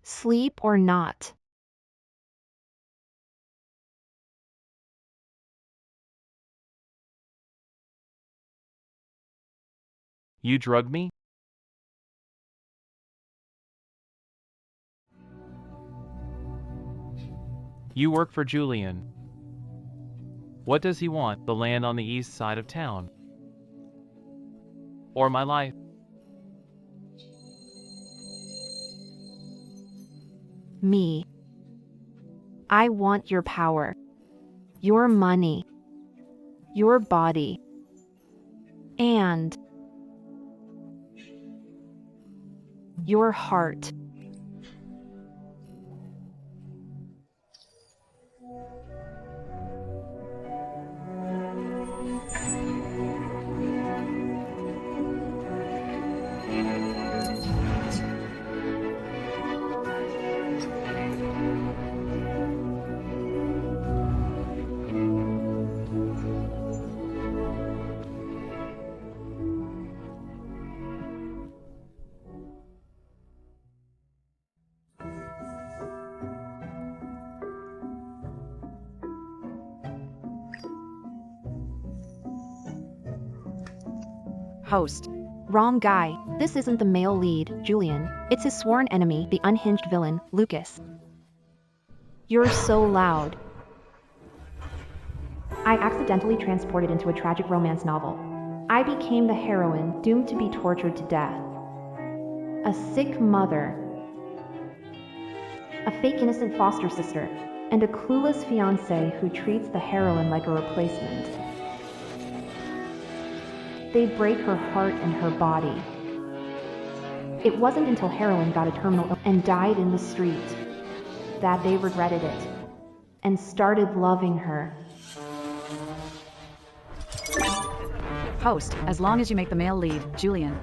Sleep or not. You drugged me? You work for Julian. What does he want? The land on the east side of town? Or my life? Me. I want your power. Your money. Your body. And your heart. Host. Wrong guy. This isn't the male lead, Julian. It's his sworn enemy, the unhinged villain, Lucas. You're so loud. I accidentally transported into a tragic romance novel. I became the heroine, doomed to be tortured to death. A sick mother. A fake innocent foster sister. And a clueless fiancé who treats the heroine like a replacement. They break her heart and her body. It wasn't until heroine got a terminal illness and died in the street that they regretted it and started loving her. Host, as long as you make the male lead, Julian,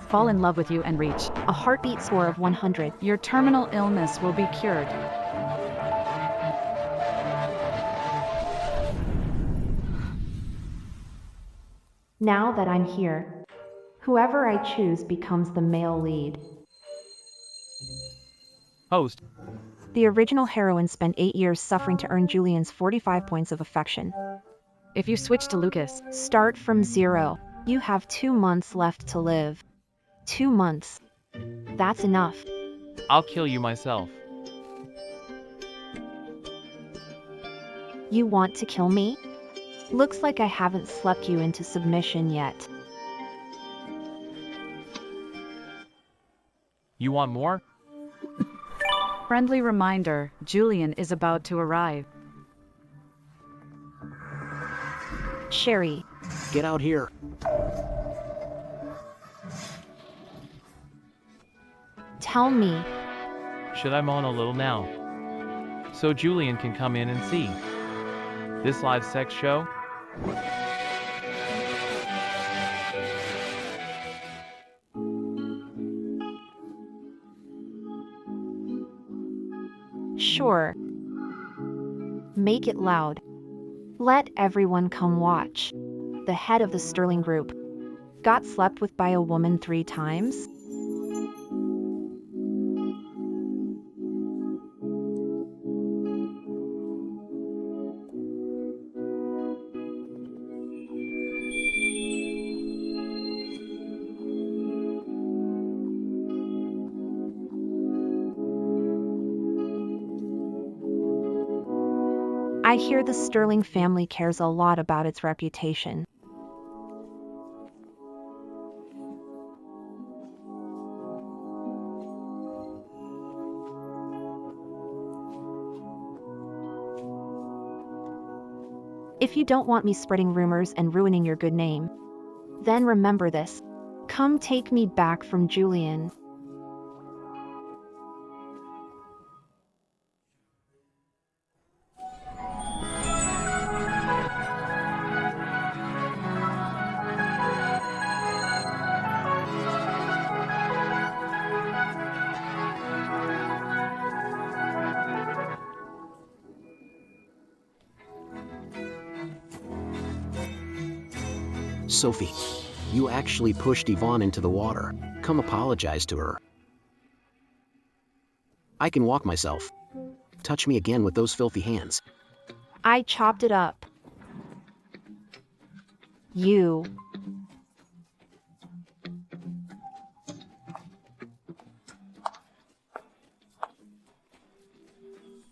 fall in love with you and reach A heartbeat score of 100. your terminal illness will be cured. Now that I'm here, whoever I choose becomes the male lead. Host. The original heroine spent 8 years suffering to earn Julian's 45 points of affection. If you switch to Lucas, Start from 0. You have 2 months left to live. 2 months. That's enough. I'll kill you myself. You want to kill me? Looks like I haven't slept you into submission yet. You want more? friendly reminder, Julian is about to arrive. Sherry. Get out here. Tell me. Should I moan a little now? So Julian can come in and see this live sex show? Sure. Make it loud. Let everyone come watch. The head of the Sterling Group got slept with by a woman 3 times? I hear the Sterling family cares a lot about its reputation. If you don't want me spreading rumors and ruining your good name, then remember this. Come take me back from Julian. Sophie, you actually pushed Yvonne into the water. Come apologize to her. I can walk myself. Touch me again with those filthy hands. I chopped it up. You.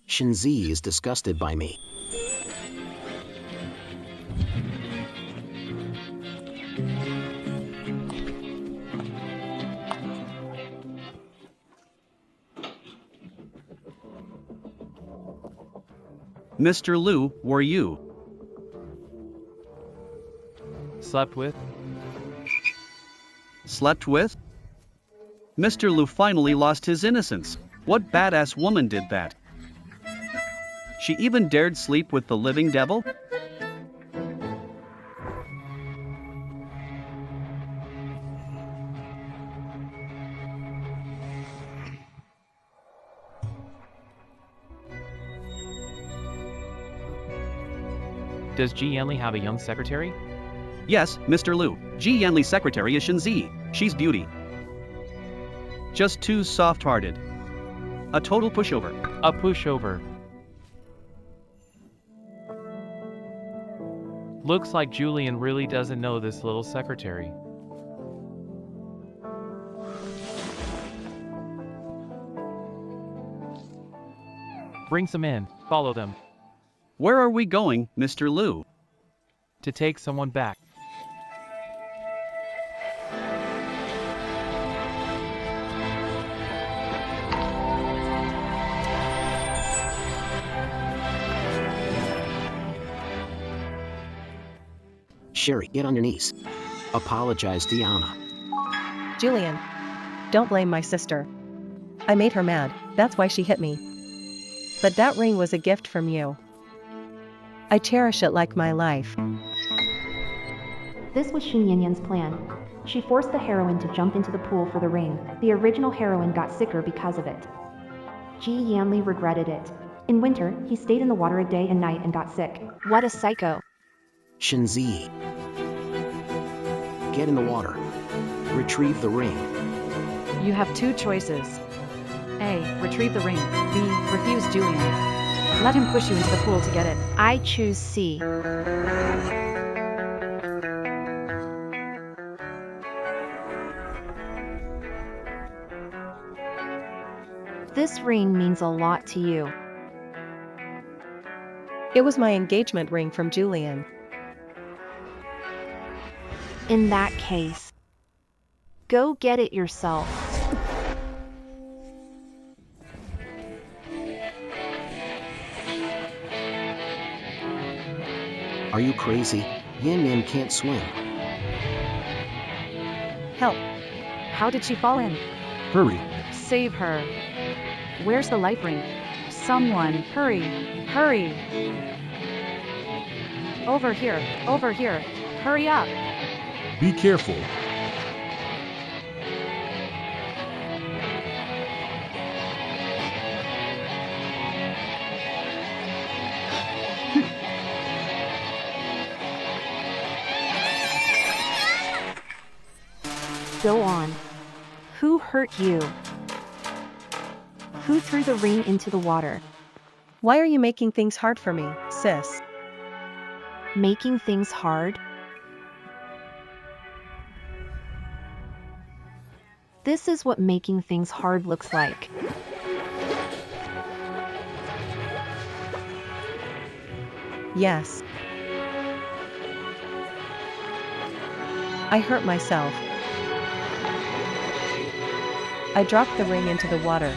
Shinzi is disgusted by me. Mr. Liu, were you Slept with? slept with? Mr. Liu finally lost his innocence. What badass woman did that? She even dared sleep with the living devil? Does Ji Yanli have a young secretary? Yes, Mr. Liu. Ji Yanli's secretary is Shinzi. She's beauty. Just too soft-hearted. A total pushover. A pushover. Looks like Julian really doesn't know this little secretary. Bring some in. Follow them. Where are we going, Mr. Liu? To take someone back. Sherry, get on your knees. Apologize to Yana. Julian. Don't blame my sister. I made her mad, that's why she hit me. But that ring was a gift from you. I cherish it like my life. This was Xun Yanyan's plan. She forced the heroine to jump into the pool for the ring. The original heroine got sicker because of it. Ji Yanli regretted it. In winter, he stayed in the water a day and night and got sick. What a psycho. Shinzi. Get in the water. Retrieve the ring. You have two choices. A. Retrieve the ring. B. Refuse Julian. Let him push you into the pool to get it. I choose C. This ring means a lot to you. It was my engagement ring from Julian. In that case, go get it yourself. Are you crazy? Yan Yan can't swim. Help. How did she fall in? Hurry. Save her. Where's the life ring? Someone, hurry, hurry. Over here, hurry up. Be careful. Go on. Who hurt you? Who threw the ring into the water? Why are you making things hard for me, sis? Making things hard? This is what making things hard looks like. Yes. I hurt myself. I dropped the ring into the water.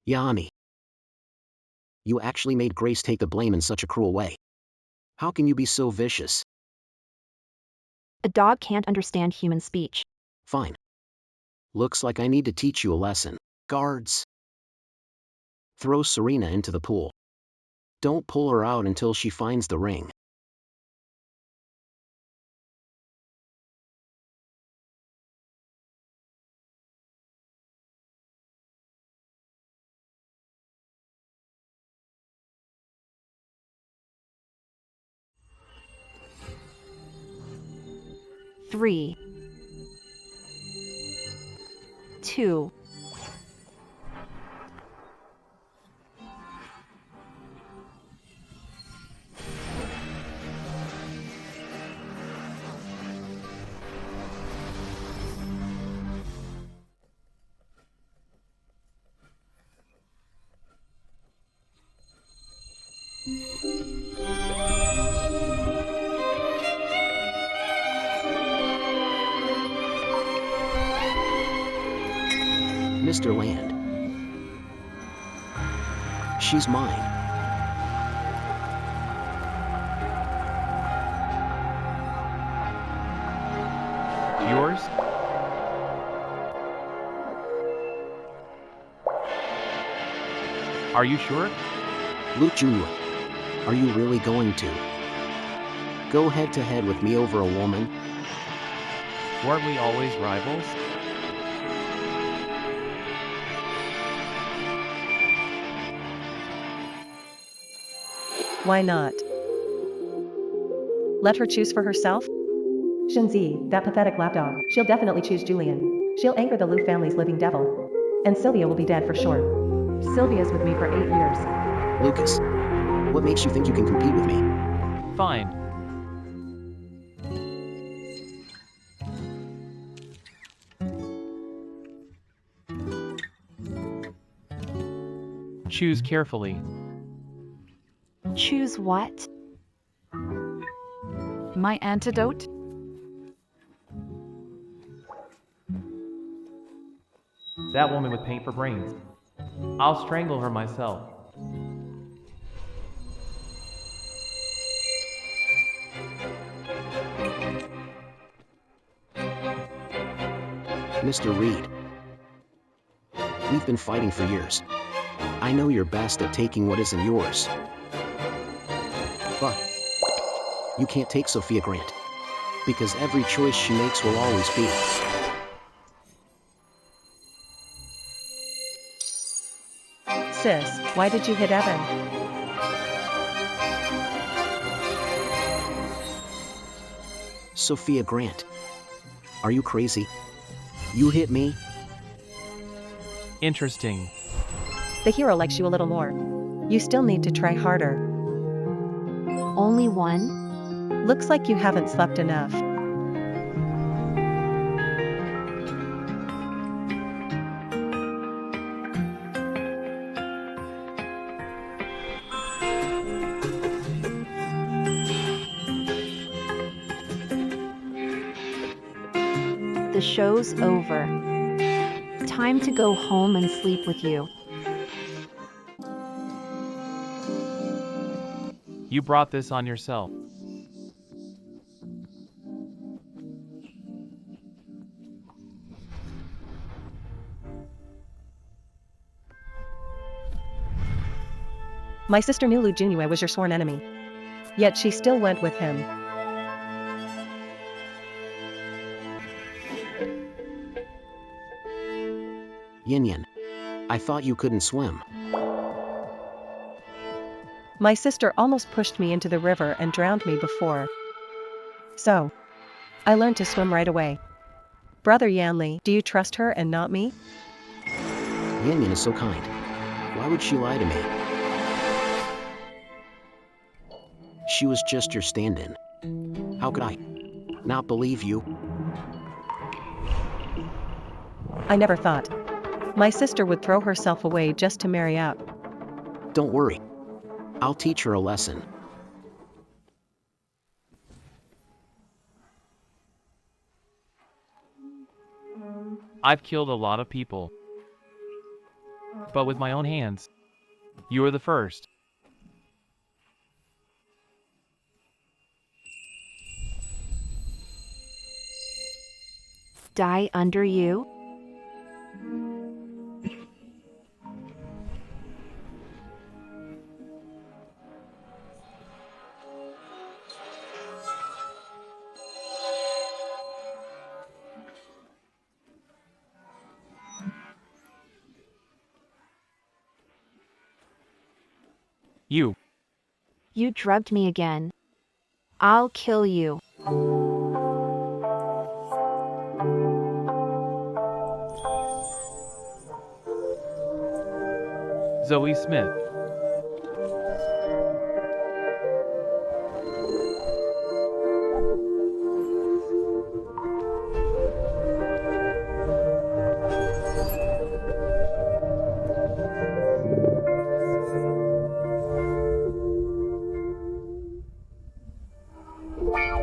Yani. You actually made Grace take the blame in such a cruel way. How can you be so vicious? A dog can't understand human speech. Fine. Looks like I need to teach you a lesson. Guards. Throw Serena into the pool. Don't pull her out until she finds the ring. 3, 2, Mr. Land. She's mine. Yours? Are you sure? Luke Jr., are you really going to go head to head with me over a woman? Weren't we always rivals? Why not? Let her choose for herself? Shinzi, that pathetic lapdog, she'll definitely choose Julian. She'll anchor the Lu family's living devil. And Sylvia will be dead for sure. Sylvia's with me for 8 years. Lucas, what makes you think you can compete with me? Fine. Choose carefully. choose what? My antidote? That woman with paint for brains. I'll strangle her myself. Mr. Reed, we've been fighting for years. I know you're best at taking what isn't yours. But you can't take Sophia Grant, because every choice she makes will always be. Sis, why did you hit Evan? Sophia Grant, are you crazy? You hit me? Interesting. The hero likes you a little more. You still need to try harder. Only one? Looks like you haven't slept enough. The show's over. Time to go home and sleep with you. You brought this on yourself. My sister knew Lu Junue was your sworn enemy. Yet she still went with him. Yin Yin, I thought you couldn't swim. My sister almost pushed me into the river and drowned me before. So, I learned to swim right away. Brother Yanli, do you trust her and not me? Yin Yin is so kind. Why would she lie to me? She was just your stand-in. How could I not believe you? I never thought my sister would throw herself away just to marry up. Don't worry. I'll teach her a lesson. I've killed a lot of people. But with my own hands. You are the first. Die under you? You. You drugged me again. I'll kill you. Zoe Smith.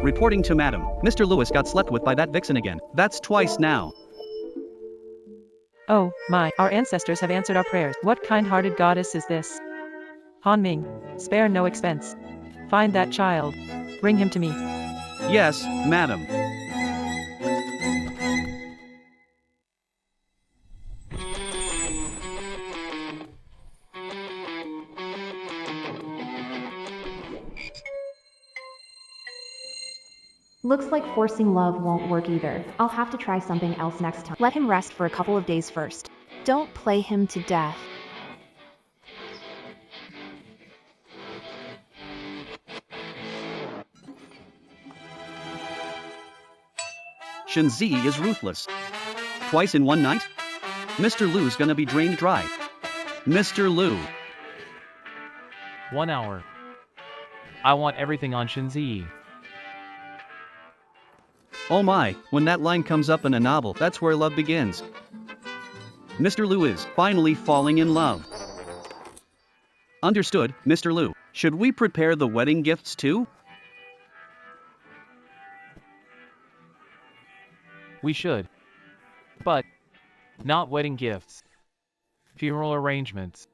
Reporting to Madam, Mr. Lewis got slept with by that vixen again. That's twice now. Oh, my, our ancestors have answered our prayers. What kind-hearted goddess is this? Han Ming, spare no expense. Find that child. Bring him to me. Yes, Madam. Looks like forcing love won't work either. I'll have to try something else next time. Let him rest for a couple of days first. Don't play him to death. Shinzi is ruthless. Twice in one night? Mr. Lu's gonna be drained dry. Mr. Lu. 1 hour. I want everything on Shinzi. Oh my, when that line comes up in a novel, that's where love begins. Mr. Lu is finally falling in love. Understood, Mr. Lu. Should we prepare the wedding gifts too? We should. But not wedding gifts. Funeral arrangements.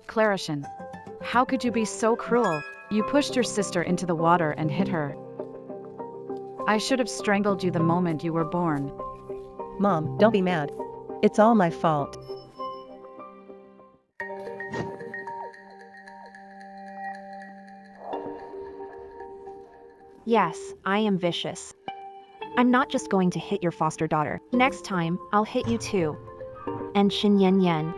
Clarishan, how could you be so cruel? You pushed your sister into the water and hit her. I should have strangled you the moment you were born. Mom, don't be mad. It's all my fault. Yes, I am vicious. I'm not just going to hit your foster daughter. Next time, I'll hit you too. And Shin Yen Yen.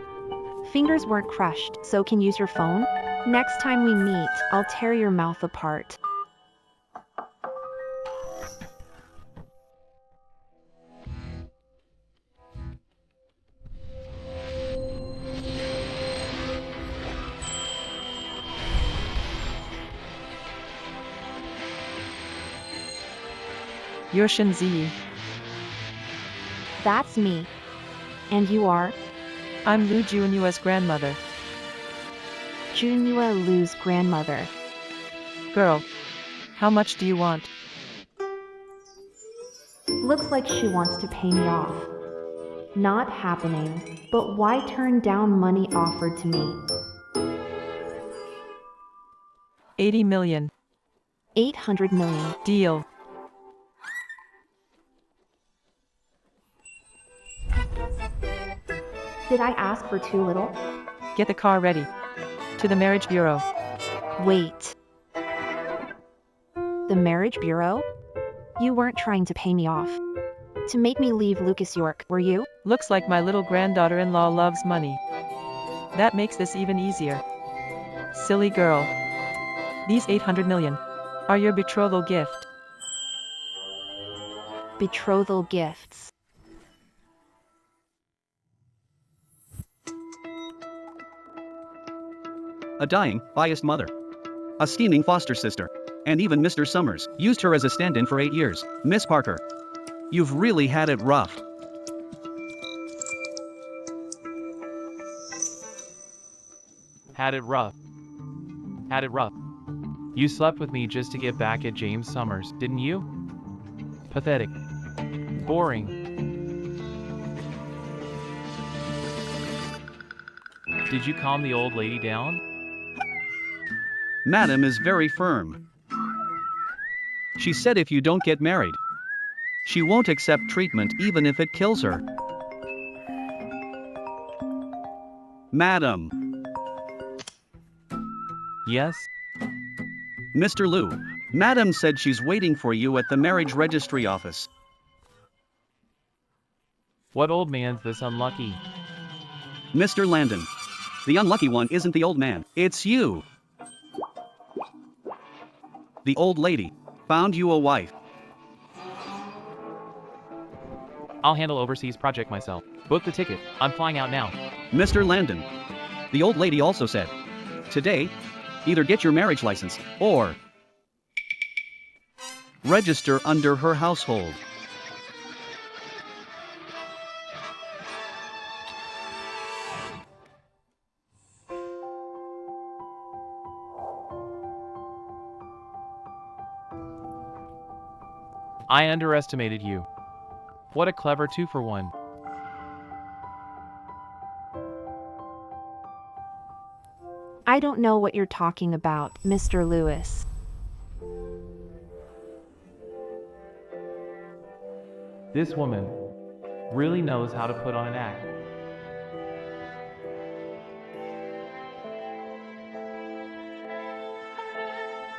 Fingers weren't crushed, so can use your phone? Next time we meet, I'll tear your mouth apart. You're Shinzi. That's me. And you are? I'm Lu Junyua's grandmother. Junyua Lu's grandmother. Girl, how much do you want? Looks like she wants to pay me off. Not happening, but why turn down money offered to me? 80 million. 800 million. Deal. Did I ask for too little? Get the car ready. To the marriage bureau. Wait. The marriage bureau? You weren't trying to pay me off. To make me leave Lucas York, were you? Looks like my little granddaughter-in-law loves money. That makes this even easier. Silly girl. These 800 million are your betrothal gift. Betrothal gifts. A dying, biased mother. A scheming foster sister. And even Mr. Summers used her as a stand-in for 8 years. Miss Parker. You've really had it rough. Had it rough. Had it rough. You slept with me just to get back at James Summers, didn't you? Pathetic. Boring. Did you calm the old lady down? Madam is very firm. She said if you don't get married, she won't accept treatment even if it kills her. Madam. Yes? Mr. Lu, Madam said she's waiting for you at the marriage registry office. What old man's this unlucky? Mr. Landon. The unlucky one isn't the old man, it's you. The old lady found you a wife. I'll handle overseas project myself. Book the ticket. I'm flying out now. Mr. Landon. The old lady also said, today, either get your marriage license or register under her household. I underestimated you. What a clever 2-for-1. I don't know what you're talking about, Mr. Lewis. This woman really knows how to put on an act.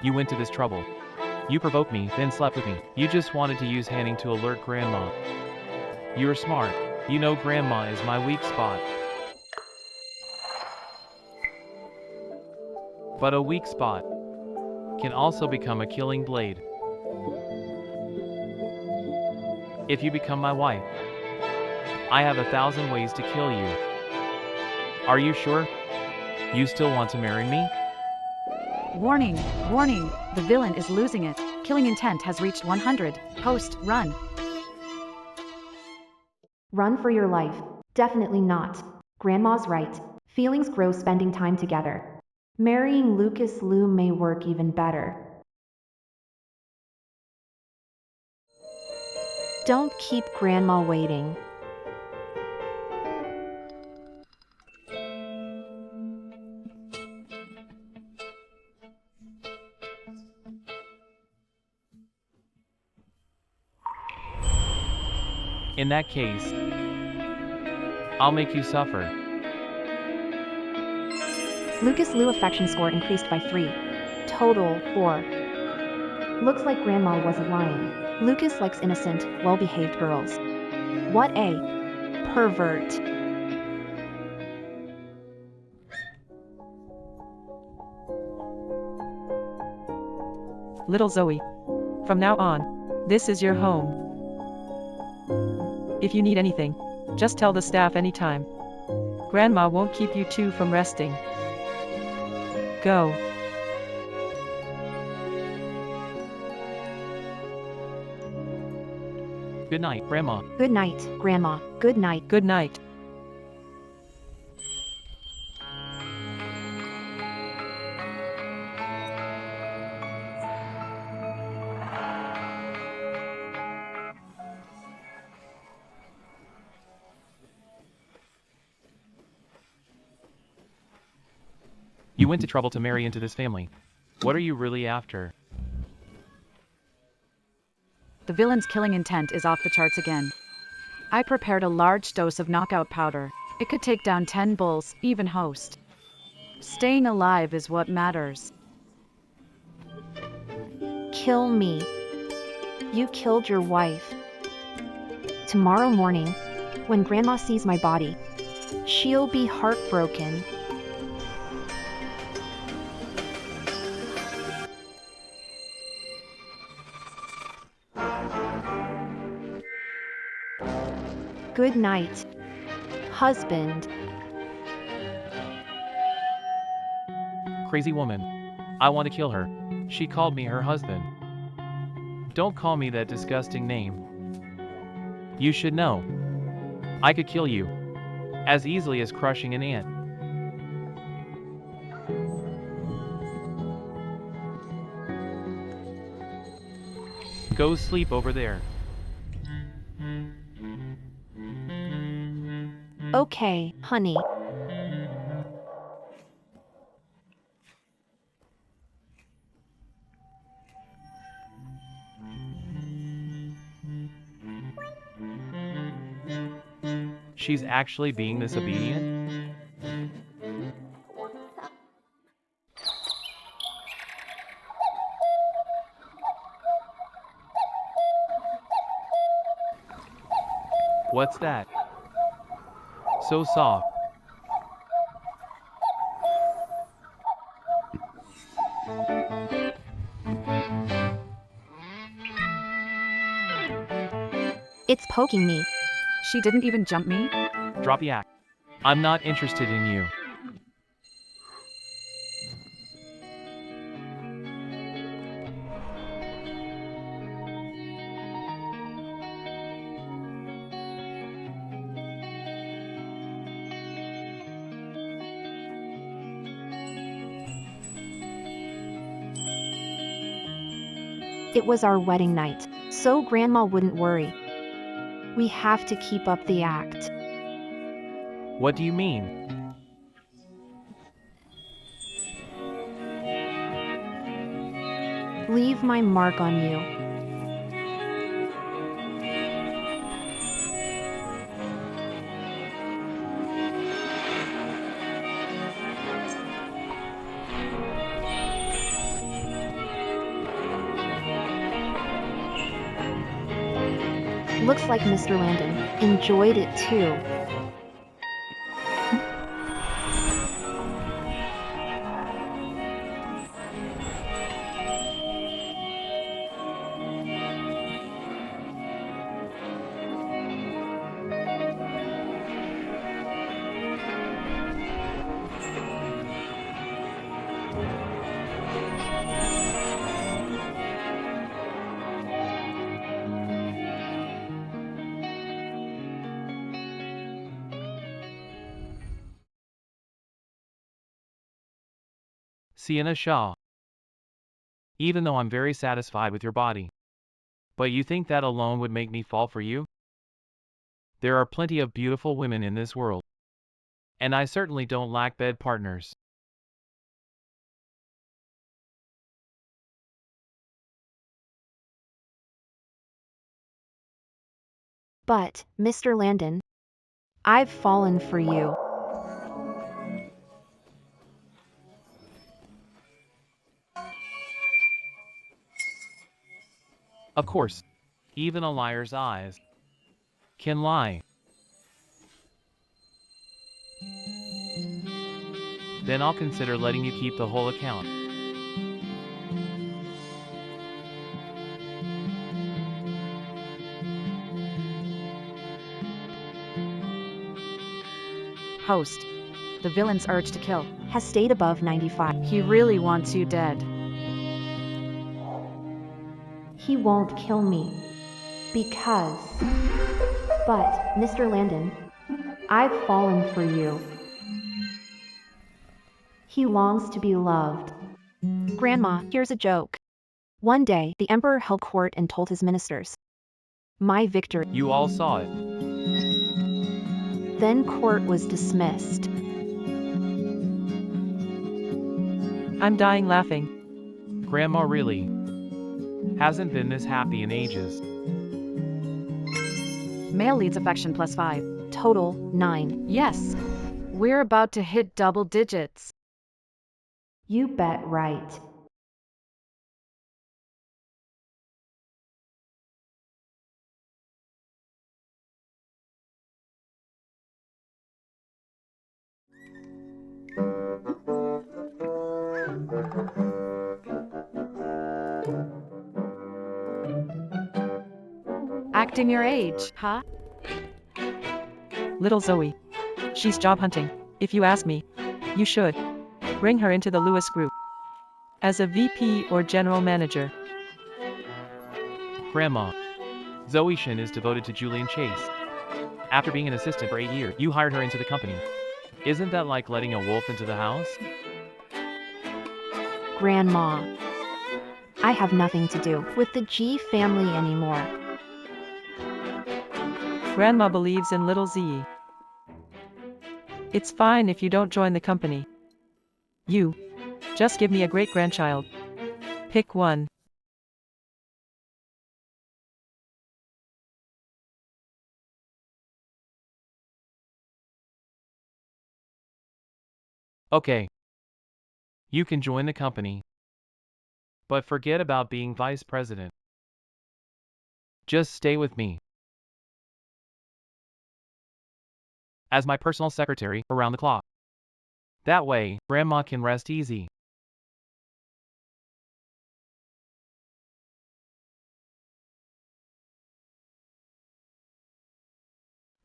You went to this trouble. You provoked me, then slept with me. You just wanted to use Hanning to alert Grandma. You're smart. You know Grandma is my weak spot. But a weak spot can also become a killing blade. If you become my wife, I have 1,000 ways to kill you. Are you sure? You still want to marry me? Warning, warning, the villain is losing it. Killing intent has reached 100. Post, run. Run for your life. Definitely not. Grandma's right. Feelings grow spending time together. Marrying Lucas Lou may work even better. Don't keep Grandma waiting. In that case, I'll make you suffer. Lucas Lou affection score increased by 3. Total 4. Looks like Grandma wasn't lying. Lucas likes innocent, well-behaved girls. What a pervert. Little Zoe. From now on, this is your home. If you need anything, just tell the staff anytime. Grandma won't keep you two from resting. Go. Good night, Grandma. Good night, Grandma. Good night. Good night. You went to trouble to marry into this family. What are you really after? The villain's killing intent is off the charts again. I prepared a large dose of knockout powder. It could take down 10 bulls, even host. Staying alive is what matters. Kill me. You killed your wife. Tomorrow morning, when Grandma sees my body, she'll be heartbroken. Good night, husband. Crazy woman. I want to kill her. She called me her husband. Don't call me that disgusting name. You should know. I could kill you. As easily as crushing an ant. Go sleep over there. Okay, honey. She's actually being this obedient? What's that? So soft. It's poking me. She didn't even jump me? Drop the act. I'm not interested in you. It was our wedding night, so Grandma wouldn't worry. We have to keep up the act. What do you mean? Leave my mark on you. Looks like Mr. Landon enjoyed it too. Sienna Shaw. Even though I'm very satisfied with your body. But you think that alone would make me fall for you? There are plenty of beautiful women in this world. And I certainly don't lack bed partners. But, Mr. Landon, I've fallen for you. Of course, even a liar's eyes can lie. Then I'll consider letting you keep the whole account. Host. The villain's urge to kill. Has stayed above 95. He really wants you dead. He won't kill me. Because... But, Mr. Landon, I've fallen for you. He longs to be loved. Grandma, here's a joke. One day, the emperor held court and told his ministers, "My victory." You all saw it. Then court was dismissed. I'm dying laughing. Grandma really hasn't been this happy in ages. Male leads affection +5. Total, 9. Yes. We're about to hit double digits. You bet right. Acting your age, huh? Little Zoe. She's job hunting. If you ask me, you should bring her into the Lewis Group as a VP or general manager. Grandma, Zoe Shin is devoted to Julian Chase. After being an assistant for 8 years, you hired her into the company. Isn't that like letting a wolf into the house? Grandma, I have nothing to do with the G family anymore. Grandma believes in little Z. It's fine if you don't join the company. You just give me a great grandchild. Pick one. Okay. You can join the company. But forget about being vice president. Just stay with me as my personal secretary around the clock. That way, Grandma can rest easy.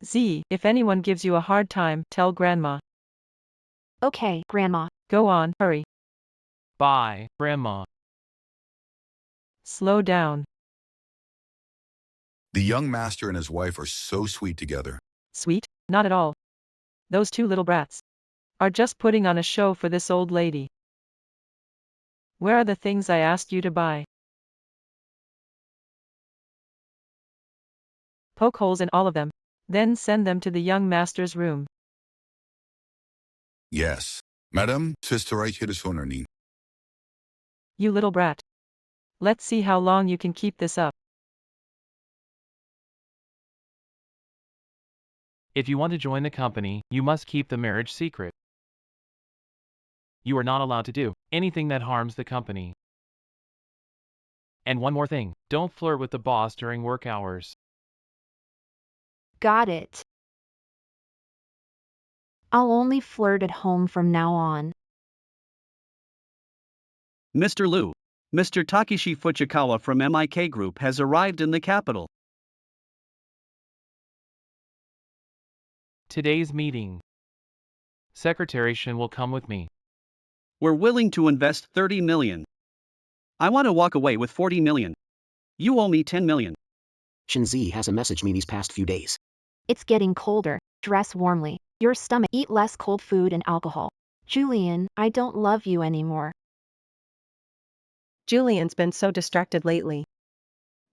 Z, if anyone gives you a hard time, tell Grandma. Okay, Grandma. Go on, hurry. Bye, Grandma. Slow down. The young master and his wife are so sweet together. Sweet? Not at all. Those two little brats are just putting on a show for this old lady. Where are the things I asked you to buy? Poke holes in all of them. Then send them to the young master's room. Yes. Madame, sisterite hidden. You little brat. Let's see how long you can keep this up. If you want to join the company, you must keep the marriage secret. You are not allowed to do anything that harms the company. And one more thing, don't flirt with the boss during work hours. Got it. I'll only flirt at home from now on. Mr. Liu, Mr. Takeshi Fujikawa from MIK Group has arrived in the capital. Today's meeting. Secretary Shin will come with me. We're willing to invest 30 million. I want to walk away with 40 million. You owe me 10 million. Shinzi has a message me these past few days. It's getting colder. Dress warmly. Your stomach. Eat less cold food and alcohol. Julian, I don't love you anymore. Julian's been so distracted lately.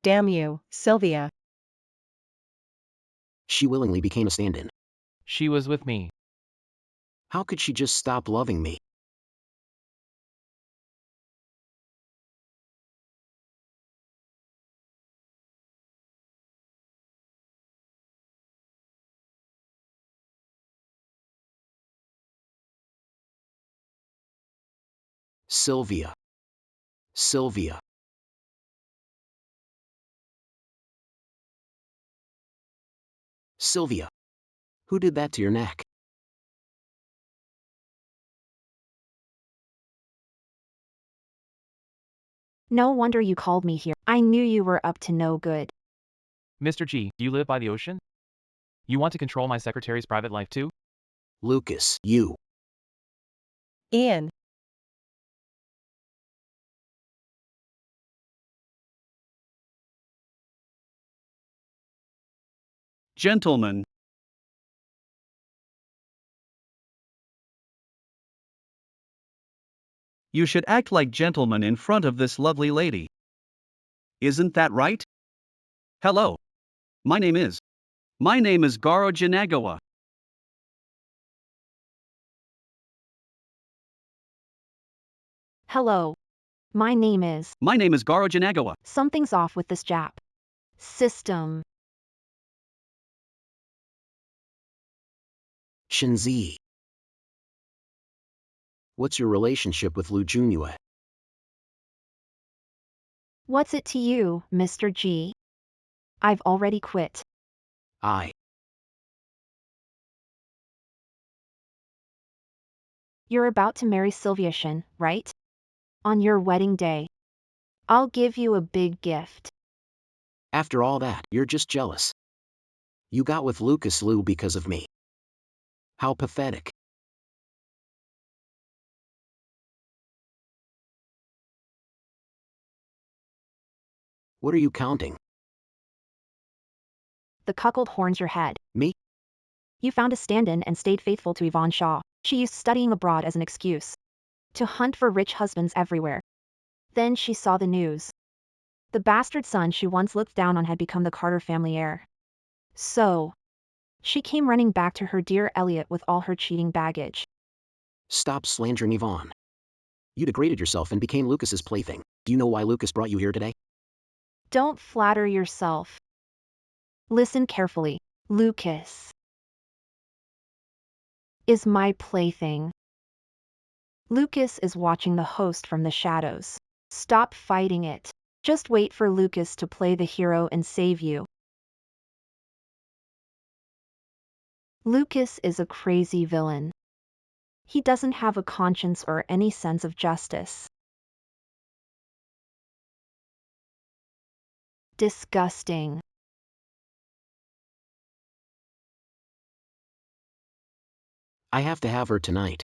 Damn you, Sylvia. She willingly became a stand-in. She was with me. How could she just stop loving me? Sylvia. Sylvia. Sylvia. Who did that to your neck? No wonder you called me here. I knew you were up to no good. Mr. G, do you live by the ocean? You want to control my secretary's private life too? Lucas, you. Ian. Gentlemen. You should act like gentlemen in front of this lovely lady. Isn't that right? Hello. My name is Garo Janagawa. Hello. My name is. My name is Garo Janagawa. Something's off with this Jap system. Shinzi. What's your relationship with Lu Junyue? What's it to you, Mr. G? I've already quit. You're about to marry Sylvia Shin, right? On your wedding day. I'll give you a big gift. After all that, you're just jealous. You got with Lucas Liu because of me. How pathetic. What are you counting? The cuckold horns your head. Me? You found a stand-in and stayed faithful to Yvonne Shaw. She used studying abroad as an excuse to hunt for rich husbands everywhere. Then she saw the news. The bastard son she once looked down on had become the Carter family heir. So, she came running back to her dear Elliot with all her cheating baggage. Stop slandering Yvonne. You degraded yourself and became Lucas's plaything. Do you know why Lucas brought you here today? Don't flatter yourself. Listen carefully. Lucas is my plaything. Lucas is watching the host from the shadows. Stop fighting it. Just wait for Lucas to play the hero and save you. Lucas is a crazy villain. He doesn't have a conscience or any sense of justice. Disgusting. I have to have her tonight.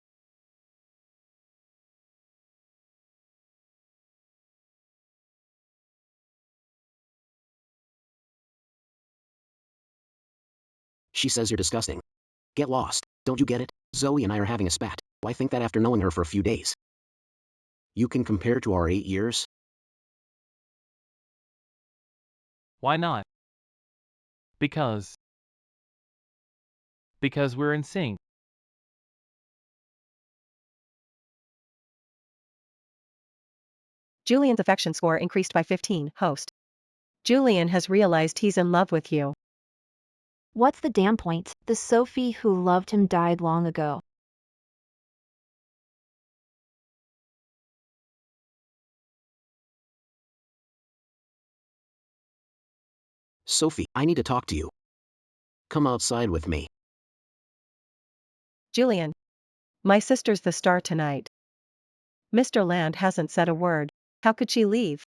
She says you're disgusting. Get lost, don't you get it? Zoe and I are having a spat. Why think that after knowing her for a few days? You can compare to our 8 years? Why not? Because we're in sync. Julian's affection score increased by 15. Host. Julian has realized he's in love with you. What's the damn point? The Sophie who loved him died long ago. Sophie, I need to talk to you. Come outside with me. Julian. My sister's the star tonight. Mr. Land hasn't said a word. How could she leave?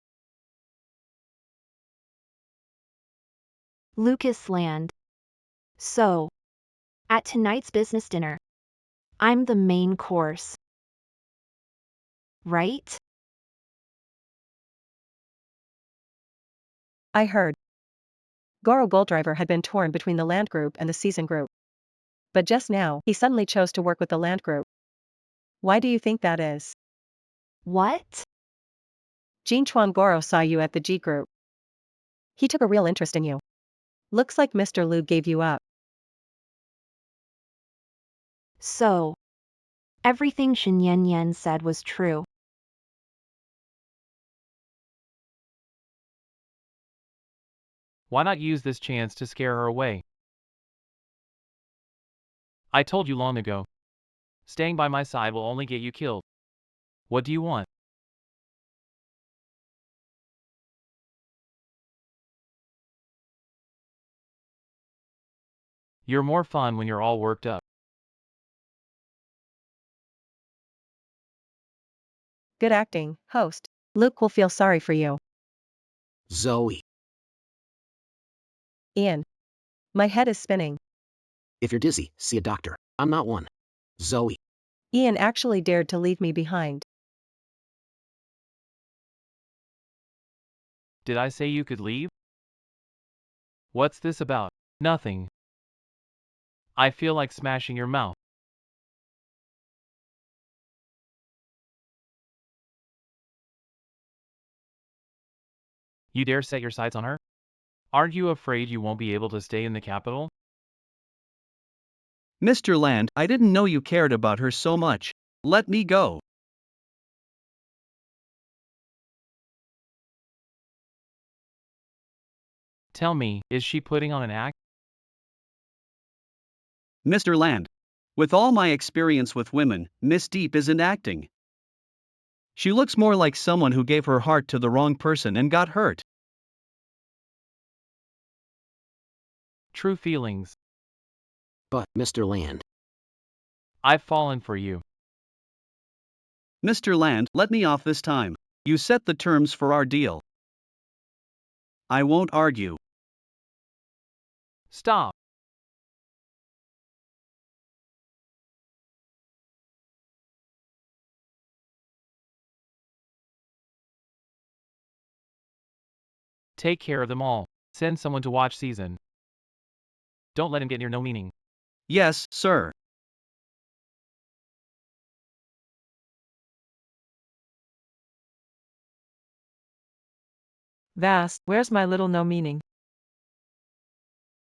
Lucas Land. So, at tonight's business dinner, I'm the main course. Right? I heard. Goro Golddriver had been torn between the Land Group and the Season Group. But just now, he suddenly chose to work with the Land Group. Why do you think that is? What? Jean Chuan Goro saw you at the G Group. He took a real interest in you. Looks like Mr. Liu gave you up. So, everything Shen Yan Yan said was true. Why not use this chance to scare her away? I told you long ago. Staying by my side will only get you killed. What do you want? You're more fun when you're all worked up. Good acting, host. Luke will feel sorry for you. Zoe, Ian. My head is spinning. if you're dizzy, see a doctor. I'm not one. Zoe, Ian actually dared to leave me behind. Did I say you could leave? What's this about? Nothing. I feel like smashing your mouth. You dare set your sights on her? Aren't you afraid you won't be able to stay in the capital? Mr. Land, I didn't know you cared about her so much. Let me go. Tell me, is she putting on an act? Mr. Land. With all my experience with women, Miss Deep isn't acting. She looks more like someone who gave her heart to the wrong person and got hurt. True feelings. but, Mr. Land. I've fallen for you. Mr. Land, let me off this time. You set the terms for our deal. I won't argue. Stop. Take care of them all. Send someone to watch season. Don't let him get near no meaning. Yes, sir. Vast, where's my little no meaning?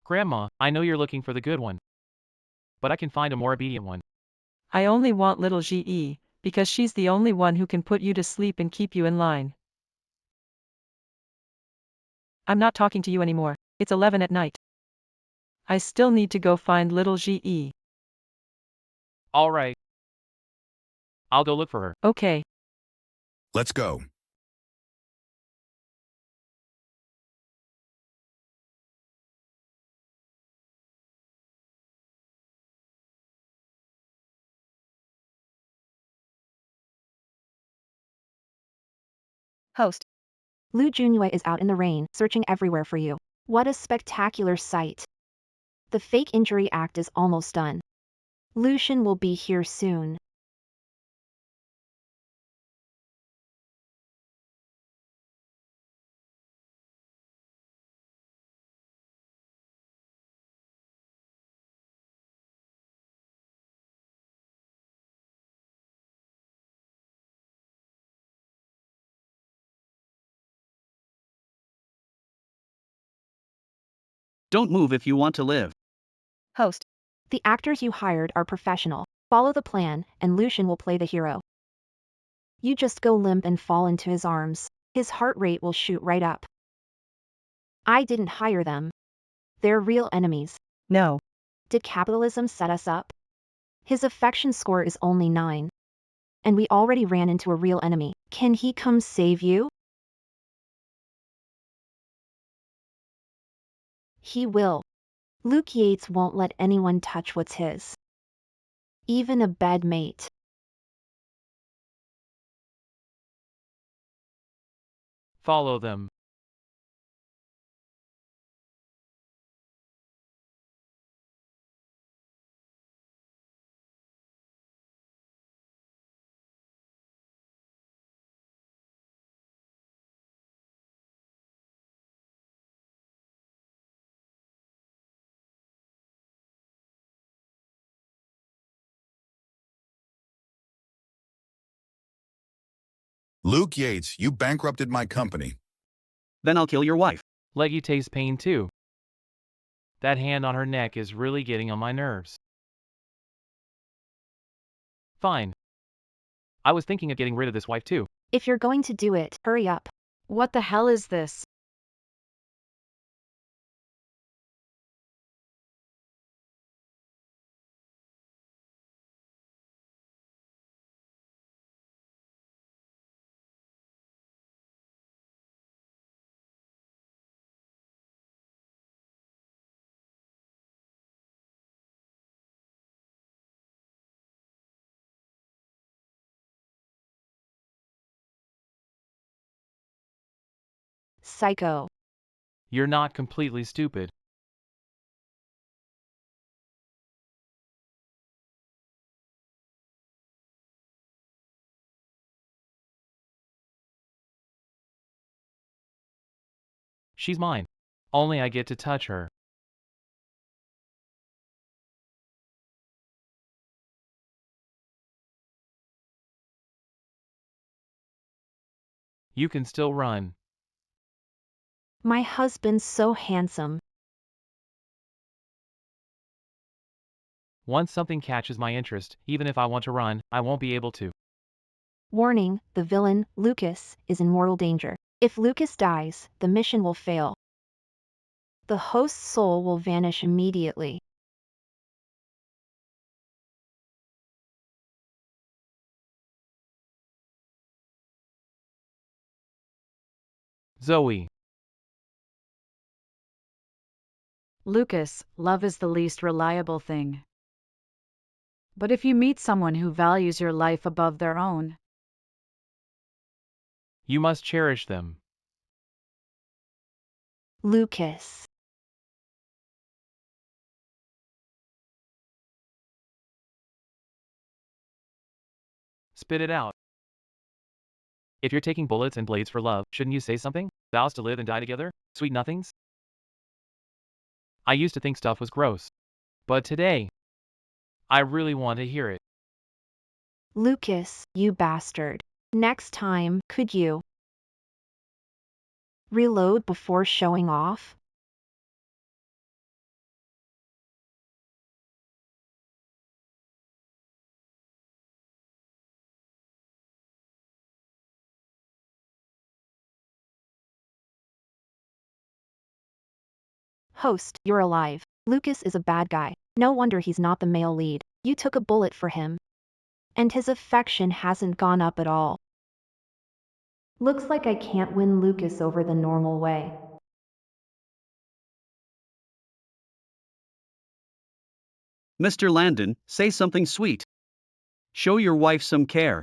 Grandma, I know you're looking for the good one. But I can find a more obedient one. I only want little GE, because she's the only one who can put you to sleep and keep you in line. I'm not talking to you anymore. It's 11 at night. I still need to go find little GE. Alright. I'll go look for her. Okay. Let's go. Host. Lu Junyue is out in the rain, searching everywhere for you. What a spectacular sight. The fake injury act is almost done. Lucian will be here soon. Don't move if you want to live. Host. The actors you hired are professional. Follow the plan, and Lucian will play the hero. You just go limp and fall into his arms. His heart rate will shoot right up. I didn't hire them. They're real enemies. No. Did capitalism set us up? His affection score is only 9. And we already ran into a real enemy. Can he come save you? He will. Luke Yates won't let anyone touch what's his. Even a bedmate. Follow them. Luke Yates, you bankrupted my company. Then I'll kill your wife. Let you taste pain too. That hand on her neck is really getting on my nerves. Fine. I was thinking of getting rid of this wife too. If you're going to do it, hurry up. What the hell is this? Psycho. You're not completely stupid. She's mine. Only I get to touch her. You can still run. My husband's so handsome. Once something catches my interest, even if I want to run, I won't be able to. Warning, the villain, Lucas, is in mortal danger. If Lucas dies, the mission will fail. The host's soul will vanish immediately. Zoe. Lucas, love is the least reliable thing. But if you meet someone who values your life above their own, You must cherish them. Lucas. Spit it out. If you're taking bullets and blades for love, shouldn't you say something? Vows to live and die together? Sweet nothings? I used to think stuff was gross. But today, I really want to hear it. Lucas, you bastard. Next time, could you reload before showing off? Host, you're alive. Lucas is a bad guy. No wonder he's not the male lead. You took a bullet for him. And his affection hasn't gone up at all. Looks like I can't win Lucas over the normal way. Mr. Landon, say something sweet. Show your wife some care.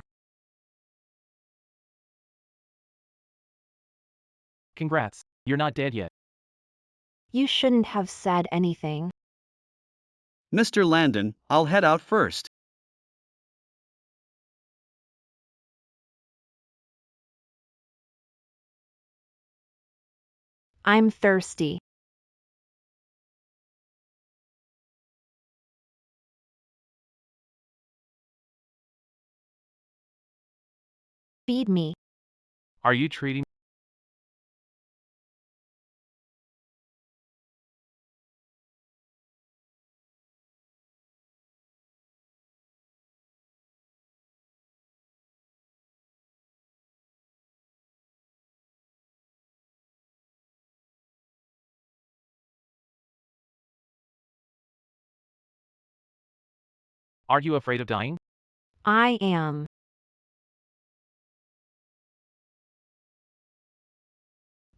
Congrats. You're not dead yet. You shouldn't have said anything. Mr. Landon, I'll head out first. I'm thirsty. Feed me. Are you treating Are you afraid of dying? I am.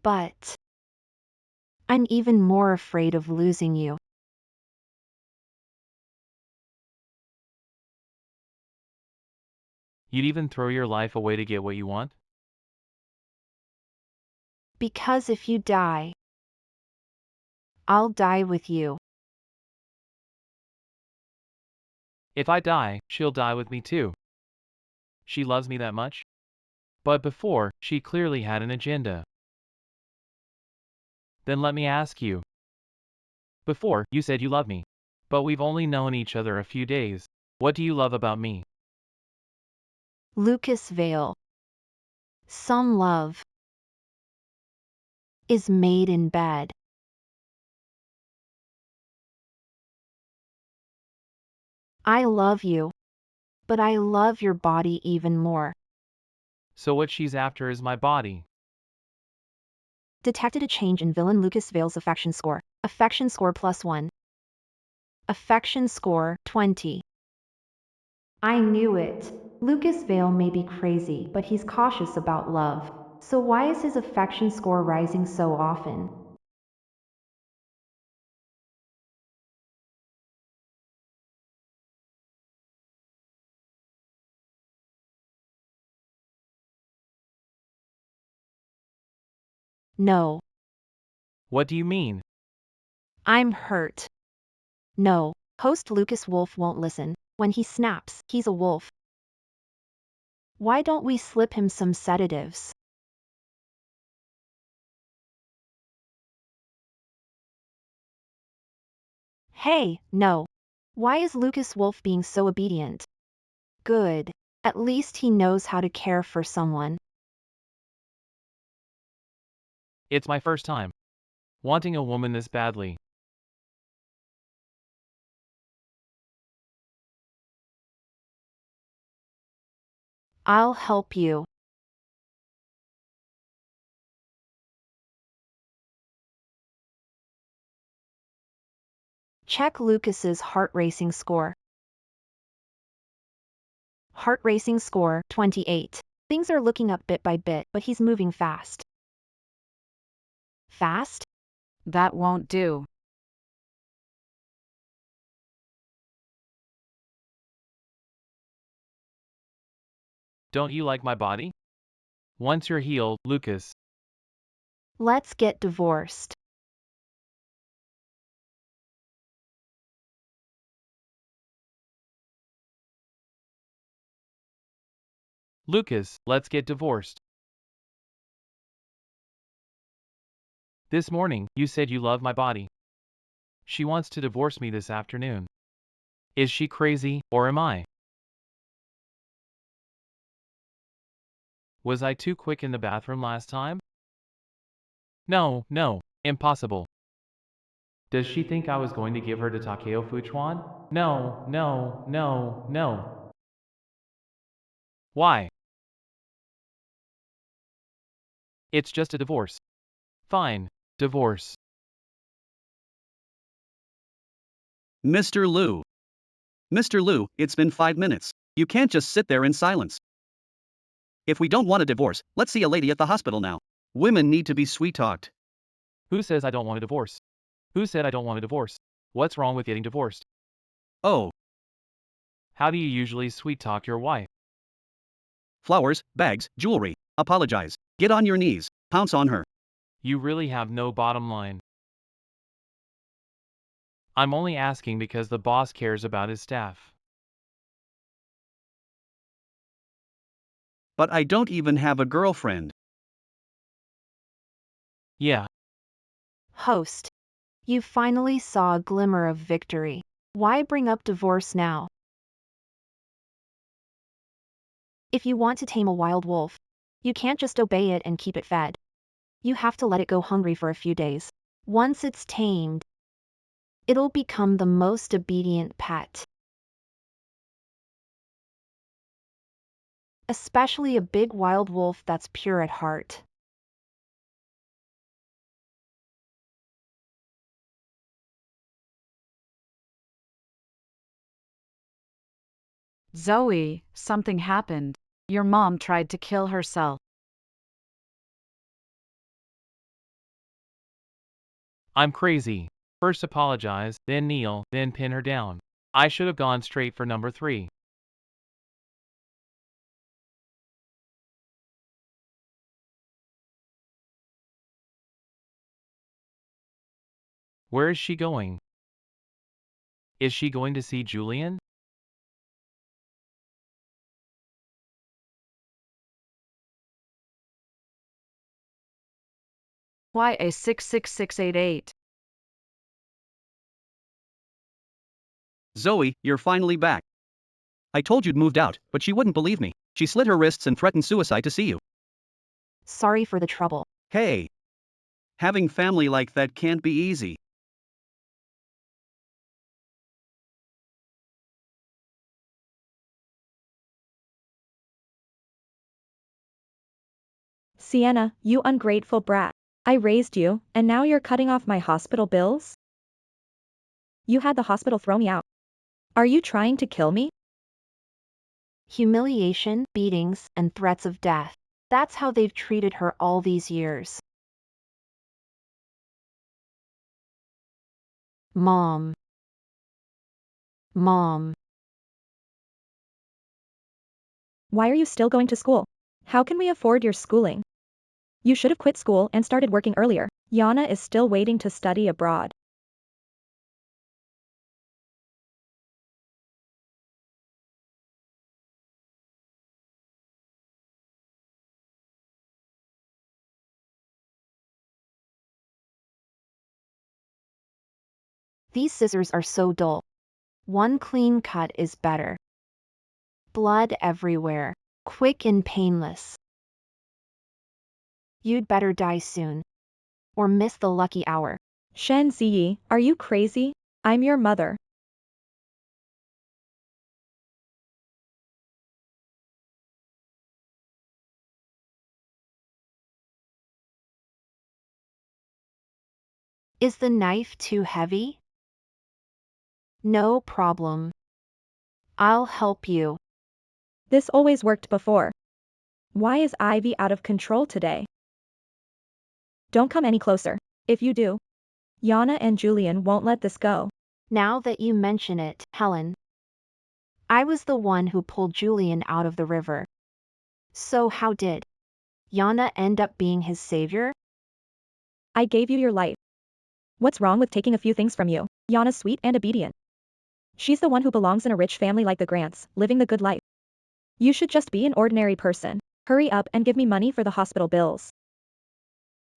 But I'm even more afraid of losing you. You'd even throw your life away to get what you want? Because if you die, I'll die with you. If I die, she'll die with me too. She loves me that much? But before, she clearly had an agenda. Then let me ask you. Before, you said you love me. But we've only known each other a few days. What do you love about me? Lucas Vale. Some love is made in bed. I love you, but I love your body even more. So what she's after is my body. Detected a change in villain Lucas Vale's affection score. Affection score +1. Affection score 20. I knew it. Lucas Vale may be crazy, but he's cautious about love. So why is his affection score rising so often? No. What do you mean? I'm hurt. No. Host Lucas Wolf won't listen. When he snaps, he's a wolf. Why don't we slip him some sedatives? Hey, no. Why is Lucas Wolf being so obedient? Good. At least he knows how to care for someone. It's my first time wanting a woman this badly. I'll help you. Check Lucas's heart racing score. Heart racing score 28. Things are looking up bit by bit, but he's moving fast. Fast? That won't do. Don't you like my body? Once you're healed, Lucas. Let's get divorced. Lucas, let's get divorced. This morning, you said you love my body. She wants to divorce me this afternoon. Is she crazy, or am I? Was I too quick in the bathroom last time? No, no, impossible. Does she think I was going to give her to Takeo Fuchuan? No, no, no, no. Why? It's just a divorce. Fine, divorce. Mr. Liu. Mr. Liu, it's been 5 minutes. You can't just sit there in silence. If we don't want a divorce, let's see a lady at the hospital now. Women need to be sweet-talked. Who says I don't want a divorce? Who said I don't want a divorce? What's wrong with getting divorced? Oh, How do you usually sweet talk your wife? flowers, bags, jewelry. Apologize. Get on your knees. Pounce on her. You really have no bottom line. I'm only asking because the boss cares about his staff. But I don't even have a girlfriend. Yeah, Host. You finally saw a glimmer of victory. Why bring up divorce now? If you want to tame a wild wolf, you can't just obey it and keep it fed. You have to let it go hungry for a few days. Once it's tamed, it'll become the most obedient pet. Especially a big wild wolf that's pure at heart. Zoe, something happened. Your mom tried to kill herself. I'm crazy. First apologize, then kneel, then pin her down. I should have gone straight for number 3. Where is she going? Is she going to see Julian? YA 66688. Zoe, you're finally back. I told you'd moved out, but she wouldn't believe me. She slit her wrists and threatened suicide to see you. Sorry for the trouble. Hey. Having family like that can't be easy. Sienna, you ungrateful brat. I raised you, and now you're cutting off my hospital bills? You had the hospital throw me out. Are you trying to kill me? Humiliation, beatings, and threats of death. That's how they've treated her all these years. Mom. Mom. Why are you still going to school? How can we afford your schooling? You should have quit school and started working earlier. Yana is still waiting to study abroad. These scissors are so dull. One clean cut is better. Blood everywhere. Quick and painless. You'd better die soon. Or miss the lucky hour. Shen Ziyi, are you crazy? I'm your mother. Is the knife too heavy? No problem. I'll help you. This always worked before. Why is Ivy out of control today? Don't come any closer. If you do, Yana and Julian won't let this go. Now that you mention it, Helen. I was the one who pulled Julian out of the river. So how did Yana end up being his savior? I gave you your life. What's wrong with taking a few things from you? Yana's sweet and obedient. She's the one who belongs in a rich family like the Grants, living the good life. You should just be an ordinary person. Hurry up and give me money for the hospital bills.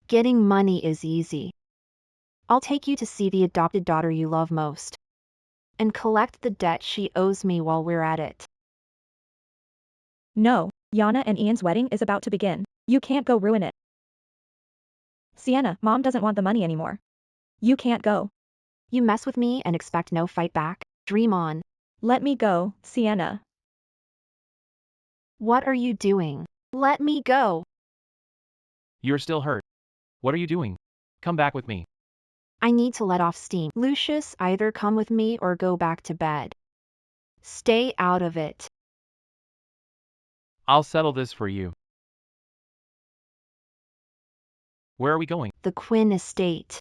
Getting money is easy. I'll take you to see the adopted daughter you love most. And collect the debt she owes me while we're at it. No, Yana and Ian's wedding is about to begin. You can't go ruin it. Sienna, Mom doesn't want the money anymore. You can't go. You mess with me and expect no fight back? Dream on. Let me go, Sienna. What are you doing? Let me go. You're still hurt. What are you doing? Come back with me. I need to let off steam. Lucius, either come with me or go back to bed. Stay out of it. I'll settle this for you. Where are we going? The Quinn estate.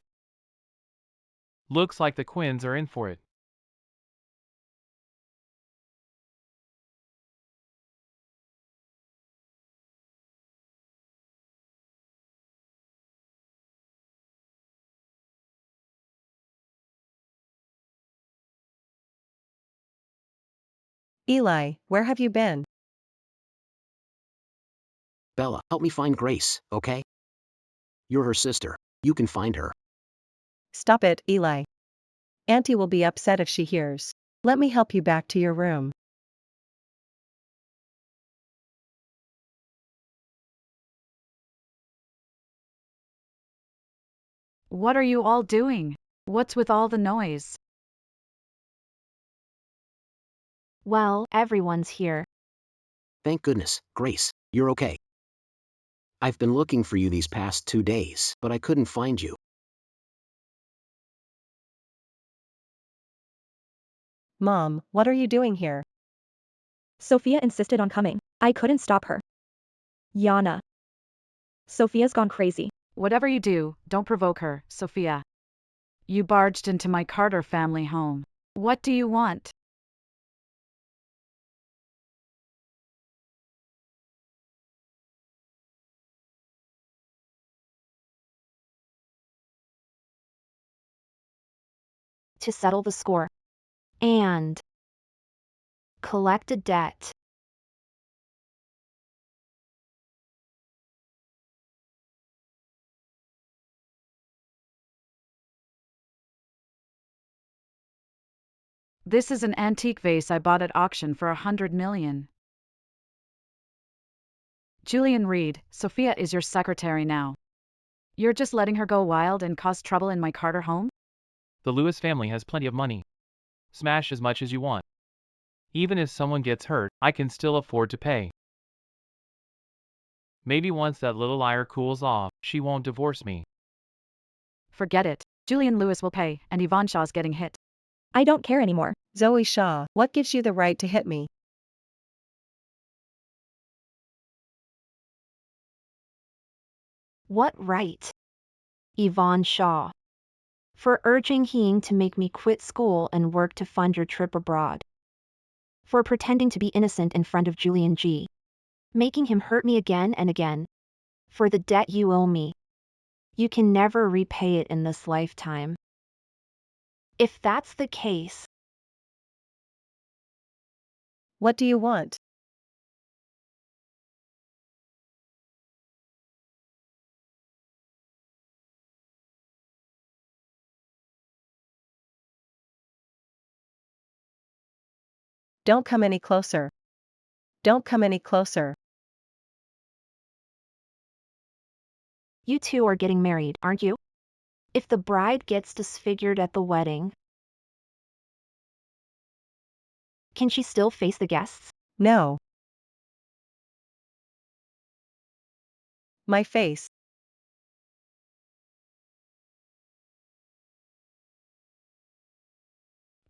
Looks like the Quinns are in for it. Eli, where have you been? Bella, help me find Grace, okay? You're her sister. You can find her. Stop it, Eli. Auntie will be upset if she hears. Let me help you back to your room. What are you all doing? What's with all the noise? Well, everyone's here. Thank goodness, Grace, you're okay. I've been looking for you these past 2 days, but I couldn't find you. Mom, what are you doing here? Sophia insisted on coming. I couldn't stop her. Yana. Sophia's gone crazy. Whatever you do, don't provoke her, Sophia. You barged into my Carter family home. What do you want? To settle the score. And collect a debt. This is an antique vase I bought at auction for 100 million. Julian Reed, Sophia is your secretary now. You're just letting her go wild and cause trouble in my Carter home? The Lewis family has plenty of money. Smash as much as you want. Even if someone gets hurt, I can still afford to pay. Maybe once that little liar cools off, she won't divorce me. Forget it. Julian Lewis will pay, and Yvonne Shaw's getting hit. I don't care anymore. Zoe Shaw, what gives you the right to hit me? What right? Yvonne Shaw. For urging Hing to make me quit school and work to fund your trip abroad. For pretending to be innocent in front of Julian G. Making him hurt me again and again. For the debt you owe me. You can never repay it in this lifetime. If that's the case, What do you want? Don't come any closer. Don't come any closer. you two are getting married, aren't you? If the bride gets disfigured at the wedding, can she still face the guests? No. My face.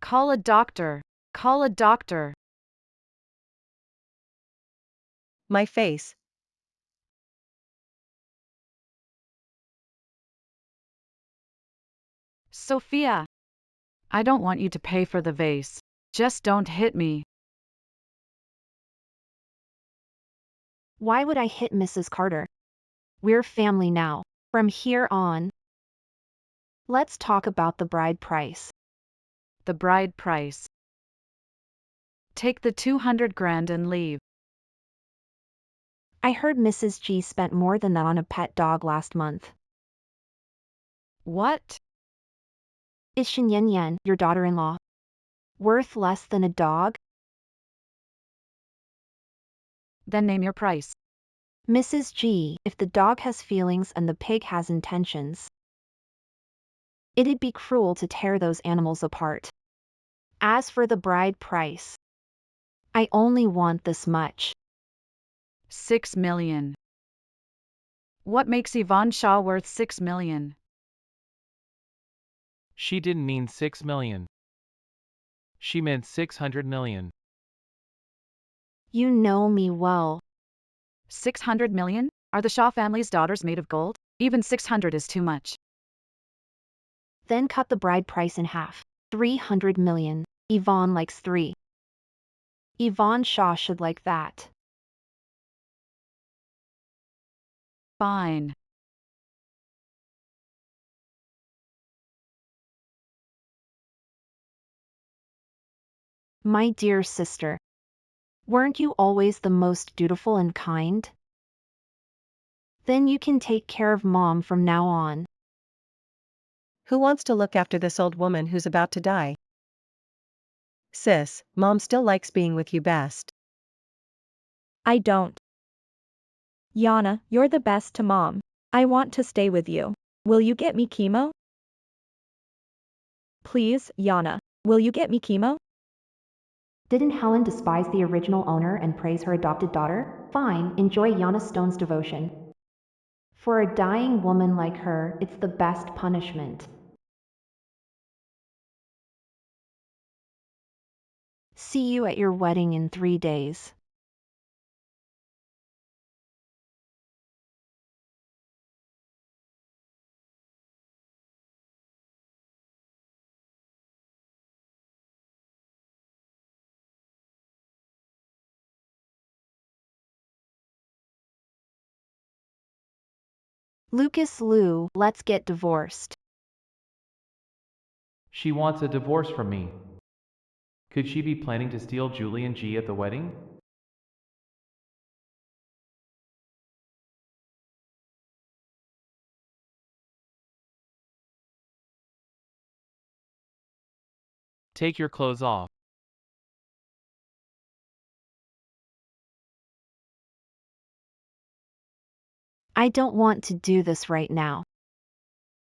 Call a doctor. Call a doctor. My face. Sophia. I don't want you to pay for the vase. Just don't hit me. Why would I hit Mrs. Carter? We're family now. From here on, let's talk about the bride price. The bride price. Take the 200 grand and leave. I heard Mrs. G spent more than that on a pet dog last month. What? Is Shin Yen Yen, your daughter-in-law, worth less than a dog? Then name your price. Mrs. G, if the dog has feelings and the pig has intentions, it'd be cruel to tear those animals apart. As for the bride price, I only want this much. 6 million. What makes Yvonne Shaw worth 6 million? She didn't mean 6 million. She meant 600 million. You know me well. 600 million? Are the Shaw family's daughters made of gold? Even 600 is too much. Then cut the bride price in half. 300 million. Yvonne likes 3. Yvonne Shaw should like that. Fine. My dear sister, Weren't you always the most dutiful and kind? Then you can take care of Mom from now on. Who wants to look after this old woman who's about to die? Sis, Mom still likes being with you best. I don't. Yana, you're the best to Mom. I want to stay with you. Will you get me chemo? Please, Yana, will you get me chemo? Didn't Helen despise the original owner and praise her adopted daughter? Fine, enjoy Yana Stone's devotion. For a dying woman like her, it's the best punishment. See you at your wedding in 3 days. Lucas Liu, let's get divorced. She wants a divorce from me. Could she be planning to steal Julian G at the wedding? Take your clothes off. I don't want to do this right now.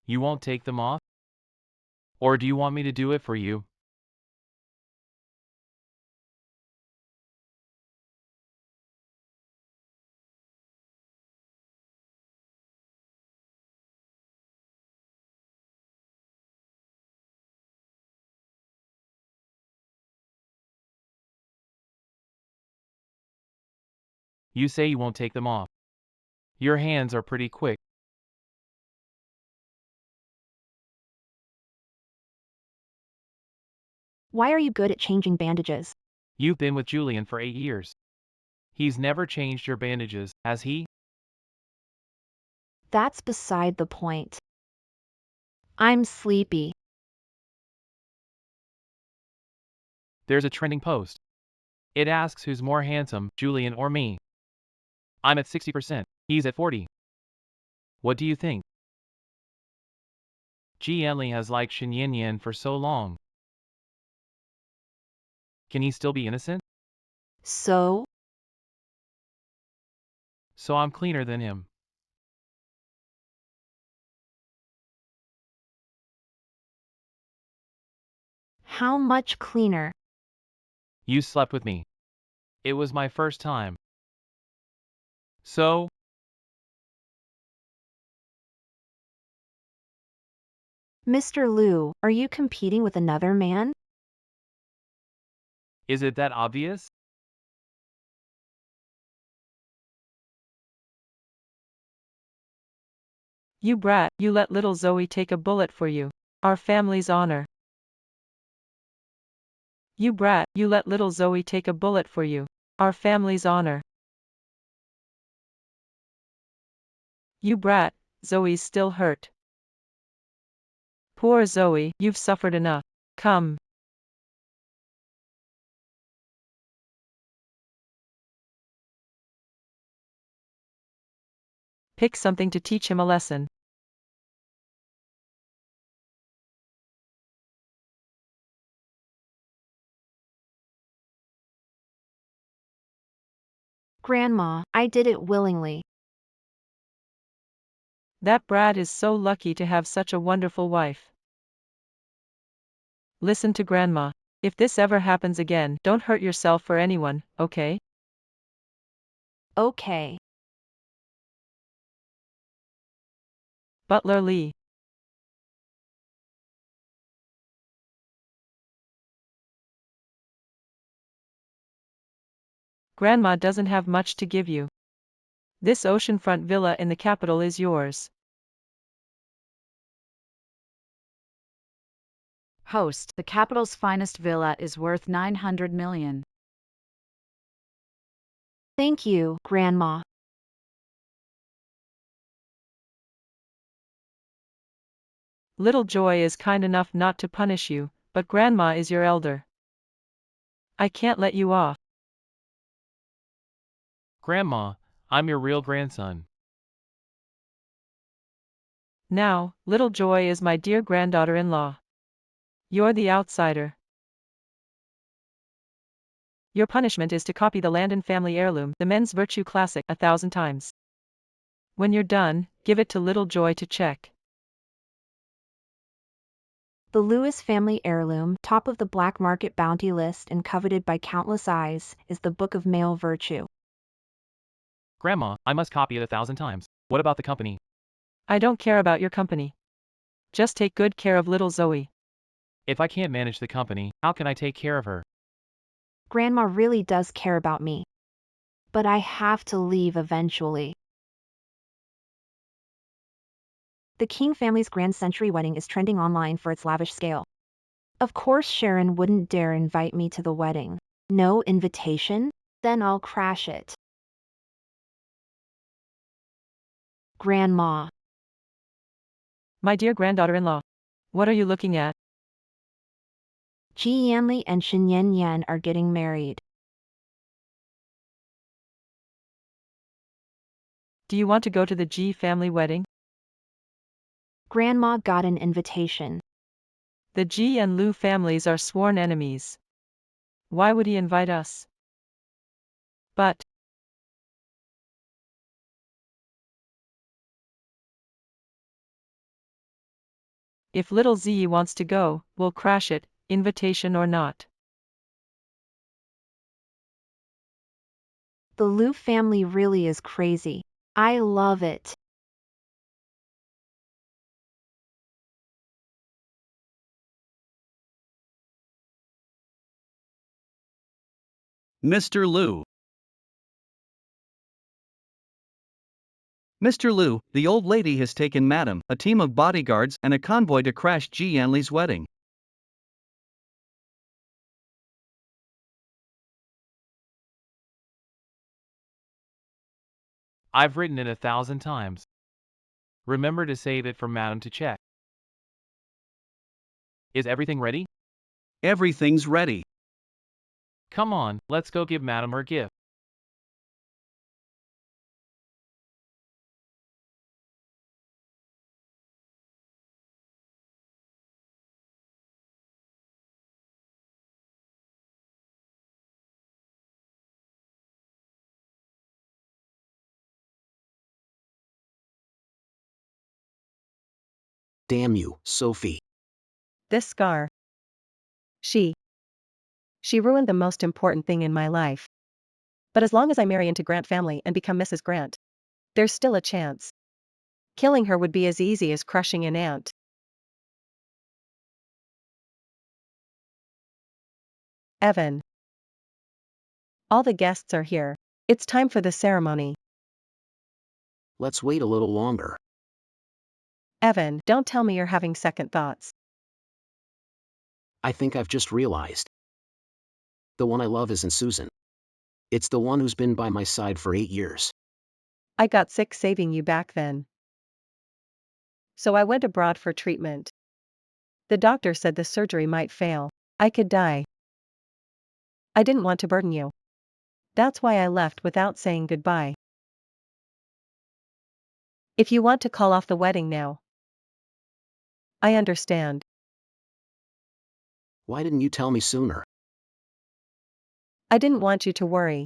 You won't take them off? Or do you want me to do it for you? You say you won't take them off. Your hands are pretty quick. Why are you good at changing bandages? You've been with Julian for 8 years. He's never changed your bandages, has he? That's beside the point. I'm sleepy. There's a trending post. It asks who's more handsome, Julian or me. I'm at 60%. He's at 40. What do you think? Jianli has liked Shin Yin Yin for so long. Can he still be innocent? So I'm cleaner than him. how much cleaner? You slept with me. It was my first time. So, Mr. Liu, are you competing with another man? is it that obvious? You brat, you let little Zoe take a bullet for you. Our family's honor. You brat, you let little Zoe take a bullet for you. Our family's honor. You brat, Zoe's still hurt. Poor Zoe, you've suffered enough. Come. Pick something to teach him a lesson. Grandma, I did it willingly. That brat is so lucky to have such a wonderful wife. Listen to Grandma. If this ever happens again, don't hurt yourself or anyone, okay? Okay. Butler Lee. Grandma doesn't have much to give you. This oceanfront villa in the capital is yours. Host, the capital's finest villa is worth 900 million. Thank you, Grandma. Little Joy is kind enough not to punish you, but Grandma is your elder. I can't let you off. Grandma, I'm your real grandson. Now, little Joy is my dear granddaughter-in-law. You're the outsider. Your punishment is to copy the Landon family heirloom, the men's virtue classic, 1,000 times. When you're done, give it to little Joy to check. The Lewis family heirloom, top of the black market bounty list and coveted by countless eyes, is the book of male virtue. Grandma, I must copy it 1,000 times. What about the company? I don't care about your company. Just take good care of little Zoe. If I can't manage the company, how can I take care of her? Grandma really does care about me. But I have to leave eventually. The King family's grand century wedding is trending online for its lavish scale. Of course Sharon wouldn't dare invite me to the wedding. No invitation? Then I'll crash it. Grandma. My dear granddaughter-in-law. What are you looking at? Ji Yanli and Shin Yan Yan are getting married. Do you want to go to the G family wedding? Grandma got an invitation. The G and Lu families are sworn enemies. Why would he invite us? But if little Z wants to go, we'll crash it, invitation or not. The Lu family really is crazy. I love it. Mr. Lu. Mr. Lu, the old lady has taken Madam, a team of bodyguards and a convoy to crash Ji Yanli's wedding. I've written it 1,000 times. Remember to save it for Madam to check. Is everything ready? Everything's ready. Come on, let's go give Madam her gift. Damn you, Sophie. This scar. She ruined the most important thing in my life. But as long as I marry into Grant family and become Mrs. Grant, there's still a chance. Killing her would be as easy as crushing an ant. Evan. All the guests are here. It's time for the ceremony. Let's wait a little longer. Evan, don't tell me you're having second thoughts. I think I've just realized. The one I love isn't Susan. It's the one who's been by my side for 8 years. I got sick saving you back then. So I went abroad for treatment. The doctor said the surgery might fail. I could die. I didn't want to burden you. That's why I left without saying goodbye. If you want to call off the wedding now, I understand. Why didn't you tell me sooner? I didn't want you to worry.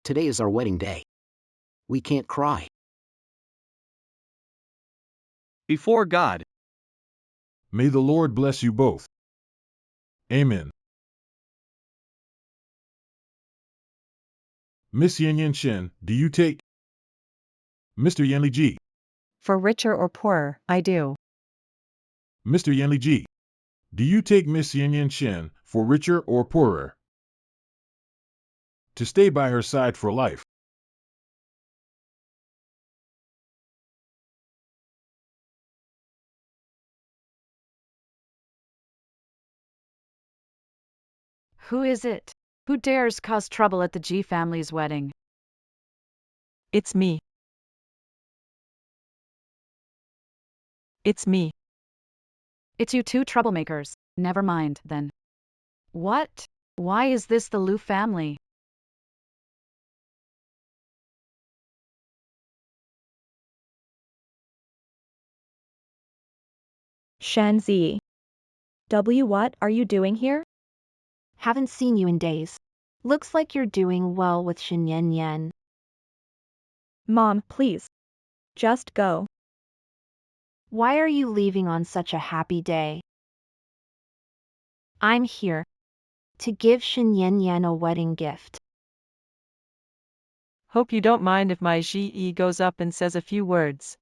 Today is our wedding day. We can't cry. Before God. May the Lord bless you both. Amen. Miss Yan Yan Shin, do you take Mr. Yanli Ji? For richer or poorer, I do. Mr. Yanli Ji, do you take Miss Yan Yan Shin for richer or poorer? To stay by her side for life. Who is it? Who dares cause trouble at the G family's wedding? It's me. It's me. It's you two troublemakers. Never mind, then. What? Why is this the Liu family? Shanzi. What are you doing here? Haven't seen you in days. Looks like you're doing well with Xin Yan Yan. Mom, please. Just go. Why are you leaving on such a happy day? I'm here to give Xin Yan Yan a wedding gift. Hope you don't mind if my GE goes up and says a few words.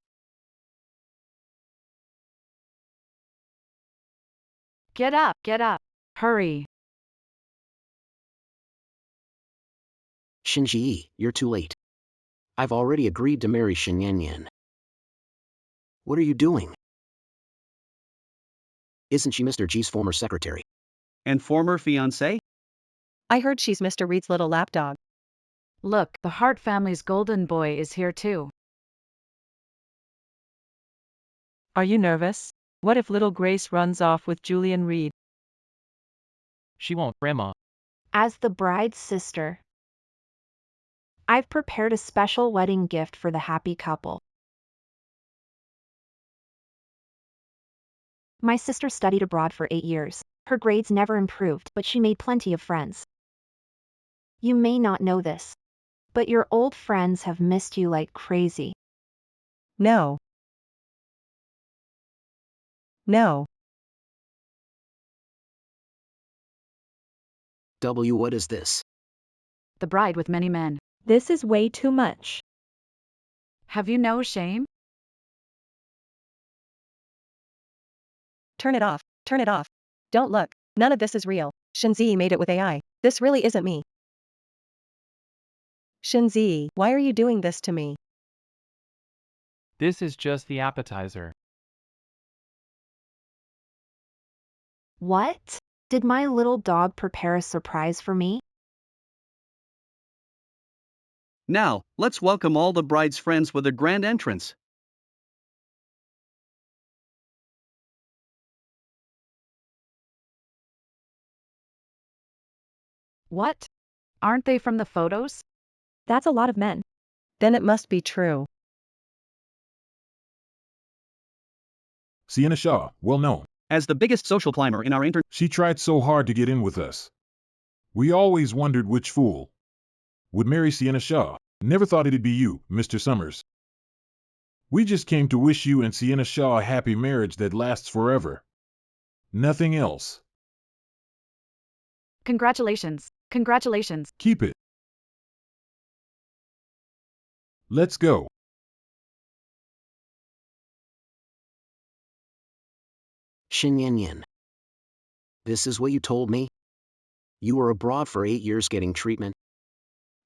Get up, get up. Hurry. Shinji, you're too late. I've already agreed to marry Xin Yan Yan. What are you doing? Isn't she Mr. G's former secretary? And former fiancé? I heard she's Mr. Reed's little lapdog. Look, the Hart family's golden boy is here too. Are you nervous? What if little Grace runs off with Julian Reed? She won't, Grandma. As the bride's sister, I've prepared a special wedding gift for the happy couple. My sister studied abroad for 8 years. Her grades never improved, but she made plenty of friends. You may not know this, but your old friends have missed you like crazy. No. No. What is this? The bride with many men. This is way too much. Have you no shame? Turn it off. Turn it off. Don't look. None of this is real. Shinzi made it with AI. This really isn't me. Shinzi, why are you doing this to me? This is just the appetizer. What? Did my little dog prepare a surprise for me? Now, let's welcome all the bride's friends with a grand entrance. What? Aren't they from the photos? That's a lot of men. Then it must be true. Sienna Shaw, well known. As the biggest social climber in our She tried so hard to get in with us. We always wondered which fool would marry Sienna Shaw. Never thought it'd be you, Mr. Summers. We just came to wish you and Sienna Shaw a happy marriage that lasts forever. Nothing else. Congratulations. Congratulations. Keep it. Let's go. Xin Yan Yan. This is what you told me? You were abroad for 8 years getting treatment.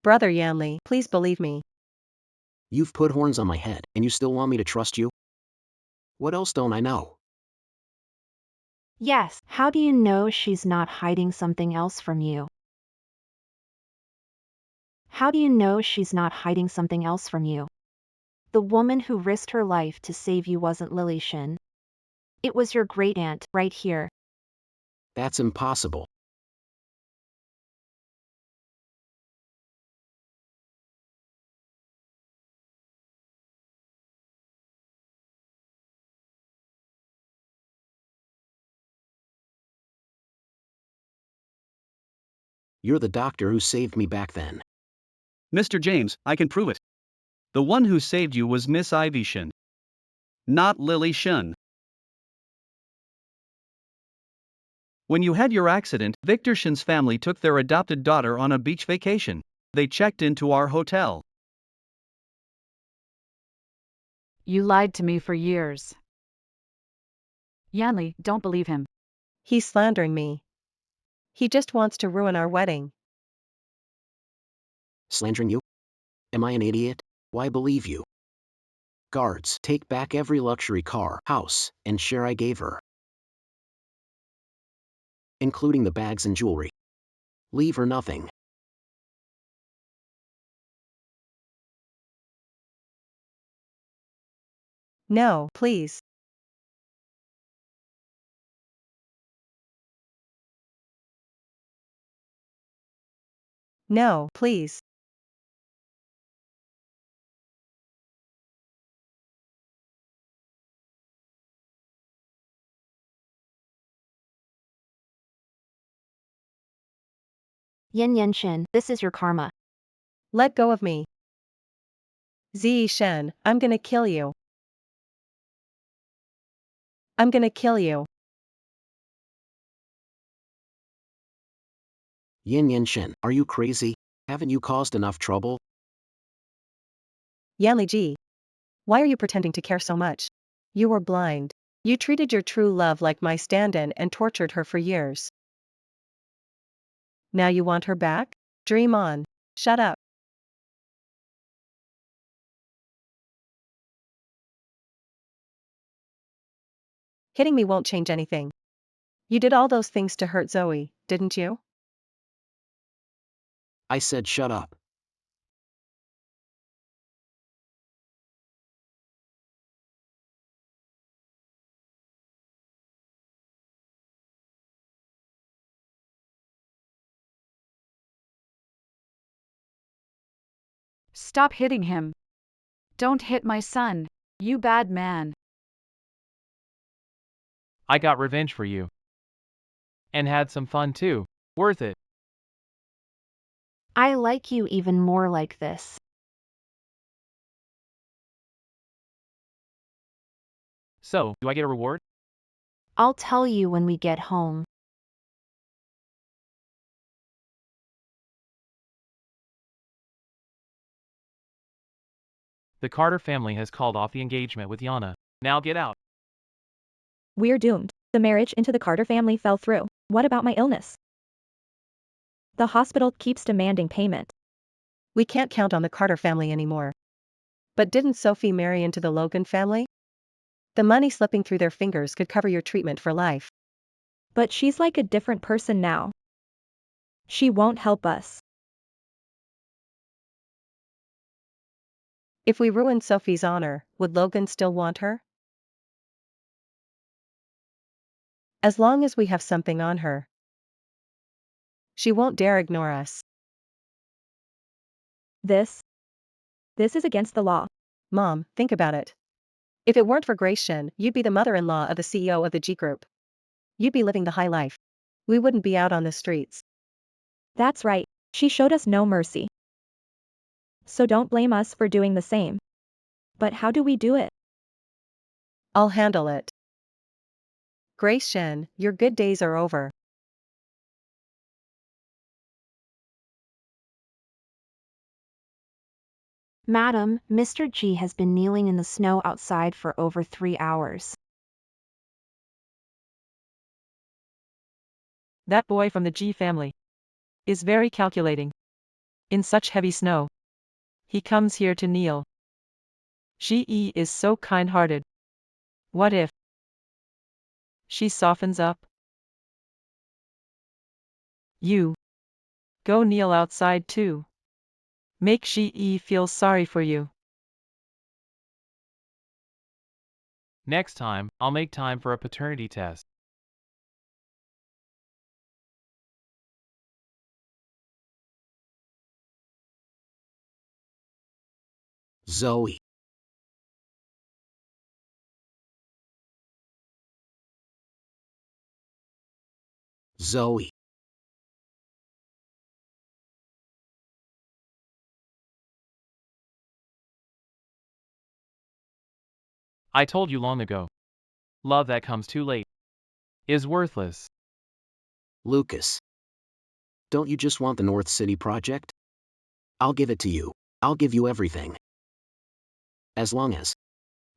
Brother Yanli, please believe me. You've put horns on my head, and you still want me to trust you? What else don't I know? Yes, how do you know she's not hiding something else from you? How do you know she's not hiding something else from you? The woman who risked her life to save you wasn't Lily Shin. It was your great aunt, right here. That's impossible. You're the doctor who saved me back then. Mr. James, I can prove it. The one who saved you was Miss Ivy Shin. Not Lily Shun. When you had your accident, Victor Shin's family took their adopted daughter on a beach vacation. They checked into our hotel. You lied to me for years. Yanli, don't believe him. He's slandering me. He just wants to ruin our wedding. Slandering you? Am I an idiot? Why believe you? Guards, take back every luxury car, house, and share I gave her, including the bags and jewelry. Leave her nothing. No, please. No, please. Yin Shen, this is your karma. Let go of me. Zi Shen, I'm gonna kill you. I'm gonna kill you. Yin Shen, are you crazy? Haven't you caused enough trouble? Yanli Ji. Why are you pretending to care so much? You were blind. You treated your true love like my stand-in and tortured her for years. Now you want her back? Dream on. Shut up. Hitting me won't change anything. You did all those things to hurt Zoe, didn't you? I said shut up. Stop hitting him. Don't hit my son, you bad man. I got revenge for you. And had some fun too. Worth it. I like you even more like this. So, do I get a reward? I'll tell you when we get home. The Carter family has called off the engagement with Yana. Now get out. We're doomed. The marriage into the Carter family fell through. What about my illness? The hospital keeps demanding payment. We can't count on the Carter family anymore. But didn't Sophie marry into the Logan family? The money slipping through their fingers could cover your treatment for life. But she's like a different person now. She won't help us. If we ruined Sophie's honor, would Logan still want her? As long as we have something on her, she won't dare ignore us. This is against the law. Mom, think about it. If it weren't for Grace Shen, you'd be the mother-in-law of the CEO of the G Group. You'd be living the high life. We wouldn't be out on the streets. That's right. She showed us no mercy. So don't blame us for doing the same. But how do we do it? I'll handle it. Grace Shen, your good days are over. Madam, Mr. G has been kneeling in the snow outside for over 3 hours. That boy from the G family is very calculating. In such heavy snow, he comes here to kneel. She is so kind-hearted. What if she softens up? You go kneel outside too. Make she feel sorry for you. Next time, I'll make time for a paternity test. Zoe. Zoe. I told you long ago. Love that comes too late is worthless. Lucas. Don't you just want the North City project? I'll give it to you. I'll give you everything. As long as.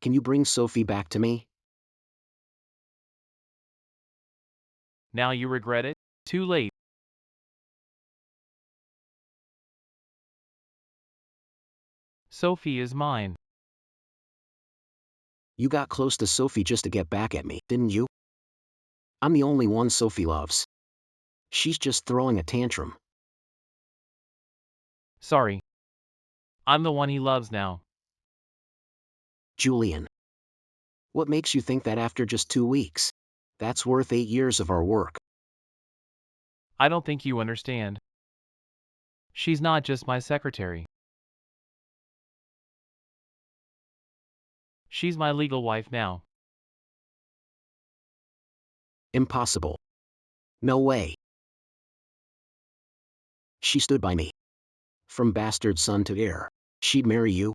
Can you bring Sophie back to me? Now you regret it? Too late. Sophie is mine. You got close to Sophie just to get back at me, didn't you? I'm the only one Sophie loves. She's just throwing a tantrum. Sorry. I'm the one he loves now. Julian. What makes you think that after just 2 weeks? That's worth 8 years of our work. I don't think you understand. She's not just my secretary. She's my legal wife now. Impossible. No way. She stood by me. From bastard son to heir. She'd marry you?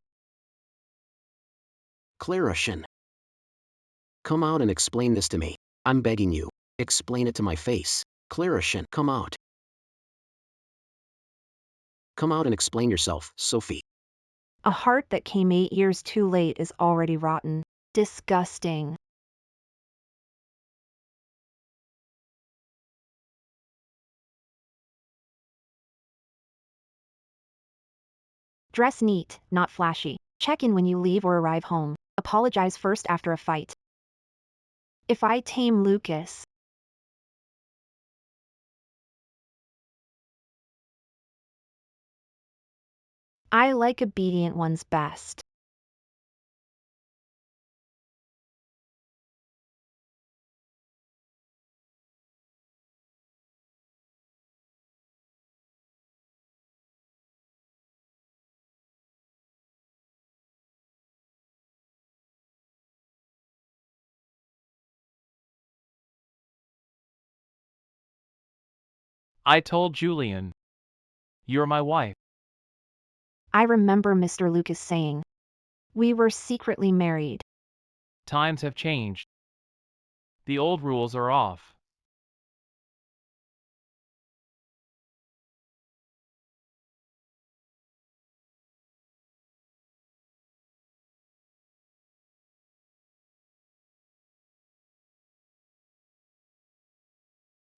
Clarashin. Come out and explain this to me. I'm begging you. Explain it to my face. Clarashin, come out. Come out and explain yourself, Sophie. A heart that came 8 years too late is already rotten. Disgusting. Dress neat, not flashy. Check in when you leave or arrive home. Apologize first after a fight. If I tame Lucas, I like obedient ones best. I told Julian. You're my wife. I remember Mr. Lucas saying, we were secretly married. Times have changed. The old rules are off.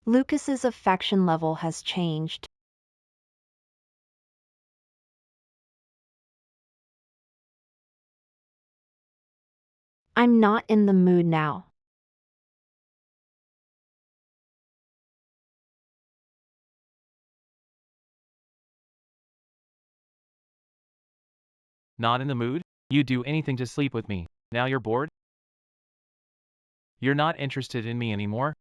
Lucas's affection level has changed. I'm not in the mood now. Not in the mood? You'd do anything to sleep with me. Now you're bored? You're not interested in me anymore?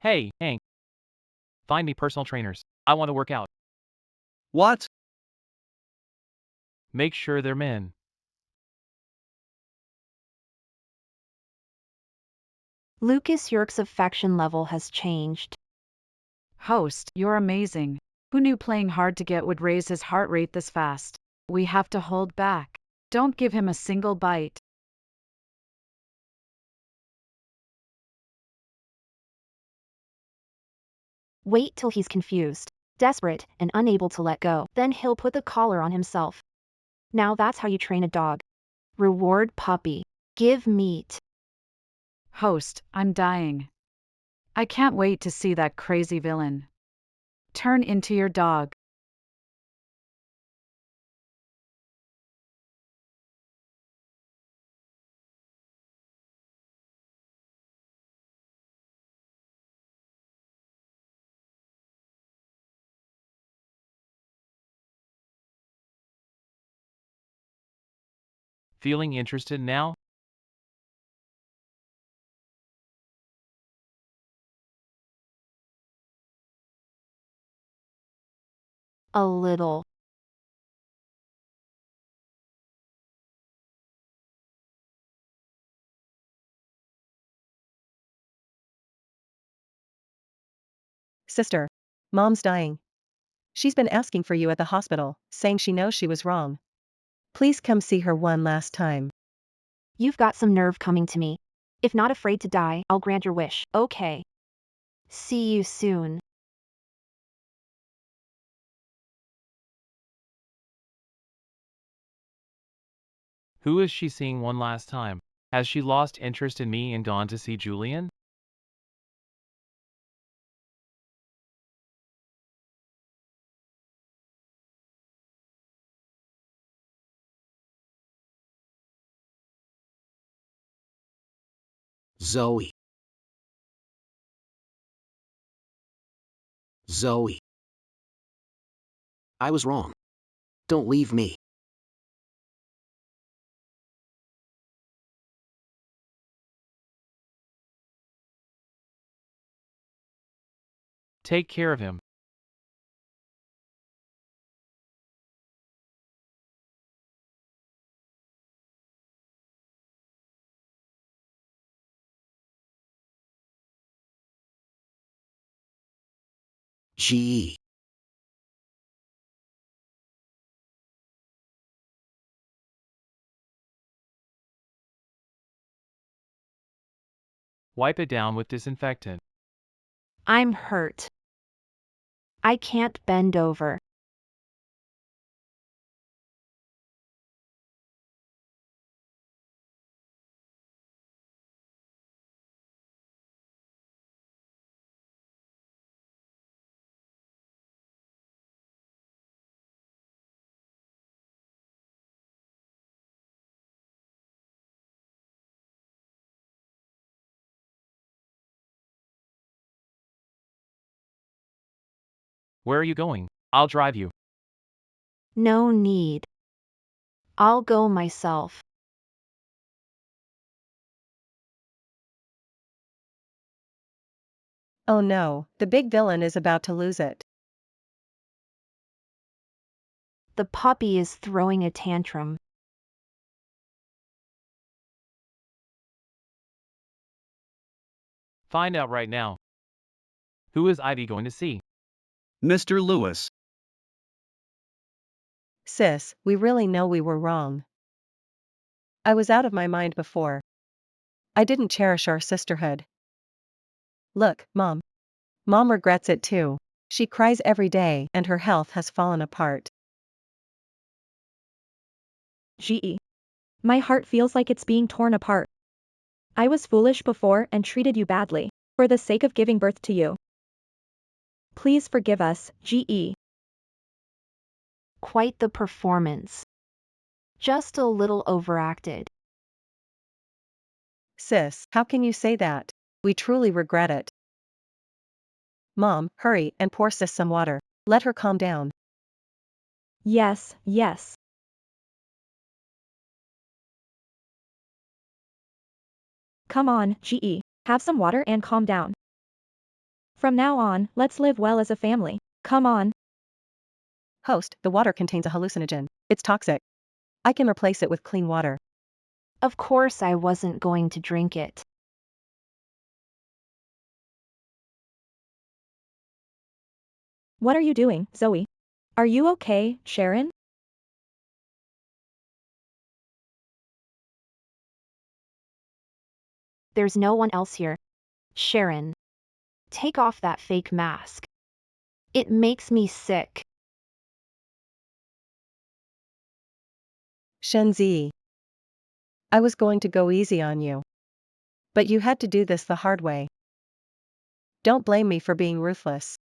Hey, Hank. Find me personal trainers. I want to work out. What? Make sure they're men. Lucas York's affection level has changed. Host, you're amazing. Who knew playing hard to get would raise his heart rate this fast? We have to hold back. Don't give him a single bite. Wait till he's confused, desperate, and unable to let go. Then he'll put the collar on himself. Now that's how you train a dog. Reward puppy. Give meat. Host, I'm dying. I can't wait to see that crazy villain. Turn into your dog. Feeling interested now? A little. Sister. Mom's dying. She's been asking for you at the hospital, saying she knows she was wrong. Please come see her one last time. You've got some nerve coming to me. If not afraid to die, I'll grant your wish, okay? See you soon. Who is she seeing one last time? Has she lost interest in me and gone to see Julian? Zoe. Zoe. I was wrong. Don't leave me. Take care of him. GE. Wipe it down with disinfectant. I'm hurt. I can't bend over. Where are you going? I'll drive you. No need. I'll go myself. Oh no, the big villain is about to lose it. The puppy is throwing a tantrum. Find out right now. Who is Ivy going to see? Mr. Lewis. Sis, we really know we were wrong. I was out of my mind before. I didn't cherish our sisterhood. Look, Mom. Mom regrets it too. She cries every day and her health has fallen apart. GE. My heart feels like it's being torn apart. I was foolish before and treated you badly, for the sake of giving birth to you. Please forgive us, GE. Quite the performance. Just a little overacted. Sis, how can you say that? We truly regret it. Mom, hurry and pour Sis some water. Let her calm down. Yes, yes. Come on, GE, have some water and calm down. From now on, let's live well as a family. Come on. Host, the water contains a hallucinogen. It's toxic. I can replace it with clean water. Of course I wasn't going to drink it. What are you doing, Zoe? Are you okay, Sharon? There's no one else here. Sharon. Take off that fake mask. It makes me sick. Shenzi. I was going to go easy on you. But you had to do this the hard way. Don't blame me for being ruthless.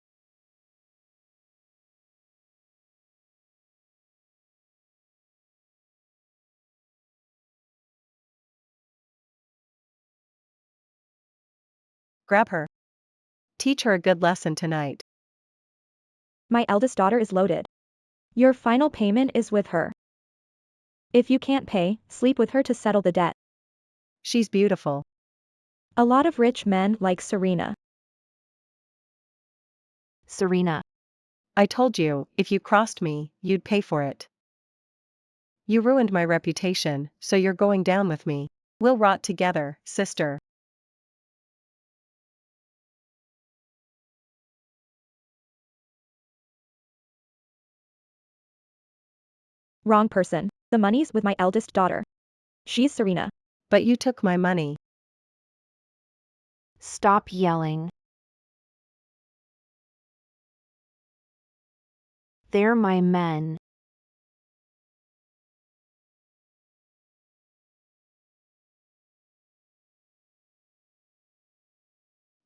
Grab her. Teach her a good lesson tonight. My eldest daughter is loaded. Your final payment is with her. If you can't pay, sleep with her to settle the debt. She's beautiful. A lot of rich men like Serena. Serena. I told you, if you crossed me, you'd pay for it. You ruined my reputation, so you're going down with me. We'll rot together, sister. Wrong person. The money's with my eldest daughter. She's Serena. But you took my money. Stop yelling. They're my men.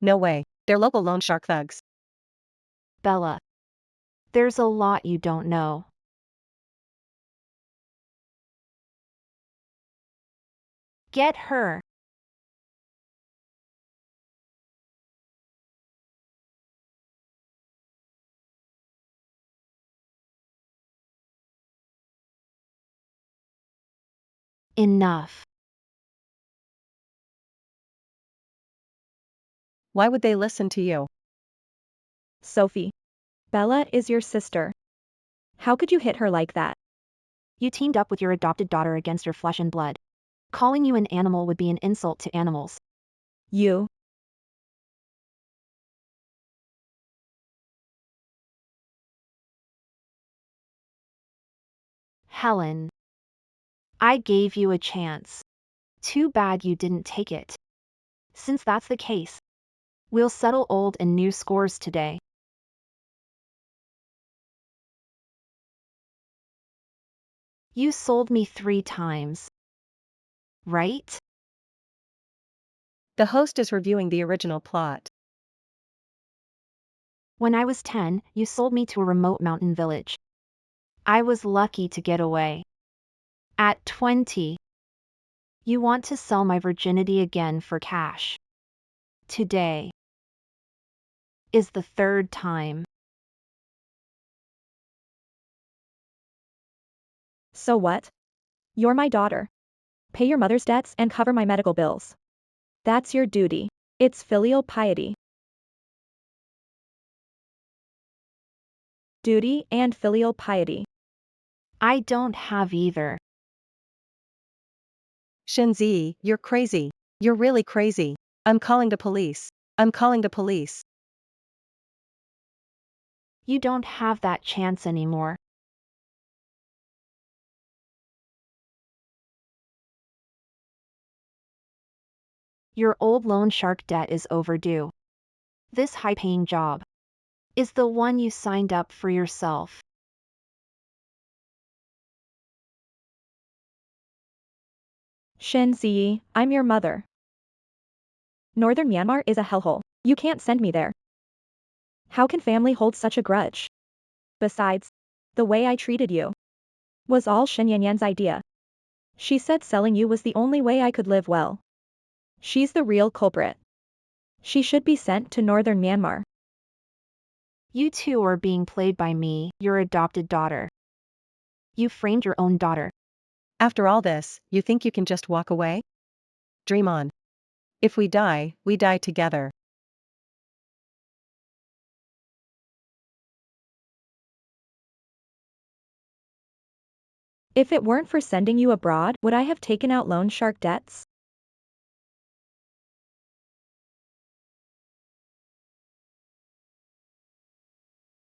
No way. They're local loan shark thugs. Bella. There's a lot you don't know. Get her. Enough. Why would they listen to you? Sophie. Bella is your sister. How could you hit her like that? You teamed up with your adopted daughter against your flesh and blood. Calling you an animal would be an insult to animals. You. Helen. I gave you a chance. Too bad you didn't take it. Since that's the case, we'll settle old and new scores today. You sold me 3 times. Right? The host is reviewing the original plot. When I was 10, you sold me to a remote mountain village. I was lucky to get away. At 20, you want to sell my virginity again for cash. Today is the 3rd time. So what? You're my daughter. Pay your mother's debts and cover my medical bills. That's your duty. It's filial piety. Duty and filial piety. I don't have either. Shinzi, you're crazy. You're really crazy. I'm calling the police. I'm calling the police. You don't have that chance anymore. Your old loan shark debt is overdue. This high-paying job is the one you signed up for yourself. Shin Ziyi, I'm your mother. Northern Myanmar is a hellhole. You can't send me there. How can family hold such a grudge? Besides, the way I treated you was all Shin Yanyan's idea. She said selling you was the only way I could live well. She's the real culprit. She should be sent to Northern Myanmar. You two are being played by me, your adopted daughter. You framed your own daughter. After all this, you think you can just walk away? Dream on. If we die together. If it weren't for sending you abroad, would I have taken out loan shark debts?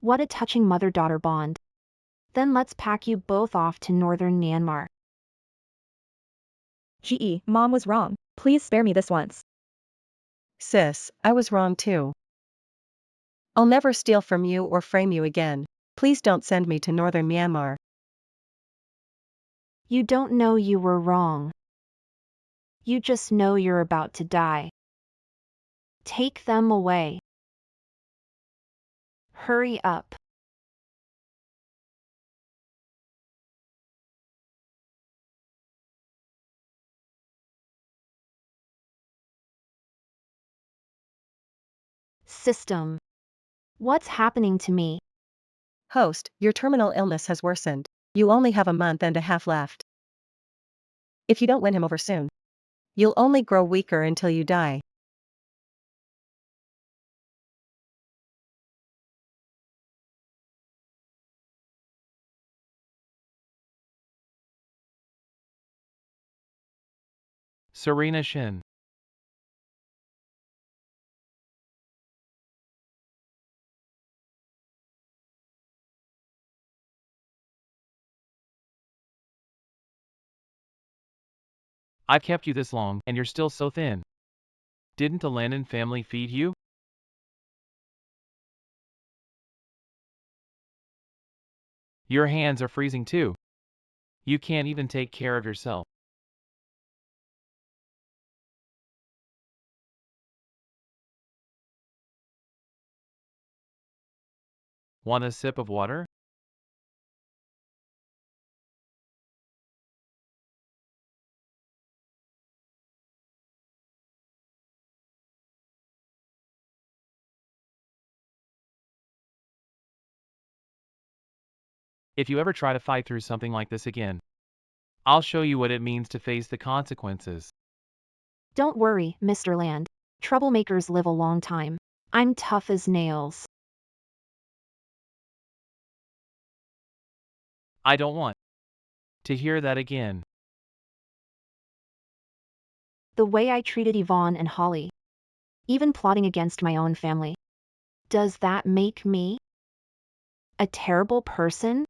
What a touching mother-daughter bond. Then let's pack you both off to Northern Myanmar. GE, Mom was wrong. Please spare me this once. Sis, I was wrong too. I'll never steal from you or frame you again. Please don't send me to Northern Myanmar. You don't know you were wrong. You just know you're about to die. Take them away. Hurry up. System. What's happening to me? Host, your terminal illness has worsened. You only have a month and a half left. If you don't win him over soon, you'll only grow weaker until you die. Serena Shin. I've kept you this long, and you're still so thin. Didn't the Landon family feed you? Your hands are freezing too. You can't even take care of yourself. Want a sip of water? If you ever try to fight through something like this again, I'll show you what it means to face the consequences. Don't worry, Mr. Land. Troublemakers live a long time. I'm tough as nails. I don't want to hear that again. The way I treated Yvonne and Holly, even plotting against my own family. Does that make me a terrible person?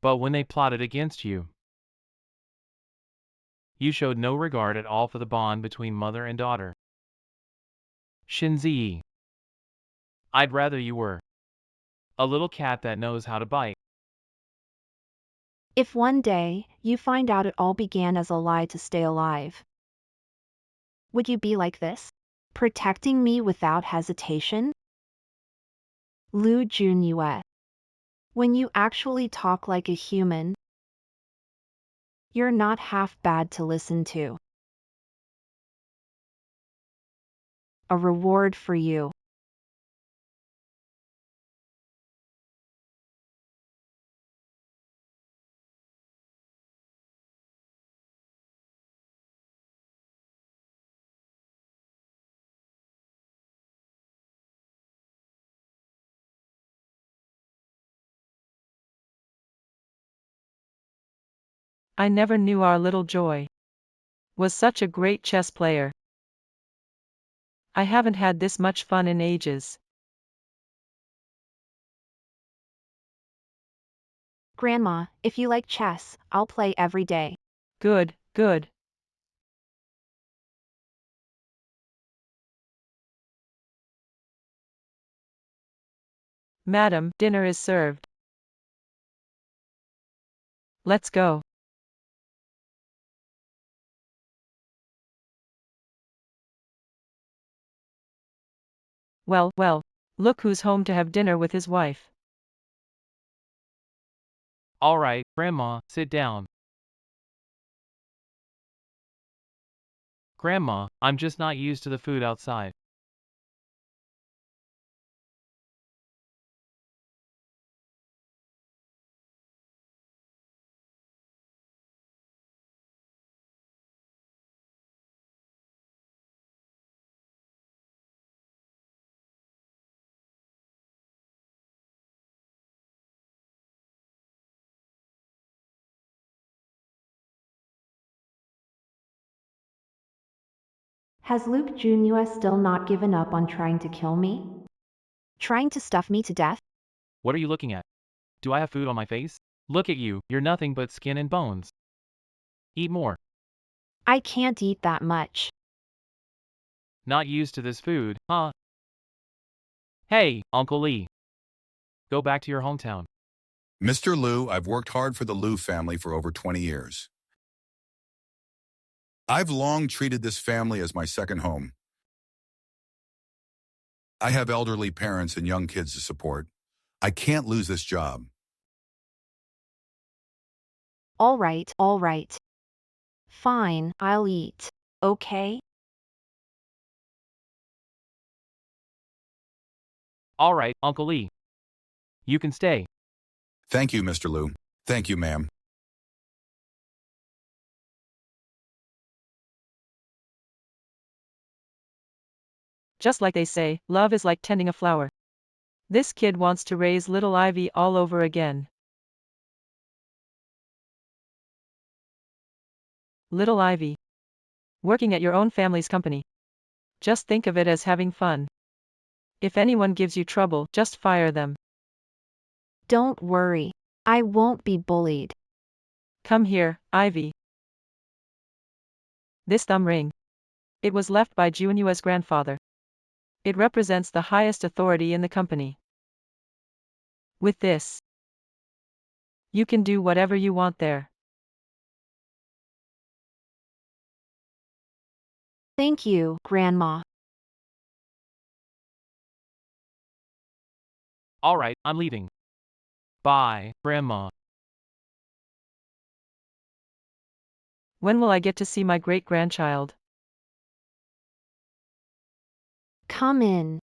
But when they plotted against you, you showed no regard at all for the bond between mother and daughter. Shinzi, I'd rather you were a little cat that knows how to bite. If one day you find out it all began as a lie to stay alive, would you be like this? Protecting me without hesitation? Lu Junyue. When you actually talk like a human, you're not half bad to listen to. A reward for you. I never knew our little Joy was such a great chess player. I haven't had this much fun in ages. Grandma, if you like chess, I'll play every day. Good, good. Madam, dinner is served. Let's go. Well, well, look who's home to have dinner with his wife. All right, Grandma, sit down. Grandma, I'm just not used to the food outside. Has Luke Junyue still not given up on trying to kill me? Trying to stuff me to death? What are you looking at? Do I have food on my face? Look at you, you're nothing but skin and bones. Eat more. I can't eat that much. Not used to this food, huh? Hey, Uncle Lee. Go back to your hometown. Mr. Liu, I've worked hard for the Liu family for over 20 years. I've long treated this family as my second home. I have elderly parents and young kids to support. I can't lose this job. All right, all right. Fine, I'll eat. Okay? All right, Uncle Lee. You can stay. Thank you, Mr. Liu. Thank you, ma'am. Just like they say, love is like tending a flower. This kid wants to raise little Ivy all over again. Little Ivy. Working at your own family's company. Just think of it as having fun. If anyone gives you trouble, just fire them. Don't worry. I won't be bullied. Come here, Ivy. This thumb ring. It was left by Junyue's grandfather. It represents the highest authority in the company. With this, you can do whatever you want there. Thank you, Grandma. All right, I'm leaving. Bye, Grandma. When will I get to see my great-grandchild? Come in.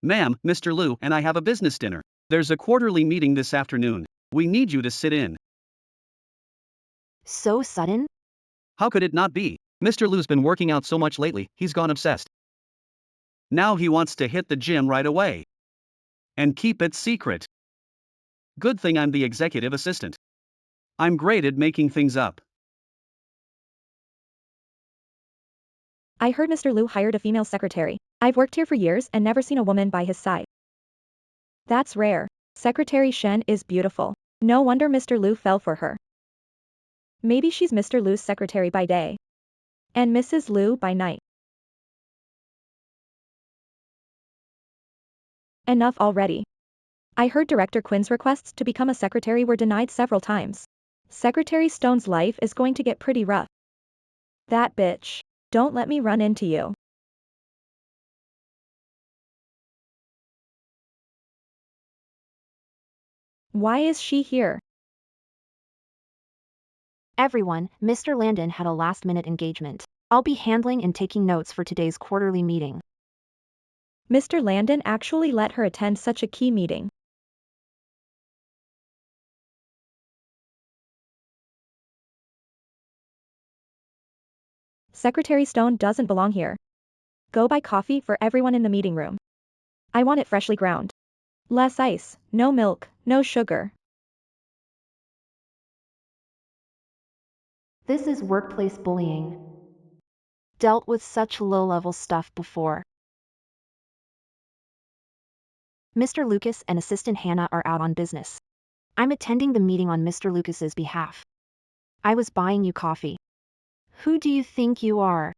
Ma'am, Mr. Liu and I have a business dinner. There's a quarterly meeting this afternoon. We need you to sit in. So sudden? How could it not be? Mr. Liu's been working out so much lately, he's gone obsessed. Now he wants to hit the gym right away. And keep it secret. Good thing I'm the executive assistant. I'm great at making things up. I heard Mr. Liu hired a female secretary. I've worked here for years and never seen a woman by his side. That's rare. Secretary Shen is beautiful. No wonder Mr. Liu fell for her. Maybe she's Mr. Liu's secretary by day. And Mrs. Liu by night. Enough already. I heard Director Quinn's requests to become a secretary were denied several times. Secretary Stone's life is going to get pretty rough. That bitch. Don't let me run into you. Why is she here? Everyone, Mr. Landon had a last-minute engagement. I'll be handling and taking notes for today's quarterly meeting. Mr. Landon actually let her attend such a key meeting. Secretary Stone doesn't belong here. Go buy coffee for everyone in the meeting room. I want it freshly ground. Less ice, no milk, no sugar. This is workplace bullying. Dealt with such low-level stuff before. Mr. Lucas and Assistant Hannah are out on business. I'm attending the meeting on Mr. Lucas's behalf. I was buying you coffee. Who do you think you are?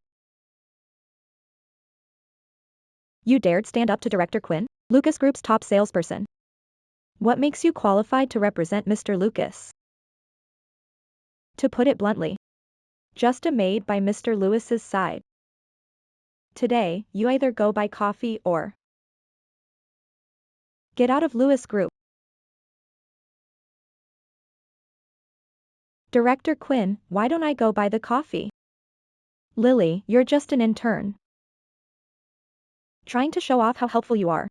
You dared stand up to Director Quinn, Lucas Group's top salesperson. What makes you qualified to represent Mr. Lucas? To put it bluntly, just a maid by Mr. Lewis's side. Today, you either go buy coffee or get out of Lewis Group. Director Quinn, why don't I go buy the coffee? Lily, you're just an intern. Trying to show off how helpful you are.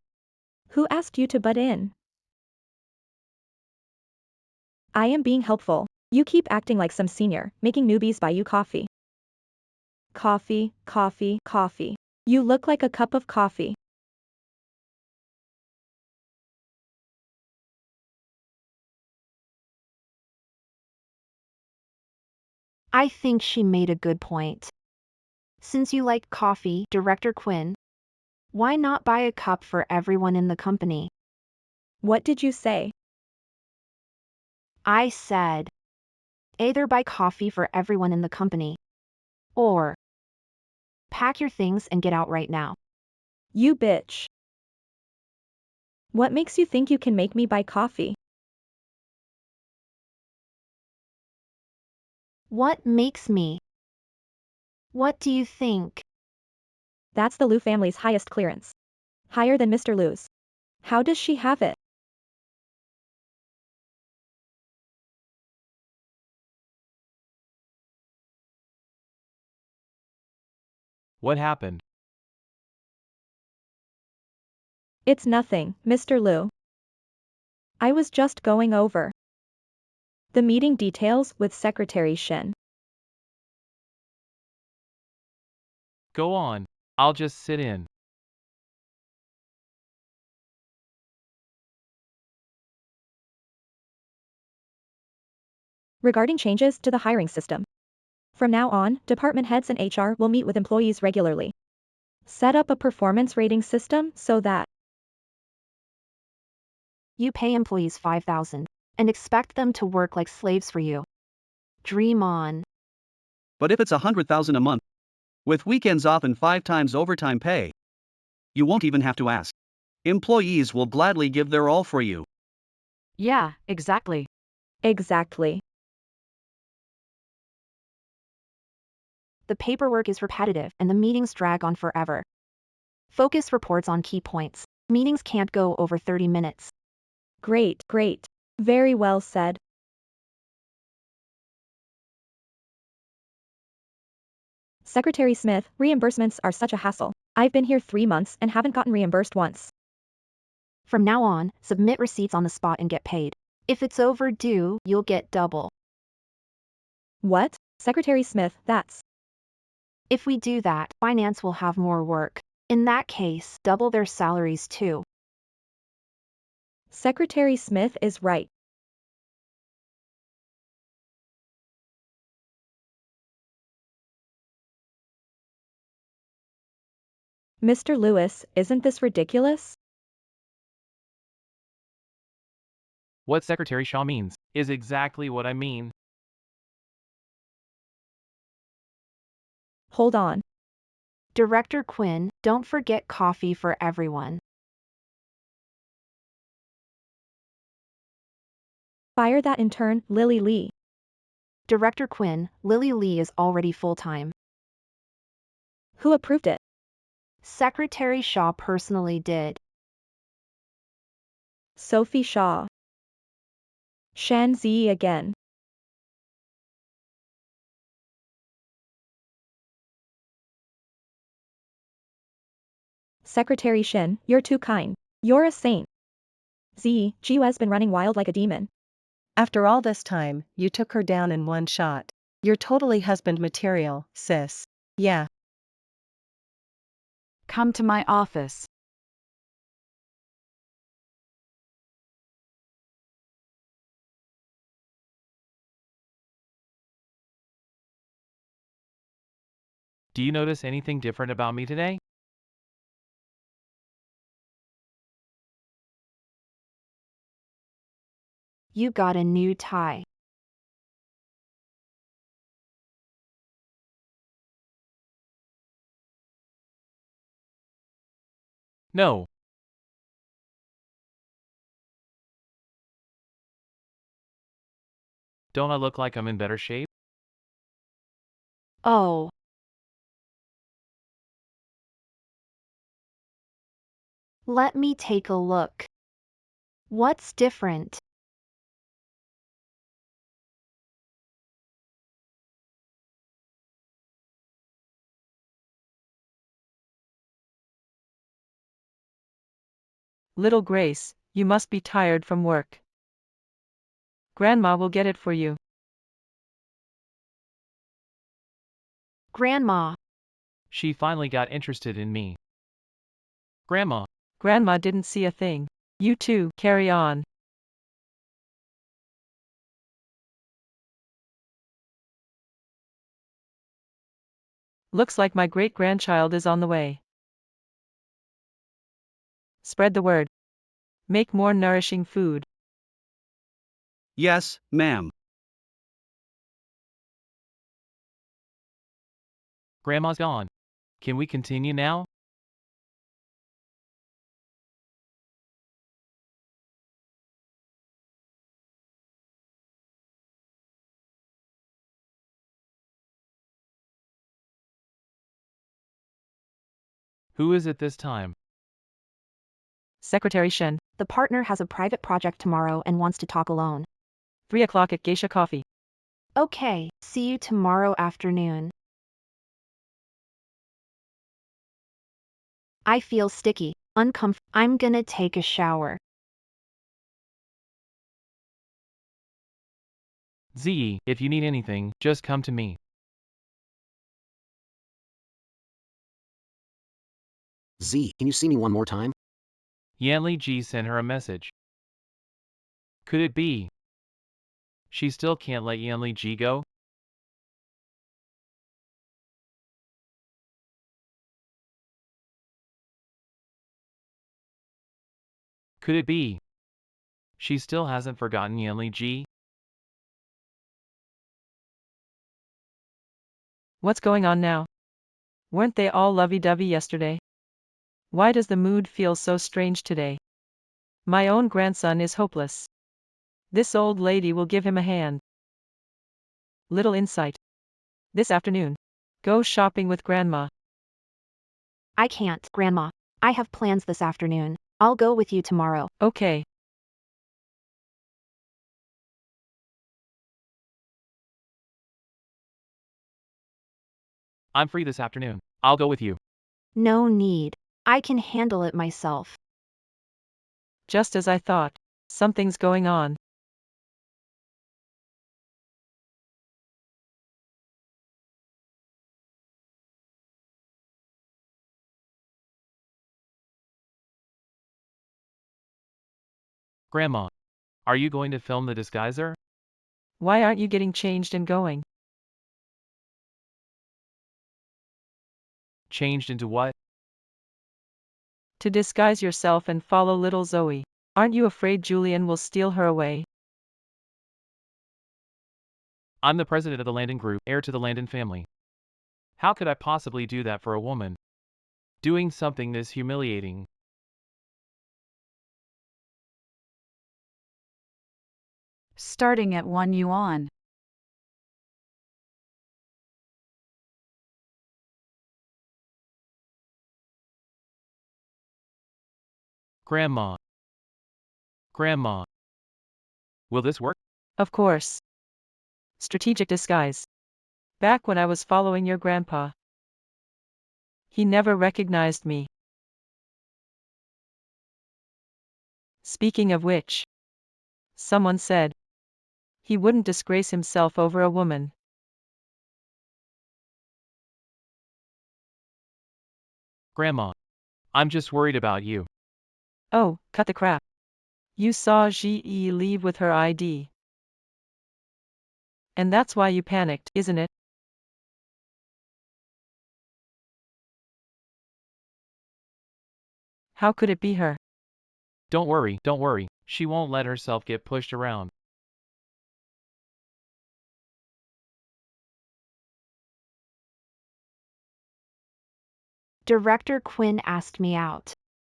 Who asked you to butt in? I am being helpful. You keep acting like some senior, making newbies buy you coffee. Coffee, coffee, coffee. You look like a cup of coffee. I think she made a good point. Since you like coffee, Director Quinn, why not buy a cup for everyone in the company? What did you say? I said, either buy coffee for everyone in the company, or pack your things and get out right now. You bitch. What makes you think you can make me buy coffee? What makes me? What do you think? That's the Liu family's highest clearance. Higher than Mr. Liu's. How does she have it? What happened? It's nothing, Mr. Liu. I was just going over the meeting details with Secretary Shen. Go on. I'll just sit in. Regarding changes to the hiring system. From now on, department heads and HR will meet with employees regularly. Set up a performance rating system so that You pay employees $5,000 and expect them to work like slaves for you. Dream on. But if it's $100,000 a month, with weekends off and 5 times overtime pay, you won't even have to ask. Employees will gladly give their all for you. Yeah, exactly. exactly. The paperwork is repetitive and the meetings drag on forever. Focus reports on key points. Meetings can't go over 30 minutes. Great, great. Very well said. Secretary Smith, reimbursements are such a hassle. I've been here 3 months and haven't gotten reimbursed once. From now on, submit receipts on the spot and get paid. If it's overdue, you'll get double. What? Secretary Smith, that's If we do that, finance will have more work. In that case, double their salaries too. Secretary Smith is right. Mr. Lewis, isn't this ridiculous? What Secretary Shaw means is exactly what I mean. Hold on. Director Quinn, don't forget coffee for everyone. Fire that intern, Lily Lee. Director Quinn, Lily Lee is already full-time. Who approved it? Secretary Shaw personally did. Sophie Shaw. Shan Zi again. Secretary Shin, you're too kind. You're a saint. Z, Jiwe's been running wild like a demon. After all this time, you took her down in one shot. You're totally husband material, sis. Yeah. Come to my office. Do you notice anything different about me today? You got a new tie. No. Don't I look like I'm in better shape? Oh. Let me take a look. What's different? Little Grace, you must be tired from work. Grandma will get it for you. Grandma. She finally got interested in me. Grandma. Grandma didn't see a thing. You two, carry on. Looks like my great-grandchild is on the way. Spread the word. Make more nourishing food. Yes, ma'am. Grandma's gone. Can we continue now? Who is it this time? Secretary Shen. The partner has a private project tomorrow and wants to talk alone. 3 o'clock at Geisha Coffee. Okay, see you tomorrow afternoon. I feel sticky, uncomfortable. I'm gonna take a shower. Z, if you need anything, just come to me. Z, can you see me one more time? Yanli G sent her a message. Could it be? She still can't let Yanli G go? Could it be? She still hasn't forgotten Yanli G? What's going on now? Weren't they all lovey-dovey yesterday? Why does the mood feel so strange today? My own grandson is hopeless. This old lady will give him a hand. Little insight. This afternoon. Go shopping with Grandma. I can't, Grandma. I have plans this afternoon. I'll go with you tomorrow. Okay. I'm free this afternoon. I'll go with you. No need. I can handle it myself. Just as I thought. Something's going on. Grandma, are you going to film the disguiser? Why aren't you getting changed and going? Changed into what? To disguise yourself and follow little Zoe. Aren't you afraid Julian will steal her away? I'm the president of the Landon Group, heir to the Landon family. How could I possibly do that for a woman? Doing something this humiliating. Starting at 1 yuan. Grandma. Grandma. Will this work? Of course. Strategic disguise. Back when I was following your grandpa. He never recognized me. Speaking of which, someone said he wouldn't disgrace himself over a woman. Grandma. I'm just worried about you. Oh, cut the crap. You saw Ji leave with her ID. And that's why you panicked, isn't it? How could it be her? Don't worry. She won't let herself get pushed around. Director Quinn asked me out.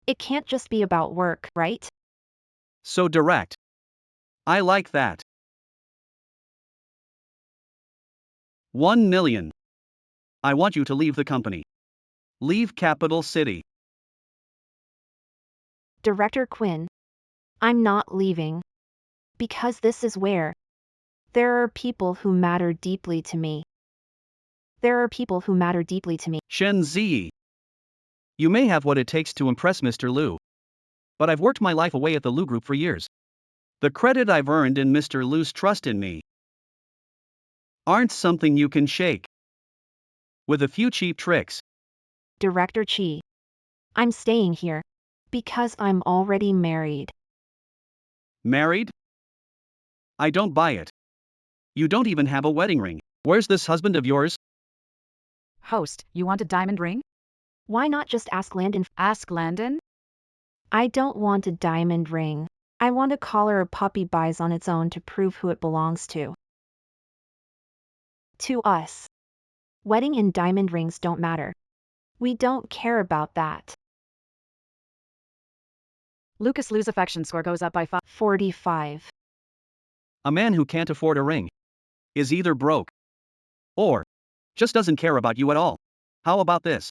It can't just be about work, right? So direct. I like that. 1 million. I want you to leave the company. Leave Capital City. Director Quinn, I'm not leaving. Because this is where there are people who matter deeply to me. Shen Ziyi. You may have what it takes to impress Mr. Liu. But I've worked my life away at the Liu Group for years. The credit I've earned in Mr. Liu's trust in me aren't something you can shake with a few cheap tricks. Director Chi, I'm staying here because I'm already married. Married? I don't buy it. You don't even have a wedding ring. Where's this husband of yours? Host, you want a diamond ring? Why not just ask Landon? Ask Landon? I don't want a diamond ring. I want a collar a puppy buys on its own to prove who it belongs to. To us, wedding and diamond rings don't matter. We don't care about that. Lucas Liu's affection score goes up by 45. A man who can't afford a ring is either broke or just doesn't care about you at all. How about this?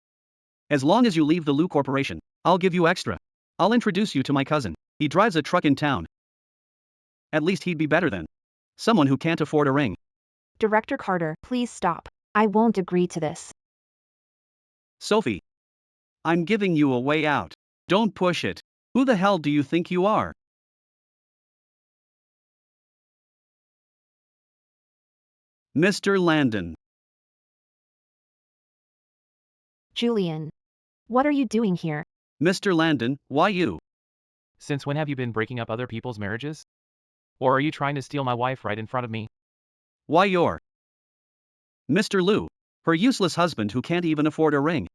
As long as you leave the Liu Corporation, I'll give you extra. I'll introduce you to my cousin. He drives a truck in town. At least he'd be better than someone who can't afford a ring. Director Carter, please stop. I won't agree to this. Sophie, I'm giving you a way out. Don't push it. Who the hell do you think you are? Mr. Landon. Julian, what are you doing here? Mr. Landon, why you? Since when have you been breaking up other people's marriages? Or are you trying to steal my wife right in front of me? Why you're Mr. Liu, her useless husband who can't even afford a ring.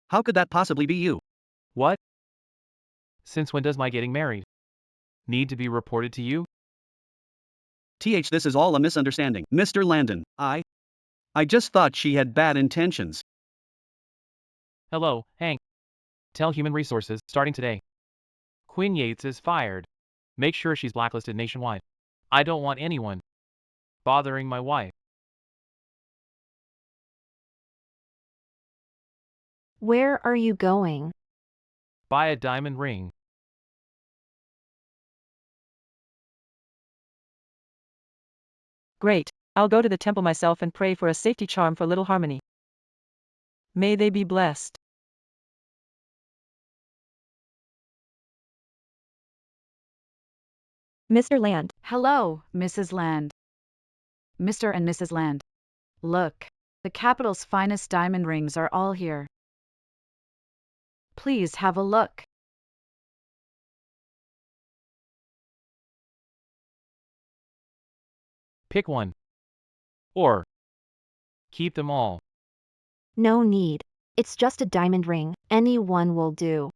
How could that possibly be you? What? Since when does my getting married need to be reported to you? This is all a misunderstanding. Mr. Landon, I just thought she had bad intentions. Hello, Hank. Tell Human Resources, starting today. Quinn Yates is fired. Make sure she's blacklisted nationwide. I don't want anyone bothering my wife. Where are you going? Buy a diamond ring. Great. I'll go to the temple myself and pray for a safety charm for little Harmony. May they be blessed. Mr. Land. Hello, Mrs. Land. Mr. and Mrs. Land. Look, the capital's finest diamond rings are all here. Please have a look. Pick one. Or keep them all. No need. It's just a diamond ring. Any one will do.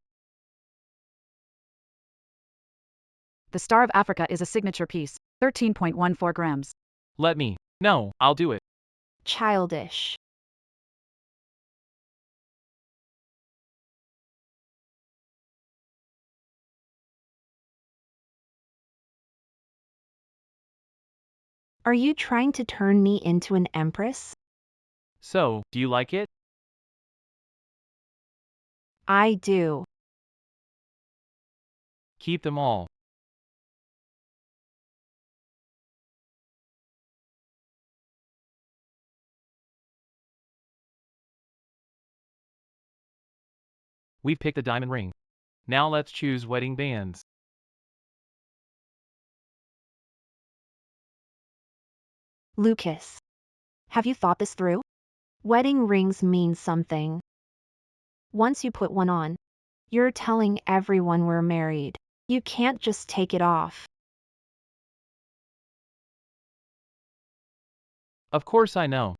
The Star of Africa is a signature piece, 13.14 grams. Let me. No, I'll do it. Childish. Are you trying to turn me into an empress? So, do you like it? I do. Keep them all. We've picked the diamond ring. Now let's choose wedding bands. Lucas. Have you thought this through? Wedding rings mean something. Once you put one on, you're telling everyone we're married. You can't just take it off. Of course I know.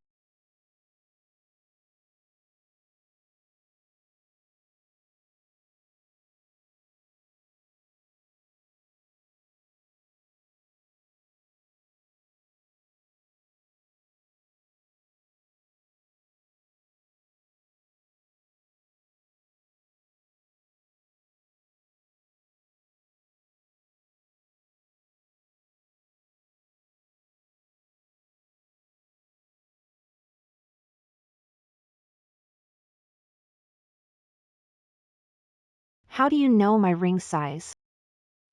How do you know my ring size?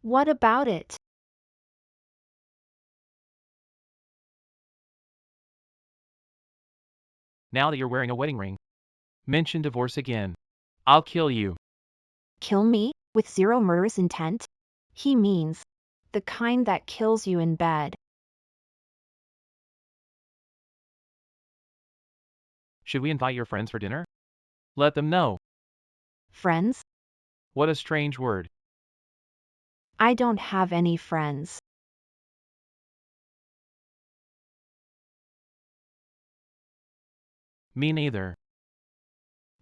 What about it? Now that you're wearing a wedding ring, mention divorce again. I'll kill you. Kill me? With zero murderous intent? He means the kind that kills you in bed. Should we invite your friends for dinner? Let them know. Friends? What a strange word. I don't have any friends. Me neither.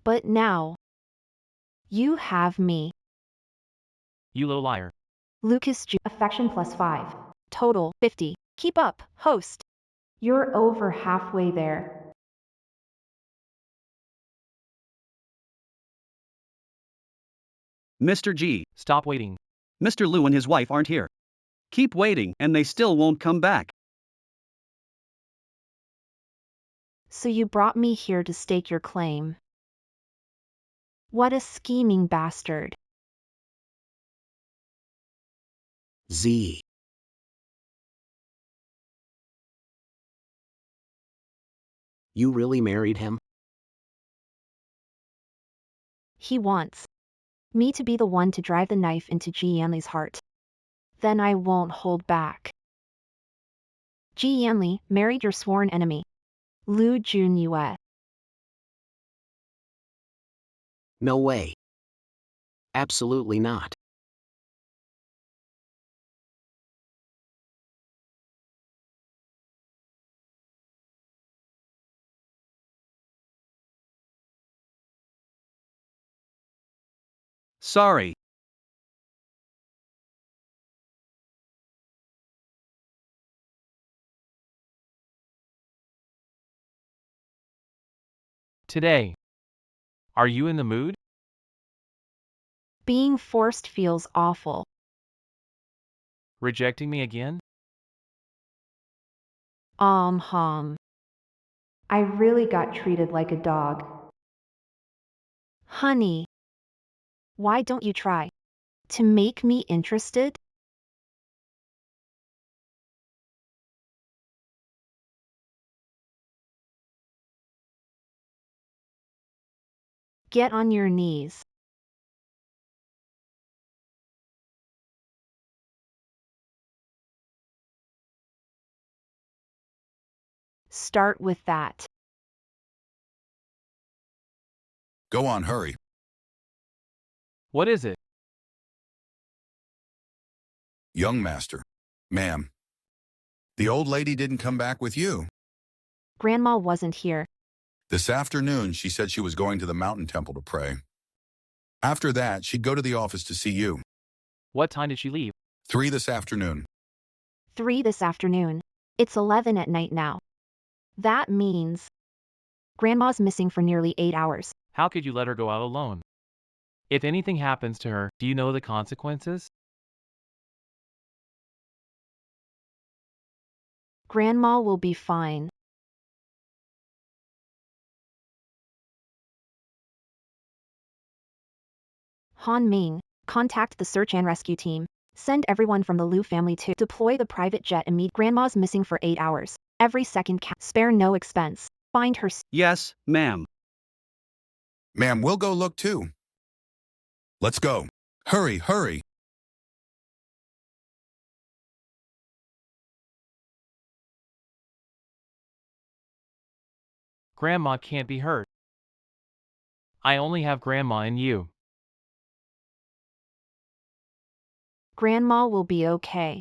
But now, you have me. You little liar. Lucas G. Affection plus 5. Total 50. Keep up, host. You're over halfway there. Mr. G. Stop waiting. Mr. Liu and his wife aren't here. Keep waiting and they still won't come back. So you brought me here to stake your claim. What a scheming bastard. Z. You really married him? He wants me to be the one to drive the knife into Ji Yanli's heart. Then I won't hold back. Ji Yanli married your sworn enemy, Lu Junyue. No way. Absolutely not. Sorry. Today. Are you in the mood? Being forced feels awful. Rejecting me again? Hum. I really got treated like a dog. Honey, why don't you try to make me interested? Get on your knees. Start with that. Go on, hurry. What is it? Young master. Ma'am. The old lady didn't come back with you. Grandma wasn't here. This afternoon, she said she was going to the mountain temple to pray. After that, she'd go to the office to see you. What time did she leave? 3 this afternoon. 3 this afternoon. It's 11 at night now. That means Grandma's missing for nearly 8 hours. How could you let her go out alone? If anything happens to her, do you know the consequences? Grandma will be fine. Han Ming, contact the search and rescue team. Send everyone from the Liu family to deploy the private jet immediately. Grandma's missing for 8 hours. Every second counts. Spare no expense. Find her. Yes, ma'am. Ma'am, we'll go look too. Let's go. Hurry, hurry. Grandma can't be hurt. I only have Grandma and you. Grandma will be okay.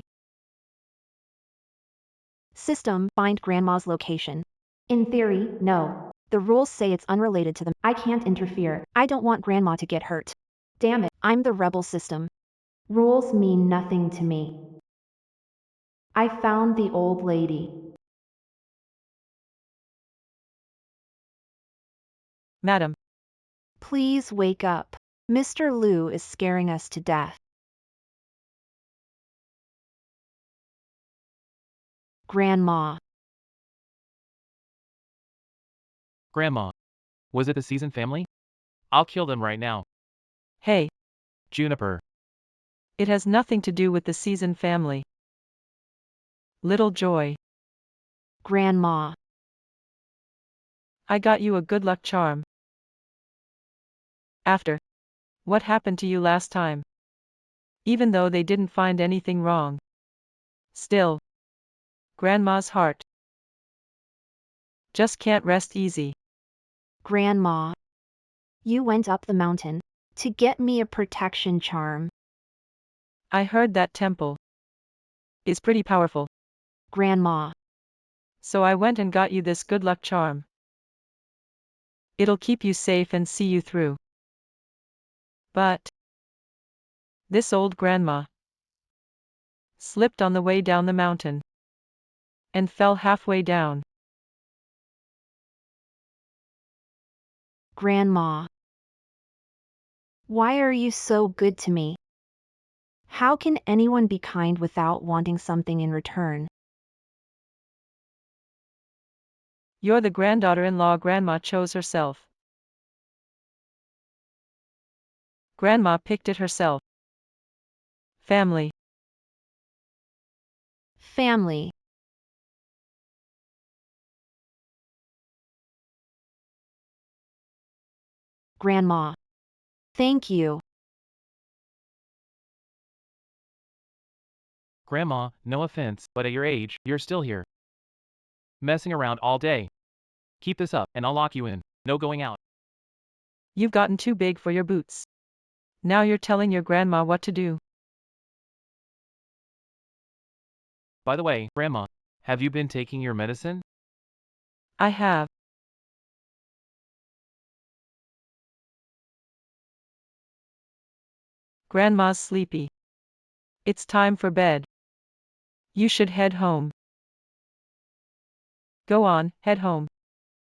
System, find Grandma's location. In theory, no. The rules say it's unrelated to them. I can't interfere. I don't want Grandma to get hurt. Damn it, I'm the rebel system. Rules mean nothing to me. I found the old lady. Madam, Please wake up. Mr. Liu is scaring us to death. Grandma. Grandma. Was it the Season family? I'll kill them right now. hey, Juniper. it has nothing to do with the Season family. Little Joy, Grandma. I got you a good luck charm. After what happened to you last time? Even though they didn't find anything wrong. Still, Grandma's heart just can't rest easy. Grandma. You went up the mountain to get me a protection charm. I heard that temple is pretty powerful, Grandma. so I went and got you this good luck charm. It'll keep you safe and see you through. But this old grandma slipped on the way down the mountain and fell halfway down. Grandma. Why are you so good to me? How can anyone be kind without wanting something in return? You're the granddaughter-in-law Grandma chose herself. Grandma picked it herself. Family. Family. Grandma. Thank you. Grandma, no offense, but at your age, you're still here. Messing around all day. Keep this up, and I'll lock you in. No going out. You've gotten too big for your boots. Now you're telling your grandma what to do. By the way, Grandma, have you been taking your medicine? I have. Grandma's sleepy. It's time for bed. You should head home. Go on, head home.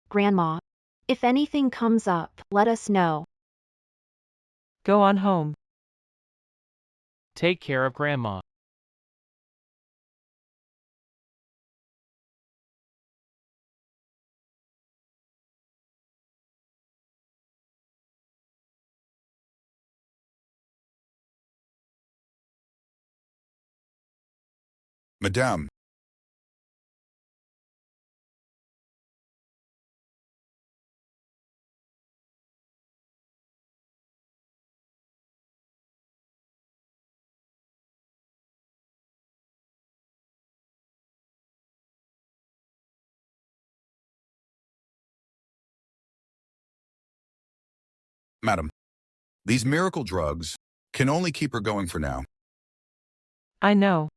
Grandma. If anything comes up, let us know. Go on home. Take care of Grandma. Madame, Madam, these miracle drugs can only keep her going for now. I know.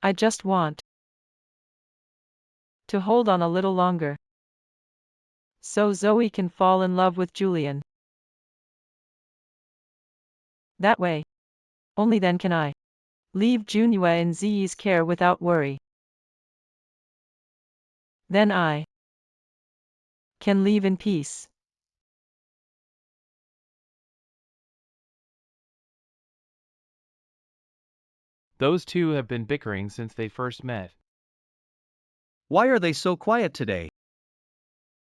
I just want to hold on a little longer, so Zoe can fall in love with Julian. That way, only then can I leave Junhua in Ziyi's care without worry. Then I can leave in peace. Those two have been bickering since they first met. Why are they so quiet today?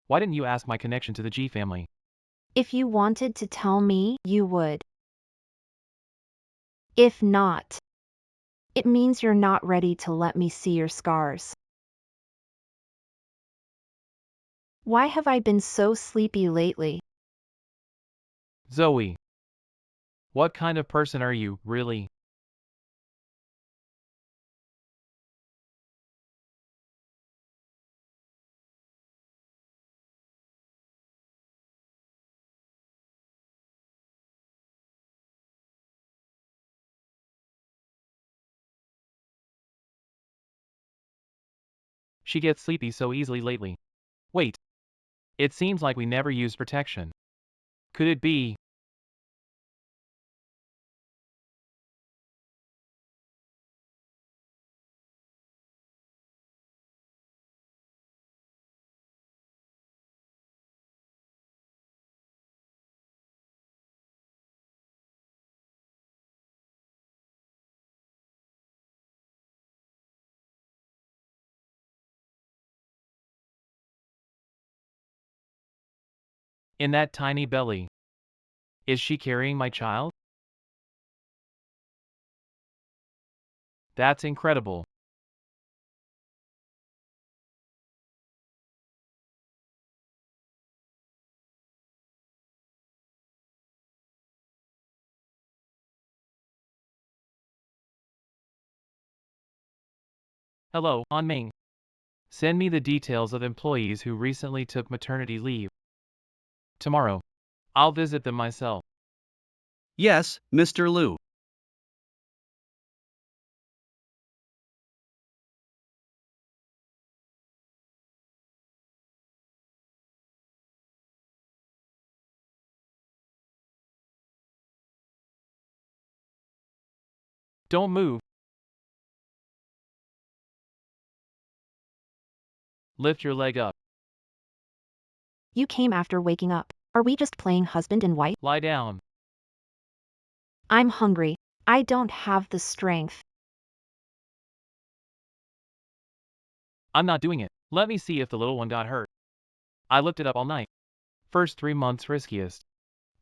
Why didn't you ask my connection to the G family? If you wanted to tell me, you would. If not, it means you're not ready to let me see your scars. Why have I been so sleepy lately? Zoe. What kind of person are you, really? She gets sleepy so easily lately. Wait. It seems like we never used protection. Could it be? In that tiny belly. Is she carrying my child? That's incredible. Hello, On Ming. Send me the details of employees who recently took maternity leave. Tomorrow, I'll visit them myself. Yes, Mr. Liu. Don't move. Lift your leg up. You came after waking up. Are we just playing husband and wife? Lie down. I'm hungry. I don't have the strength. I'm not doing it. Let me see if the little one got hurt. I looked it up all night. First 3 months riskiest.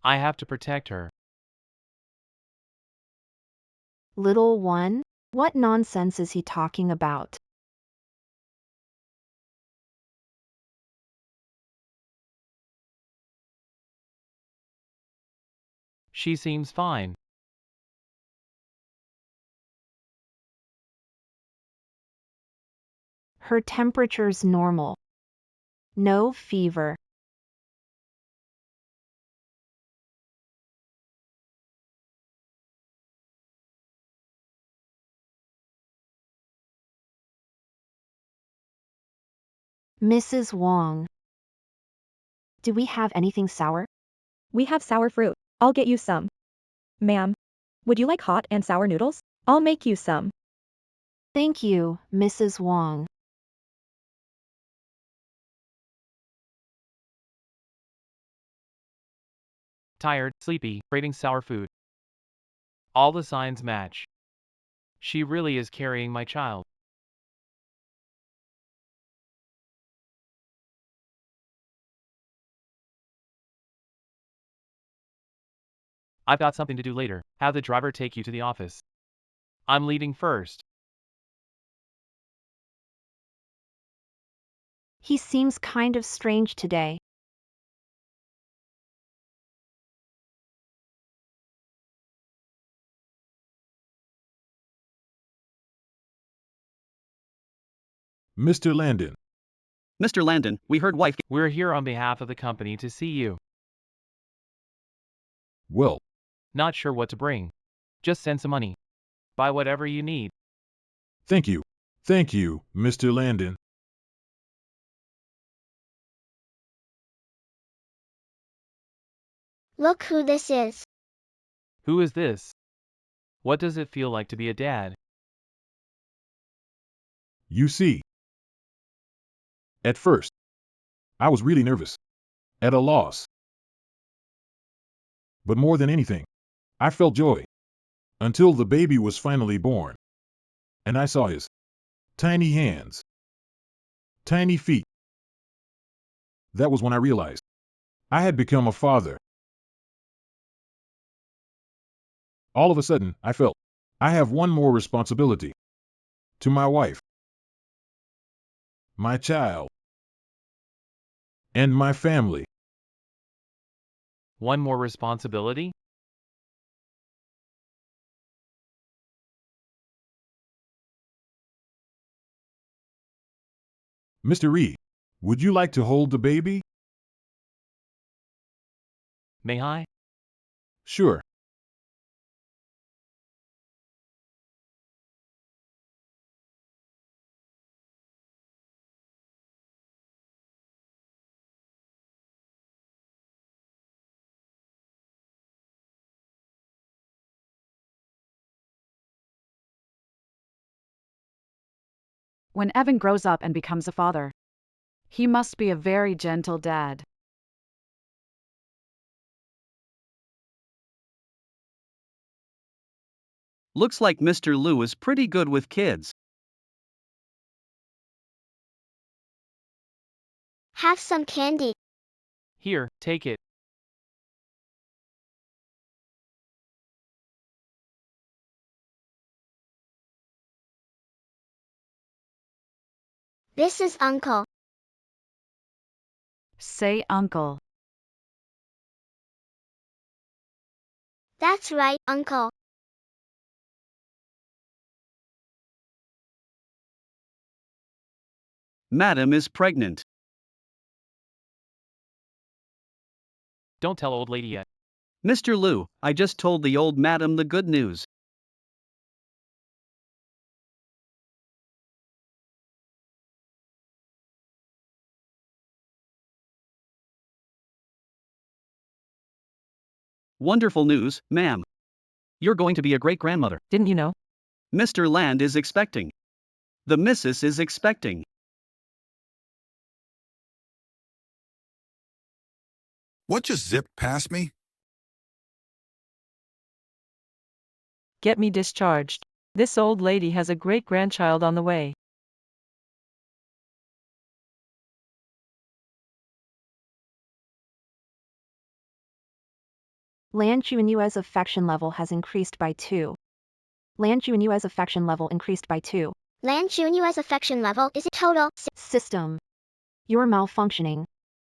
I have to protect her. Little one? What nonsense is he talking about? She seems fine. Her temperature's normal. No fever. Mrs. Wong. Do we have anything sour? We have sour fruit. I'll get you some. Ma'am, would you like hot and sour noodles? I'll make you some. Thank you, Mrs. Wong. Tired, sleepy, craving sour food. All the signs match. She really is carrying my child. I've got something to do later. Have the driver take you to the office. I'm leaving first. He seems kind of strange today. Mr. Landon. Mr. Landon, we heard wife. We're here on behalf of the company to see you. Well, Not sure what to bring. Just send some money. Buy whatever you need. Thank you. Thank you, Mr. Landon. Look who this is. Who is this? What does it feel like to be a dad? You see, at first, I was really nervous, at a loss. But more than anything, I felt joy, until the baby was finally born, and I saw his tiny hands, tiny feet. That was when I realized I had become a father. All of a sudden, I felt I have one more responsibility to my wife, my child, and my family. One more responsibility? Mr. Reed, would you like to hold the baby? May I? Sure. When Evan grows up and becomes a father, he must be a very gentle dad. Looks like Mr. Lou is pretty good with kids. Have some candy. Here, take it. This is Uncle. Say uncle. That's right, Uncle. Madam is pregnant. Don't tell old lady yet. Mr. Lou, I just told the old madam the good news. Wonderful news, ma'am. You're going to be a great grandmother. Didn't you know? Mr. Land is expecting. The missus is expecting. What just zipped past me? Get me discharged. This old lady has a great grandchild on the way. Lan Chuanyue's affection level has increased by 2. Lan Chuanyue's affection level increased by 2. Lan Chuanyue's affection level is a total System. You're malfunctioning.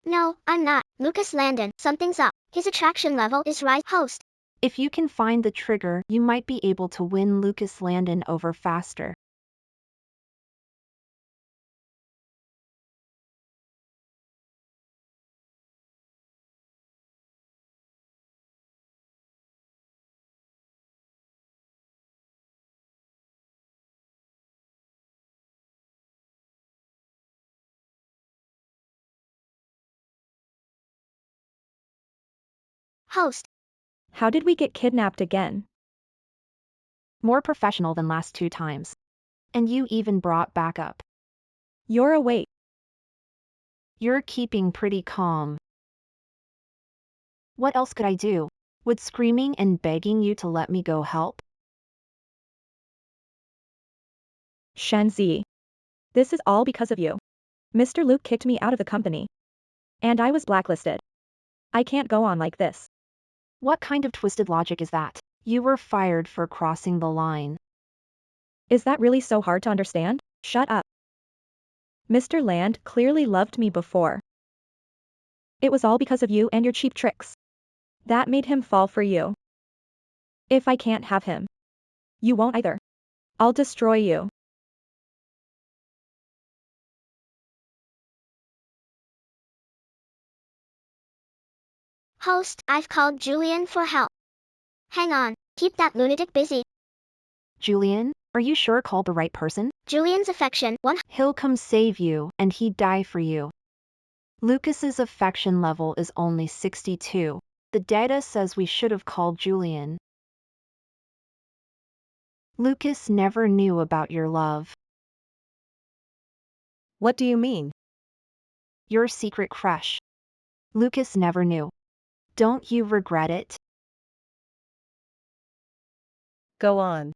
No, I'm not. Lucas Landon, something's up. His attraction level is rise. Host. If you can find the trigger, you might be able to win Lucas Landon over faster. Host. How did we get kidnapped again? More professional than last 2 times. And you even brought backup. You're awake. You're keeping pretty calm. What else could I do? Would screaming and begging you to let me go help? Shenzi. This is all because of you. Mr. Luke kicked me out of the company. And I was blacklisted. I can't go on like this. What kind of twisted logic is that? You were fired for crossing the line. Is that really so hard to understand? Shut up. Mr. Land clearly loved me before. It was all because of you and your cheap tricks. That made him fall for you. If I can't have him, you won't either. I'll destroy you. Host, I've called Julian for help. Hang on, keep that lunatic busy. Julian, Are you sure called the right person? Julian's affection, 1. He'll come save you, and he'd die for you. Lucas's affection level is only 62. The data says we should have called Julian. Lucas never knew about your love. What do you mean? Your secret crush. Lucas never knew. Don't you regret it? Go on.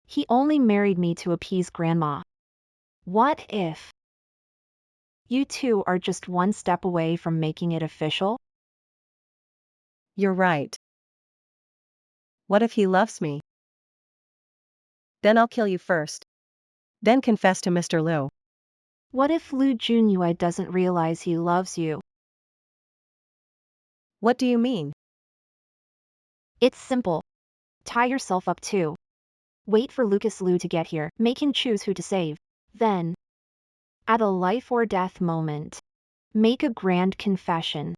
He only married me to appease Grandma. What if you two are just one step away from making it official? You're right. What if he loves me? Then I'll kill you first. Then confess to Mr. Liu. What if Liu Junyue doesn't realize he loves you? What do you mean? It's simple. Tie yourself up too. Wait for Lucas Liu to get here, make him choose who to save. Then, at a life or death moment, make a grand confession.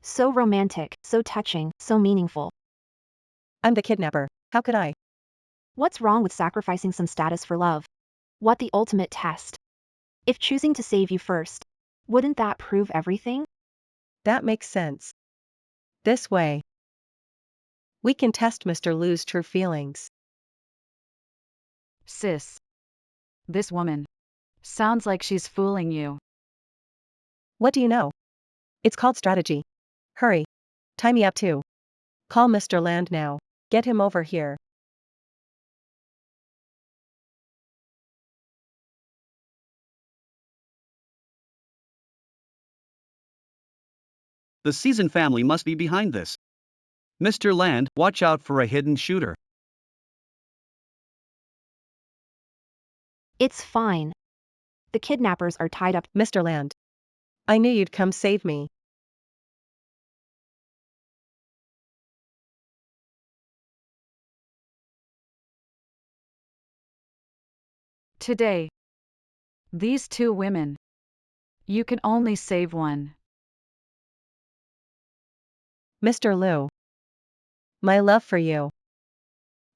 So romantic, so touching, so meaningful. I'm the kidnapper. How could I? What's wrong with sacrificing some status for love? What the ultimate test? If choosing to save you first, wouldn't that prove everything? That makes sense. This way, we can test Mr. Liu's true feelings. Sis. This woman. Sounds like she's fooling you. What do you know? It's called strategy. Hurry. Tie me up too. Call Mr. Land now. Get him over here. The seasoned family must be behind this. Mr. Land, watch out for a hidden shooter. It's fine. The kidnappers are tied up. Mr. Land. I knew you'd come save me. Today. These two women. You can only save one. Mr. Liu. My love for you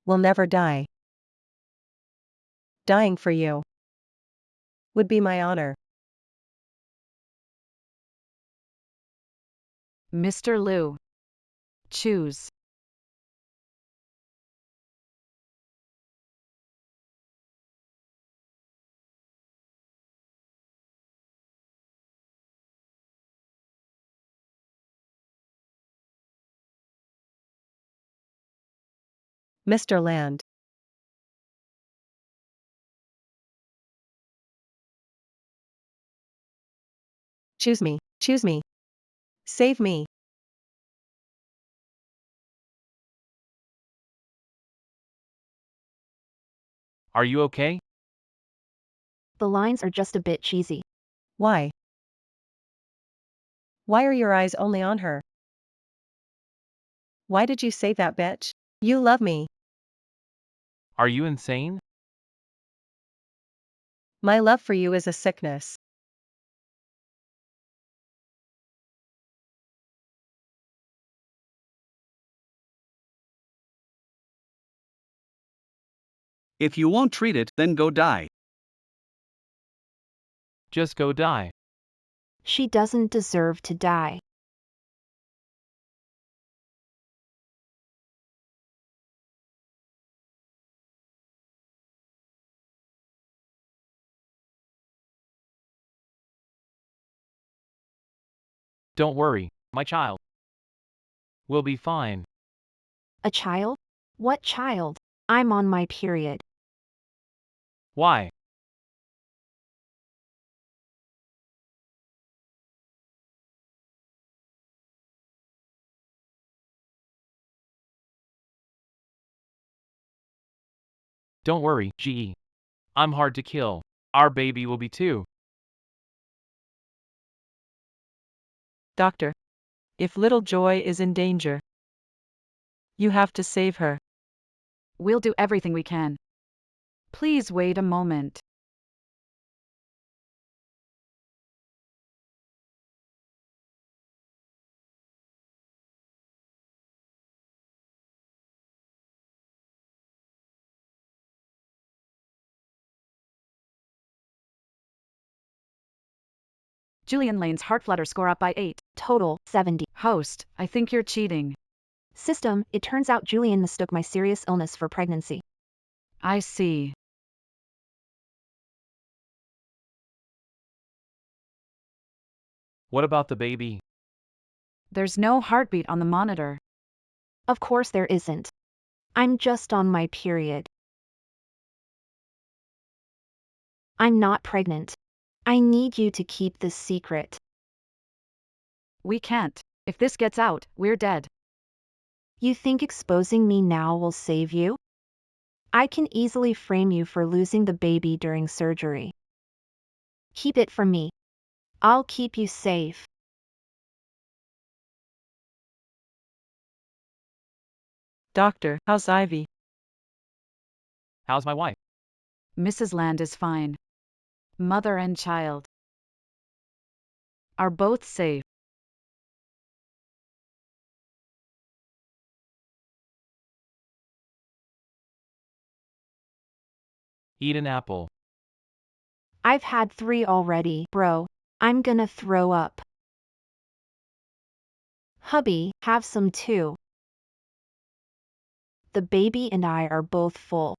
will never die. Dying for you would be my honor. Mr. Liu. Choose. Mr. Land. Choose me, choose me. Save me. Are you okay? The lines are just a bit cheesy. Why? Why are your eyes only on her? Why did you say that, bitch? You love me. Are you insane? My love for you is a sickness. If you won't treat it, then go die. Just go die. She doesn't deserve to die. Don't worry, my child. We'll be fine. A child? What child? I'm on my period. Why? Don't worry, GE. I'm hard to kill. Our baby will be too. Doctor. If little Joy is in danger, you have to save her. We'll do everything we can. Please wait a moment. Julian Lane's heart flutter score up by 8. Total, 70. Host, I think you're cheating. System, it turns out Julian mistook my serious illness for pregnancy. I see. What about the baby? There's no heartbeat on the monitor. Of course there isn't. I'm just on my period. I'm not pregnant. I need you to keep this secret. We can't. If this gets out, we're dead. You think exposing me now will save you? I can easily frame you for losing the baby during surgery. Keep it from me. I'll keep you safe. Doctor, how's Ivy? How's my wife? Mrs. Land is fine. Mother and child are both safe. Eat an apple. I've had 3 already, bro. I'm gonna throw up. Hubby, have some too. The baby and I are both full.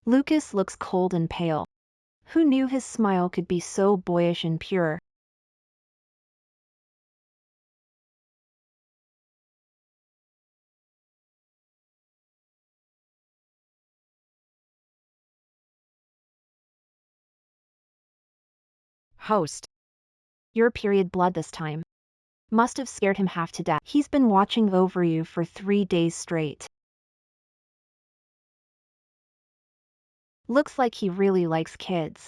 Lucas looks cold and pale. Who knew his smile could be so boyish and pure? Host, Your period blood this time. Must have scared him half to death. He's been watching over you for 3 days straight. Looks like he really likes kids.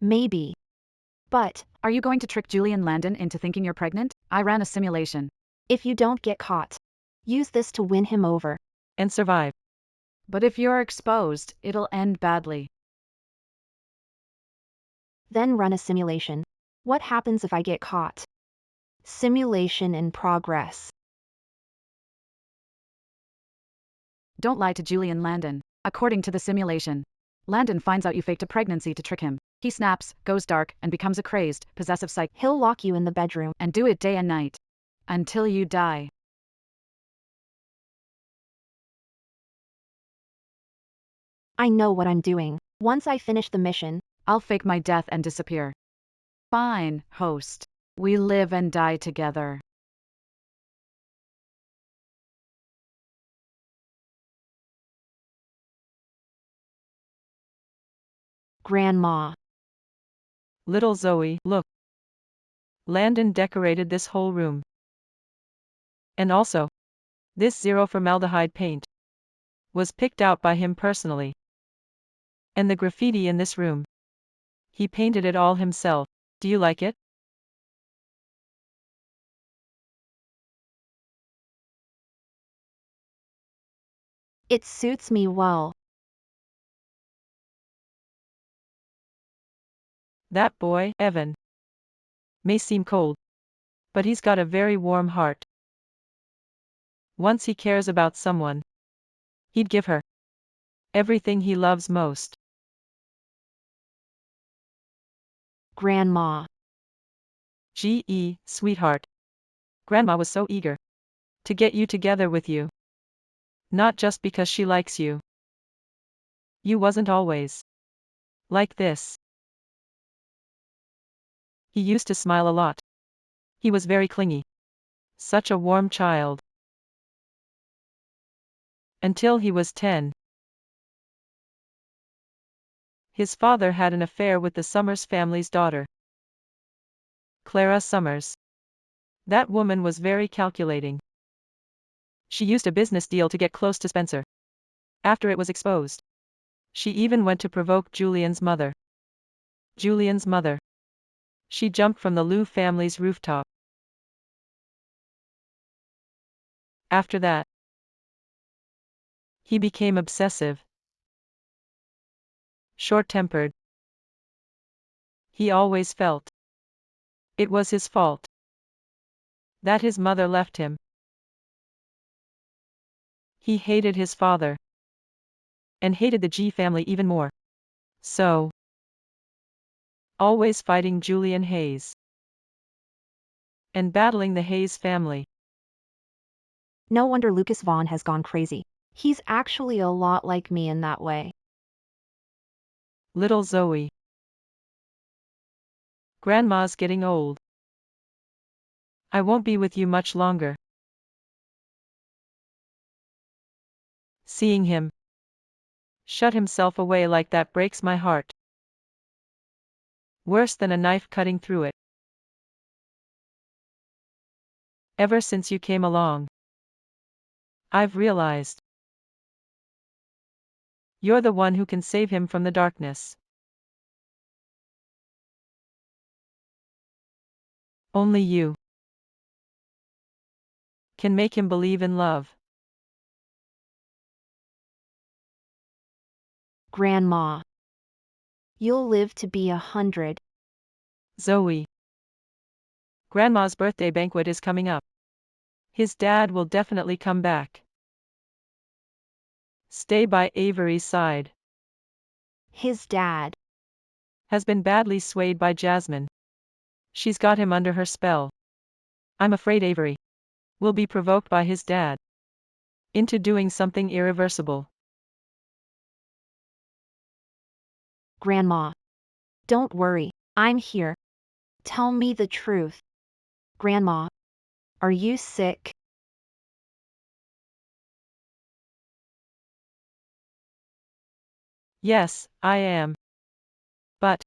Maybe. But, are you going to trick Julian Landon into thinking you're pregnant? I ran a simulation. if you don't get caught, use this to win him over. And survive. But if you're exposed, it'll end badly. Then run a simulation. What happens if I get caught? Simulation in progress. Don't lie to Julian Landon. According to the simulation, Landon finds out you faked a pregnancy to trick him. He snaps, goes dark, and becomes a crazed, possessive psych. He'll lock you in the bedroom. And do it day and night. Until you die. I know what I'm doing. Once I finish the mission, I'll fake my death and disappear. Fine, host. We live and die together. Grandma. Little Zoe, look. Landon decorated this whole room. And also, this zero formaldehyde paint was picked out by him personally. And the graffiti in this room, he painted it all himself. Do you like it? It suits me well. That boy, Evan, may seem cold, but he's got a very warm heart. Once he cares about someone, he'd give her everything he loves most. Grandma. Gee, sweetheart. Grandma was so eager to get you together with you. Not just because she likes you. You wasn't always like this. He used to smile a lot. He was very clingy. Such a warm child. Until he was 10. His father had an affair with the Summers family's daughter, Clara Summers. That woman was very calculating. She used a business deal to get close to Spencer. After it was exposed, she even went to provoke Julian's mother. Julian's mother. She jumped from the Liu family's rooftop. After that, he became obsessive, short-tempered. He always felt it was his fault that his mother left him. He hated his father. And hated the G family even more. So, always fighting Julian Hayes. And battling the Hayes family. No wonder Lucas Vaughn has gone crazy. He's actually a lot like me in that way. Little Zoe. Grandma's getting old. I won't be with you much longer. Seeing him shut himself away like that breaks my heart. Worse than a knife cutting through it. Ever since you came along, I've realized you're the one who can save him from the darkness. Only you can make him believe in love. Grandma. You'll live to be 100. Zoe. Grandma's birthday banquet is coming up. His dad will definitely come back. Stay by Avery's side. His dad Has been badly swayed by Jasmine. She's got him under her spell. I'm afraid Avery will be provoked by his dad into doing something irreversible. Grandma. Don't worry, I'm here. Tell me the truth. Grandma. Are you sick? Yes, I am. But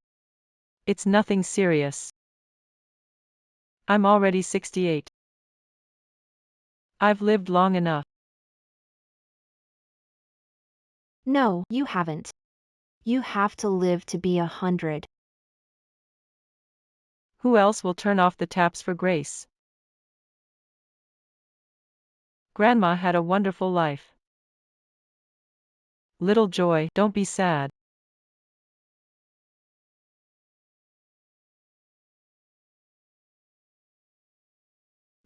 it's nothing serious. I'm already 68. I've lived long enough. No, you haven't. You have to live to be 100. Who else will turn off the taps for Grace? Grandma had a wonderful life. Little Joy, don't be sad.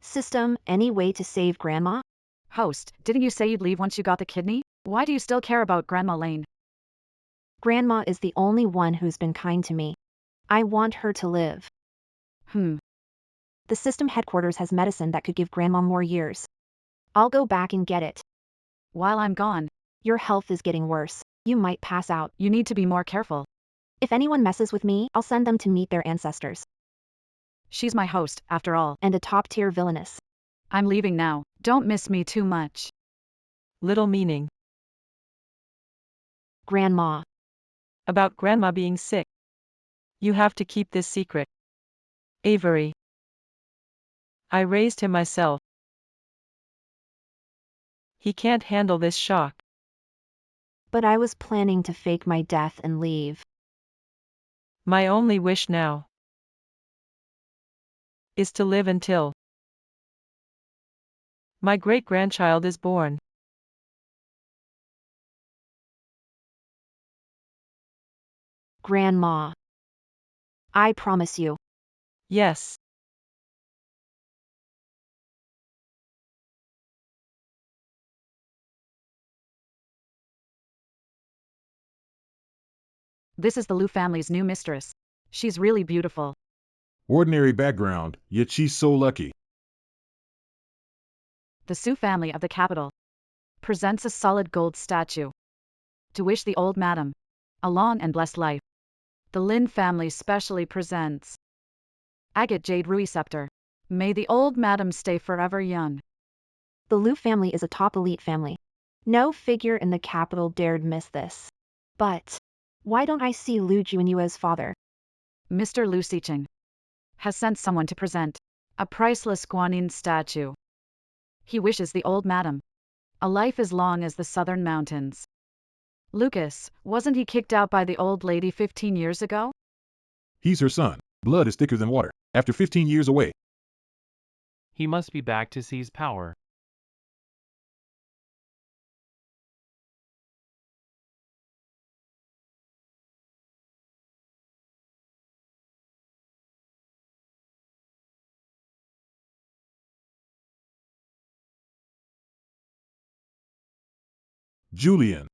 System, any way to save Grandma? Host, didn't you say you'd leave once you got the kidney? Why do you still care about Grandma Lane? Grandma is the only one who's been kind to me. I want her to live. The system headquarters has medicine that could give Grandma more years. I'll go back and get it. While I'm gone, Your health is getting worse. You might pass out. you need to be more careful. If anyone messes with me, I'll send them to meet their ancestors. She's my host, after all. And a top-tier villainess. I'm leaving now. Don't miss me too much. Little meaning. Grandma. About Grandma being sick. You have to keep this secret. Avery. I raised him myself. He can't handle this shock. But I was planning to fake my death and leave. My only wish now is to live until my great-grandchild is born. Grandma. I promise you. Yes. This is the Liu family's new mistress. She's really beautiful. Ordinary background, yet she's so lucky. The Su family of the capital presents a solid gold statue to wish the old madam a long and blessed life. The Lin family specially presents agate jade ruby scepter. May the old madam stay forever young. The Liu family is a top elite family. No figure in the capital dared miss this. But why don't I see Liu Junyua's father? Mr. Liu Xiqing has sent someone to present a priceless Guanyin statue. He wishes the old madam a life as long as the southern mountains. Lucas, wasn't he kicked out by the old lady 15 years ago? He's her son. Blood is thicker than water. After 15 years away. He must be back to seize power. Julian.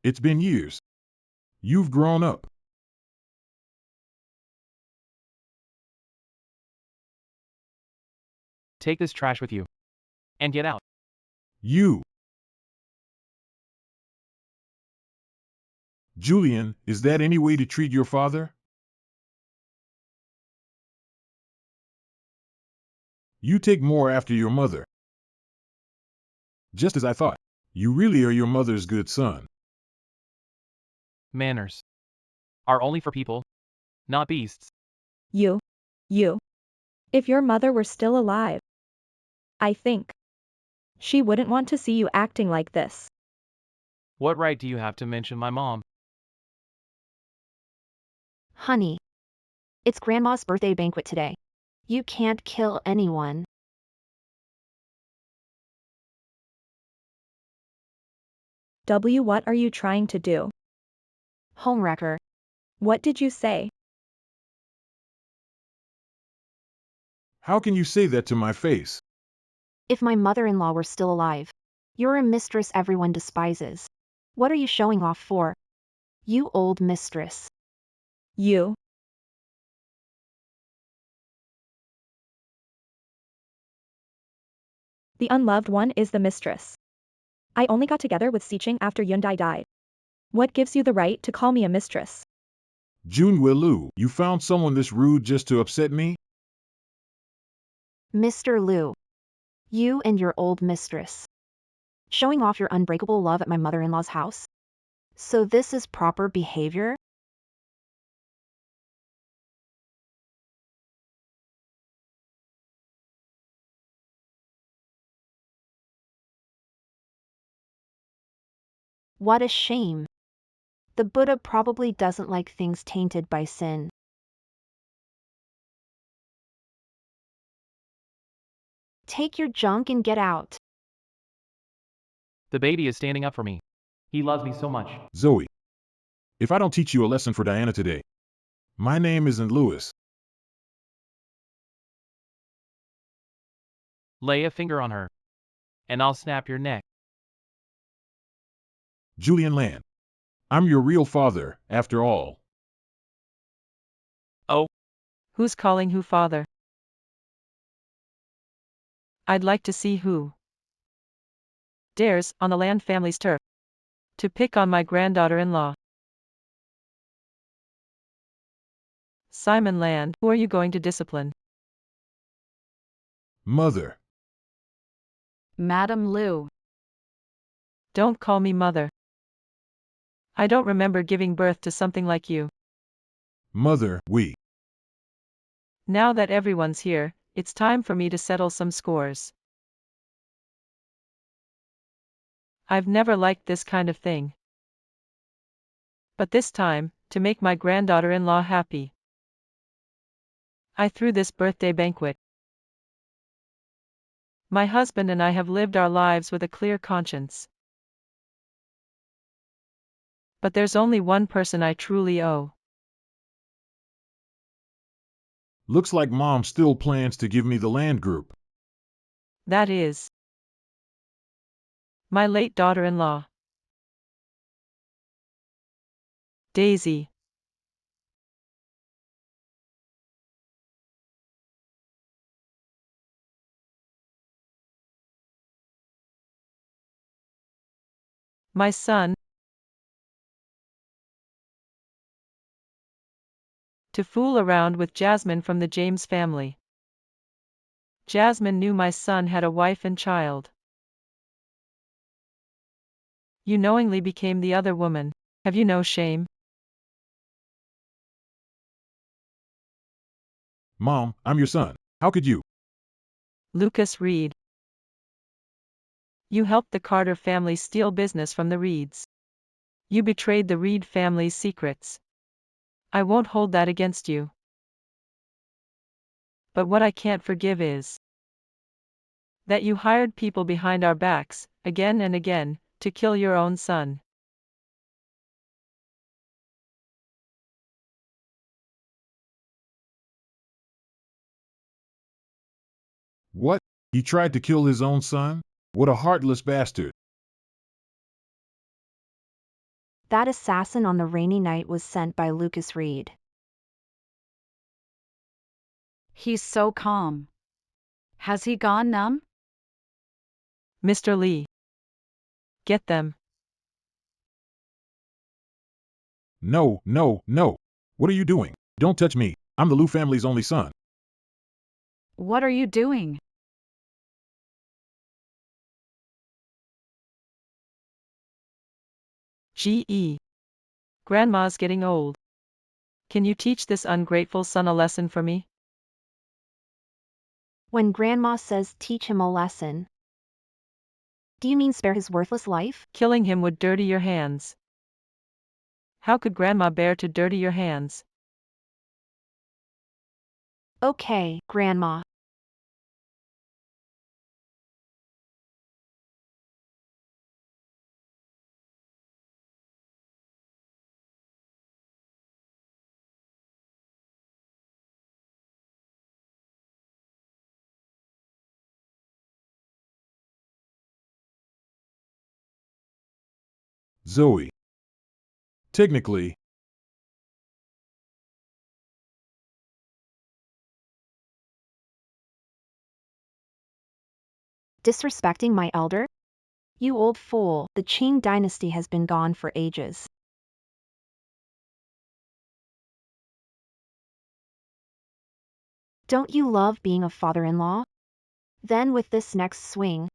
It's been years. You've grown up. Take this trash with you. And get out. You. Julian, is that any way to treat your father? You take more after your mother. Just as I thought. You really are your mother's good son. Manners are only for people, not beasts. You. If your mother were still alive, I think she wouldn't want to see you acting like this. What right do you have to mention my mom? Honey, it's Grandma's birthday banquet today. You can't kill anyone. What are you trying to do? Homewrecker. What did you say? How can you say that to my face? If my mother-in-law were still alive, you're a mistress everyone despises. What are you showing off for? You old mistress. You. The unloved one is the mistress. I only got together with Siching after Yundai died. What gives you the right to call me a mistress? Junwei, you found someone this rude just to upset me? Mr. Liu. You and your old mistress. Showing off your unbreakable love at my mother-in-law's house? So this is proper behavior? What a shame. The Buddha probably doesn't like things tainted by sin. Take your junk and get out. The baby is standing up for me. He loves me so much. Zoe. If I don't teach you a lesson for Diana today, my name isn't Louis. Lay a finger on her, and I'll snap your neck. Julian Land. I'm your real father, after all. Oh, Who's calling who father? I'd like to see who dares, on the Land family's turf, to pick on my granddaughter-in-law. Simon Land, who are you going to discipline? Mother. Madam Liu. Don't call me mother. I don't remember giving birth to something like you. Mother, we. Now that everyone's here, it's time for me to settle some scores. I've never liked this kind of thing. But this time, to make my granddaughter-in-law happy, I threw this birthday banquet. My husband and I have lived our lives with a clear conscience. But there's only one person I truly owe. Looks like Mom still plans to give me the land group. That is my late daughter-in-law, Daisy. My son, to fool around with Jasmine from the James family. Jasmine knew my son had a wife and child. You knowingly became the other woman. Have you no shame? Mom, I'm your son. How could you? Lucas Reed. You helped the Carter family steal business from the Reeds. You betrayed the Reed family's secrets. I won't hold that against you. But what I can't forgive is that you hired people behind our backs, again and again, to kill your own son. What? He tried to kill his own son? What a heartless bastard. That assassin on the rainy night was sent by Lucas Reed. He's so calm. Has he gone numb? Mr. Lee. Get them. No, no, no. What are you doing? Don't touch me. I'm the Liu family's only son. What are you doing? G.E. Grandma's getting old. Can you teach this ungrateful son a lesson for me? When Grandma says teach him a lesson, do you mean spare his worthless life? Killing him would dirty your hands. How could Grandma bear to dirty your hands? Okay, Grandma. Zoe. Technically, Disrespecting my elder? You old fool, the Qing dynasty has been gone for ages. Don't you love being a father-in-law? Then with this next swing,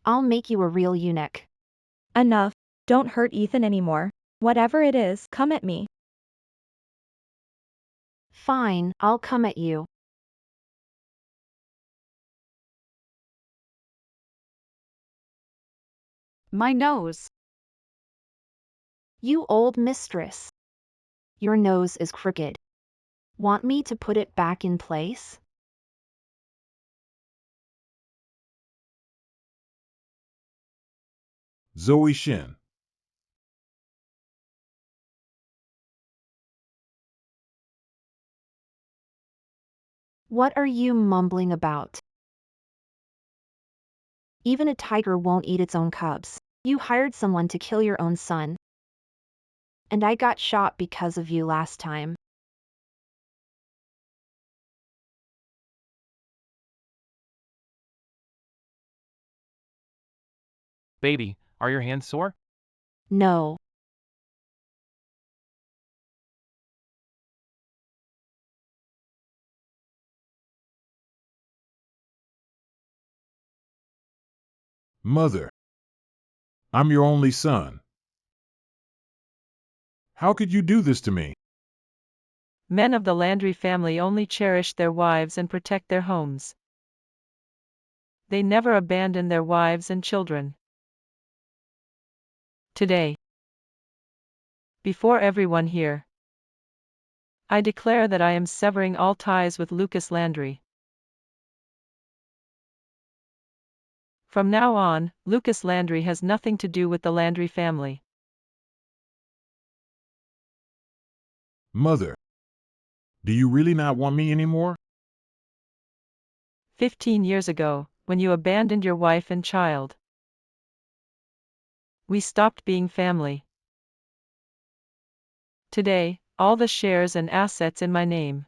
I'll make you a real eunuch. Enough. Don't hurt Ethan anymore. Whatever it is, come at me. Fine, I'll come at you. My nose. You old mistress. Your nose is crooked. Want me to put it back in place? Zoe Shin. What are you mumbling about? Even a tiger won't eat its own cubs. You hired someone to kill your own son. And I got shot because of you last time. Baby, are your hands sore? No. Mother. I'm your only son. How could you do this to me? Men of the Landry family only cherish their wives and protect their homes. They never abandon their wives and children. Today, before everyone here, I declare that I am severing all ties with Lucas Landry. From now on, Lucas Landry has nothing to do with the Landry family. Mother. Do you really not want me anymore? 15 years ago, when you abandoned your wife and child, we stopped being family. Today, all the shares and assets in my name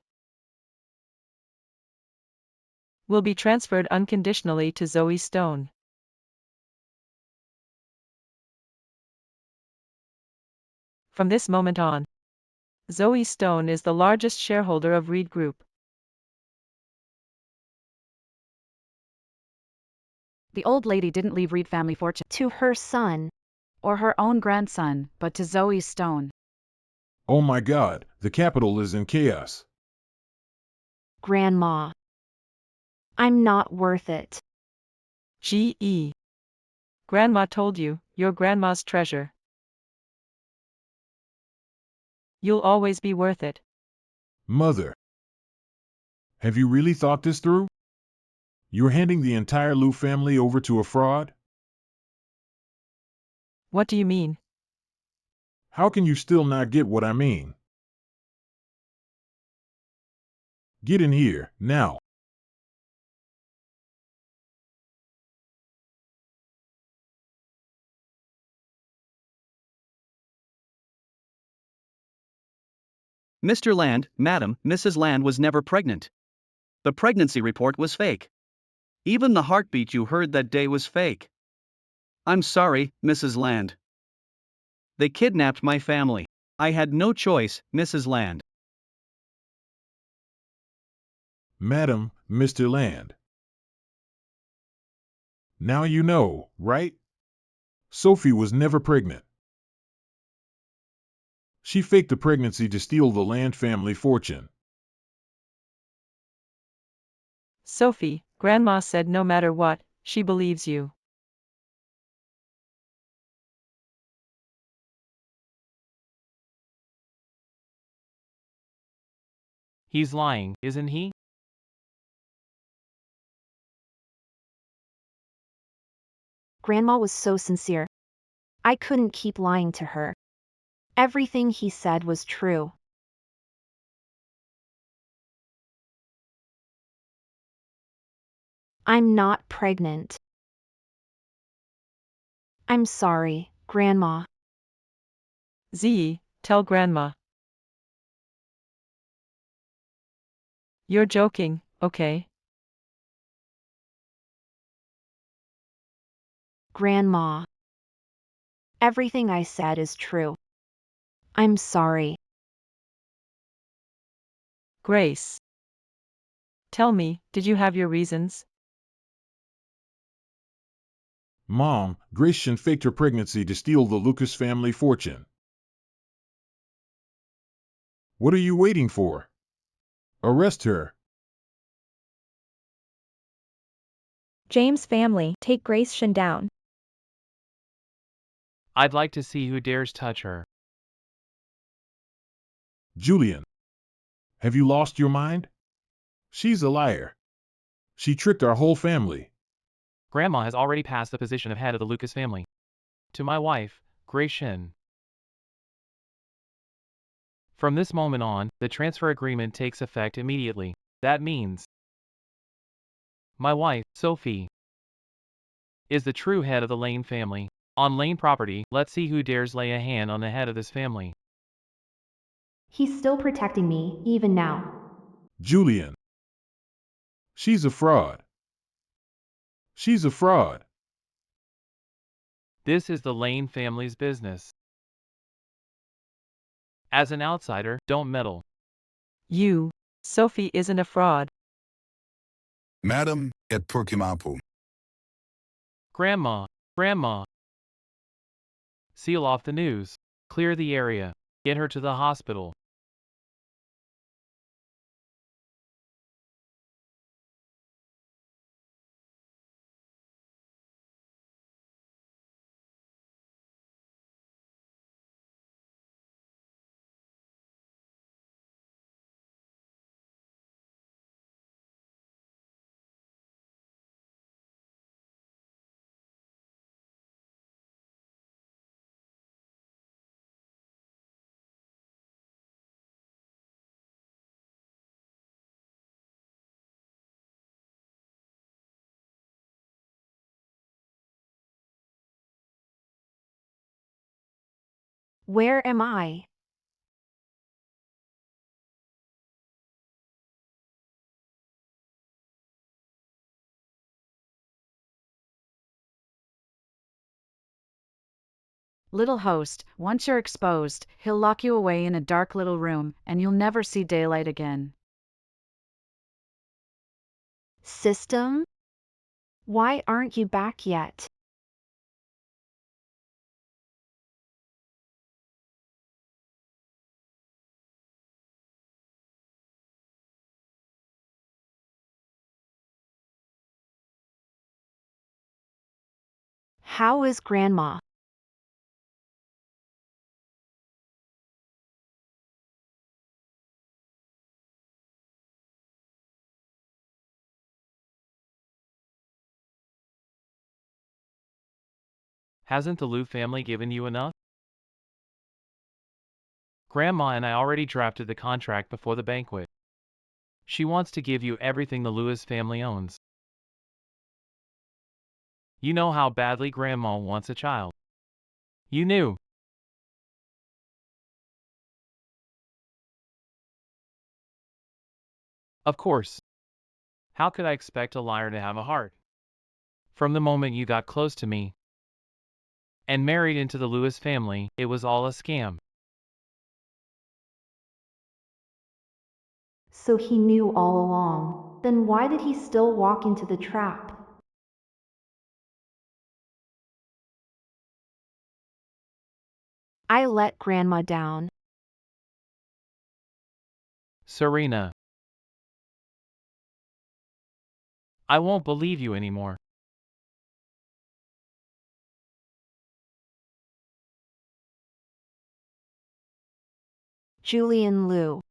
will be transferred unconditionally to Zoe Stone. From this moment on, Zoe Stone is the largest shareholder of Reed Group. The old lady didn't leave Reed family fortune To her son. or her own grandson, but to Zoe Stone. Oh my God, the capital is in chaos. Grandma. I'm not worth it. G.E. Grandma told you, you're Grandma's treasure. You'll always be worth it. Mother. Have you really thought this through? You're handing the entire Liu family over to a fraud? What do you mean? How can you still not get what I mean? Get in here, now. Mr. Land, Madam, Mrs. Land was never pregnant. The pregnancy report was fake. Even the heartbeat you heard that day was fake. I'm sorry, Mrs. Land. They kidnapped my family. I had no choice, Mrs. Land. Madam, Mr. Land. Now you know, right? Sophie was never pregnant. She faked the pregnancy to steal the Land family fortune. Sophie, Grandma said no matter what, she believes you. He's lying, isn't he? Grandma was so sincere. I couldn't keep lying to her. Everything he said was true. I'm not pregnant. I'm sorry, Grandma. Z, tell Grandma. You're joking, okay? Grandma. Everything I said is true. I'm sorry. Grace. Tell me, did you have your reasons? Mom, Grace faked her pregnancy to steal the Lucas family fortune. What are you waiting for? Arrest her. James family, take Grace Shin down. I'd like to see who dares touch her. Julian. Have you lost your mind? She's a liar. She tricked our whole family. Grandma has already passed the position of head of the Lucas family to my wife, Grace Shin. From this moment on, the transfer agreement takes effect immediately. That means my wife, Sophie, is the true head of the Lane family. On Lane property, let's see who dares lay a hand on the head of this family. He's still protecting me, even now. Julian. She's a fraud. She's a fraud. This is the Lane family's business. As an outsider, don't meddle. You, Sophie isn't a fraud. Madam, et Purkimapu. Grandma, Grandma. Seal off the news. Clear the area. Get her to the hospital. Where am I? Little host, once you're exposed, he'll lock you away in a dark little room, and you'll never see daylight again. System? Why aren't you back yet? How is Grandma? Hasn't the Liu family given you enough? Grandma and I already drafted the contract before the banquet. She wants to give you everything the Lewis family owns. You know how badly Grandma wants a child. You knew. Of course. How could I expect a liar to have a heart? From the moment you got close to me and married into the Lewis family, it was all a scam. So he knew all along. Then why did he still walk into the trap? I let Grandma down. Serena, I won't believe you anymore. Julian Liu.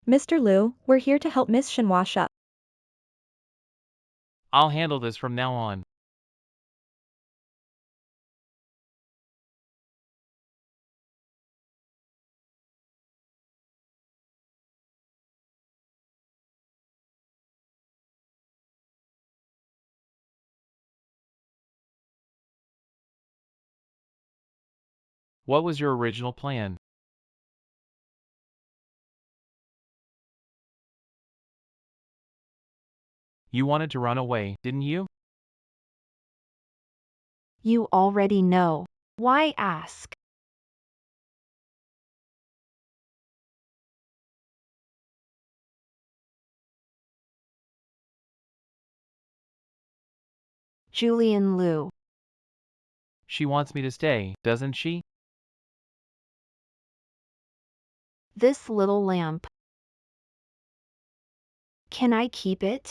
Mr. Liu, we're here to help Miss Shin wash up. I'll handle this from now on. What was your original plan? You wanted to run away, didn't you? You already know. Why ask? Julian Liu. She wants me to stay, doesn't she? This little lamp. Can I keep it?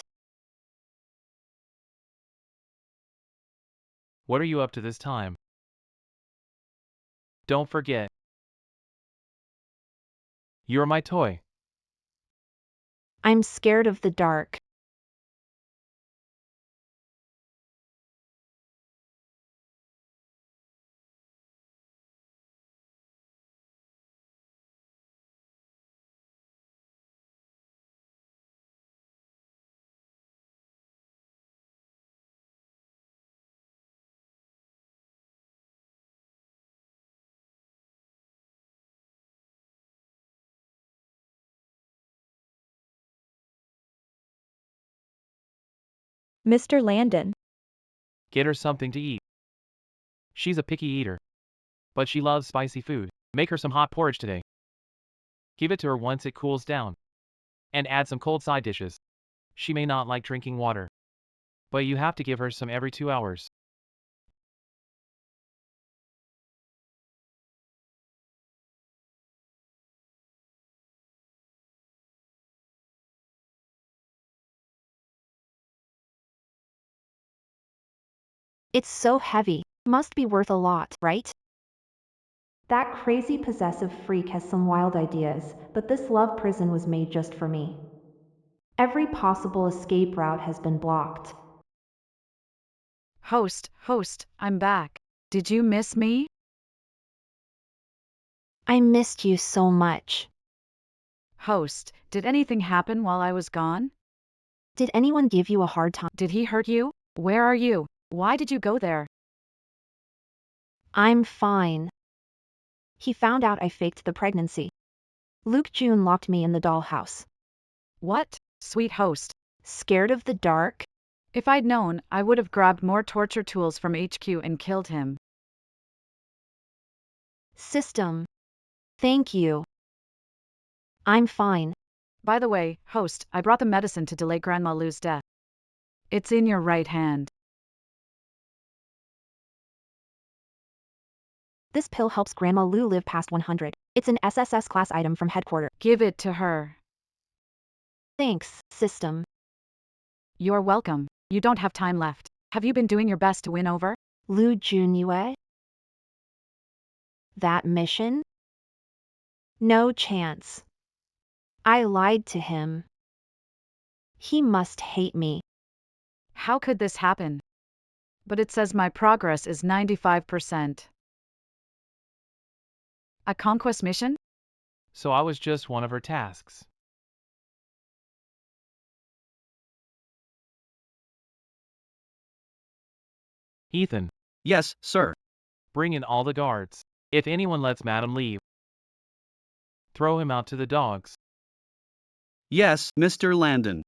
What are you up to this time? Don't forget. You're my toy. I'm scared of the dark. Mr. Landon. Get her something to eat. She's a picky eater. But she loves spicy food. Make her some hot porridge today. Give it to her once it cools down. And add some cold side dishes. She may not like drinking water. But you have to give her some every 2 hours. It's so heavy. Must be worth a lot, right? That crazy possessive freak has some wild ideas, but this love prison was made just for me. Every possible escape route has been blocked. Host, I'm back. Did you miss me? I missed you so much. Host, did anything happen while I was gone? Did anyone give you a hard time? Did he hurt you? Where are you? Why did you go there? I'm fine. He found out I faked the pregnancy. Luke June locked me in the dollhouse. What? Sweet host. Scared of the dark? If I'd known, I would have grabbed more torture tools from HQ and killed him. System. Thank you. I'm fine. By the way, host, I brought the medicine to delay Grandma Lou's death. It's in your right hand. This pill helps Grandma Lou live past 100. It's an SSS class item from headquarters. Give it to her. Thanks, system. You're welcome. You don't have time left. Have you been doing your best to win over Lou Junue? That mission? No chance. I lied to him. He must hate me. How could this happen? But it says my progress is 95%. A conquest mission? So I was just one of her tasks. Ethan, Yes, sir. bring in all the guards. If anyone lets Madam leave, throw him out to the dogs. Yes, Mr. Landon.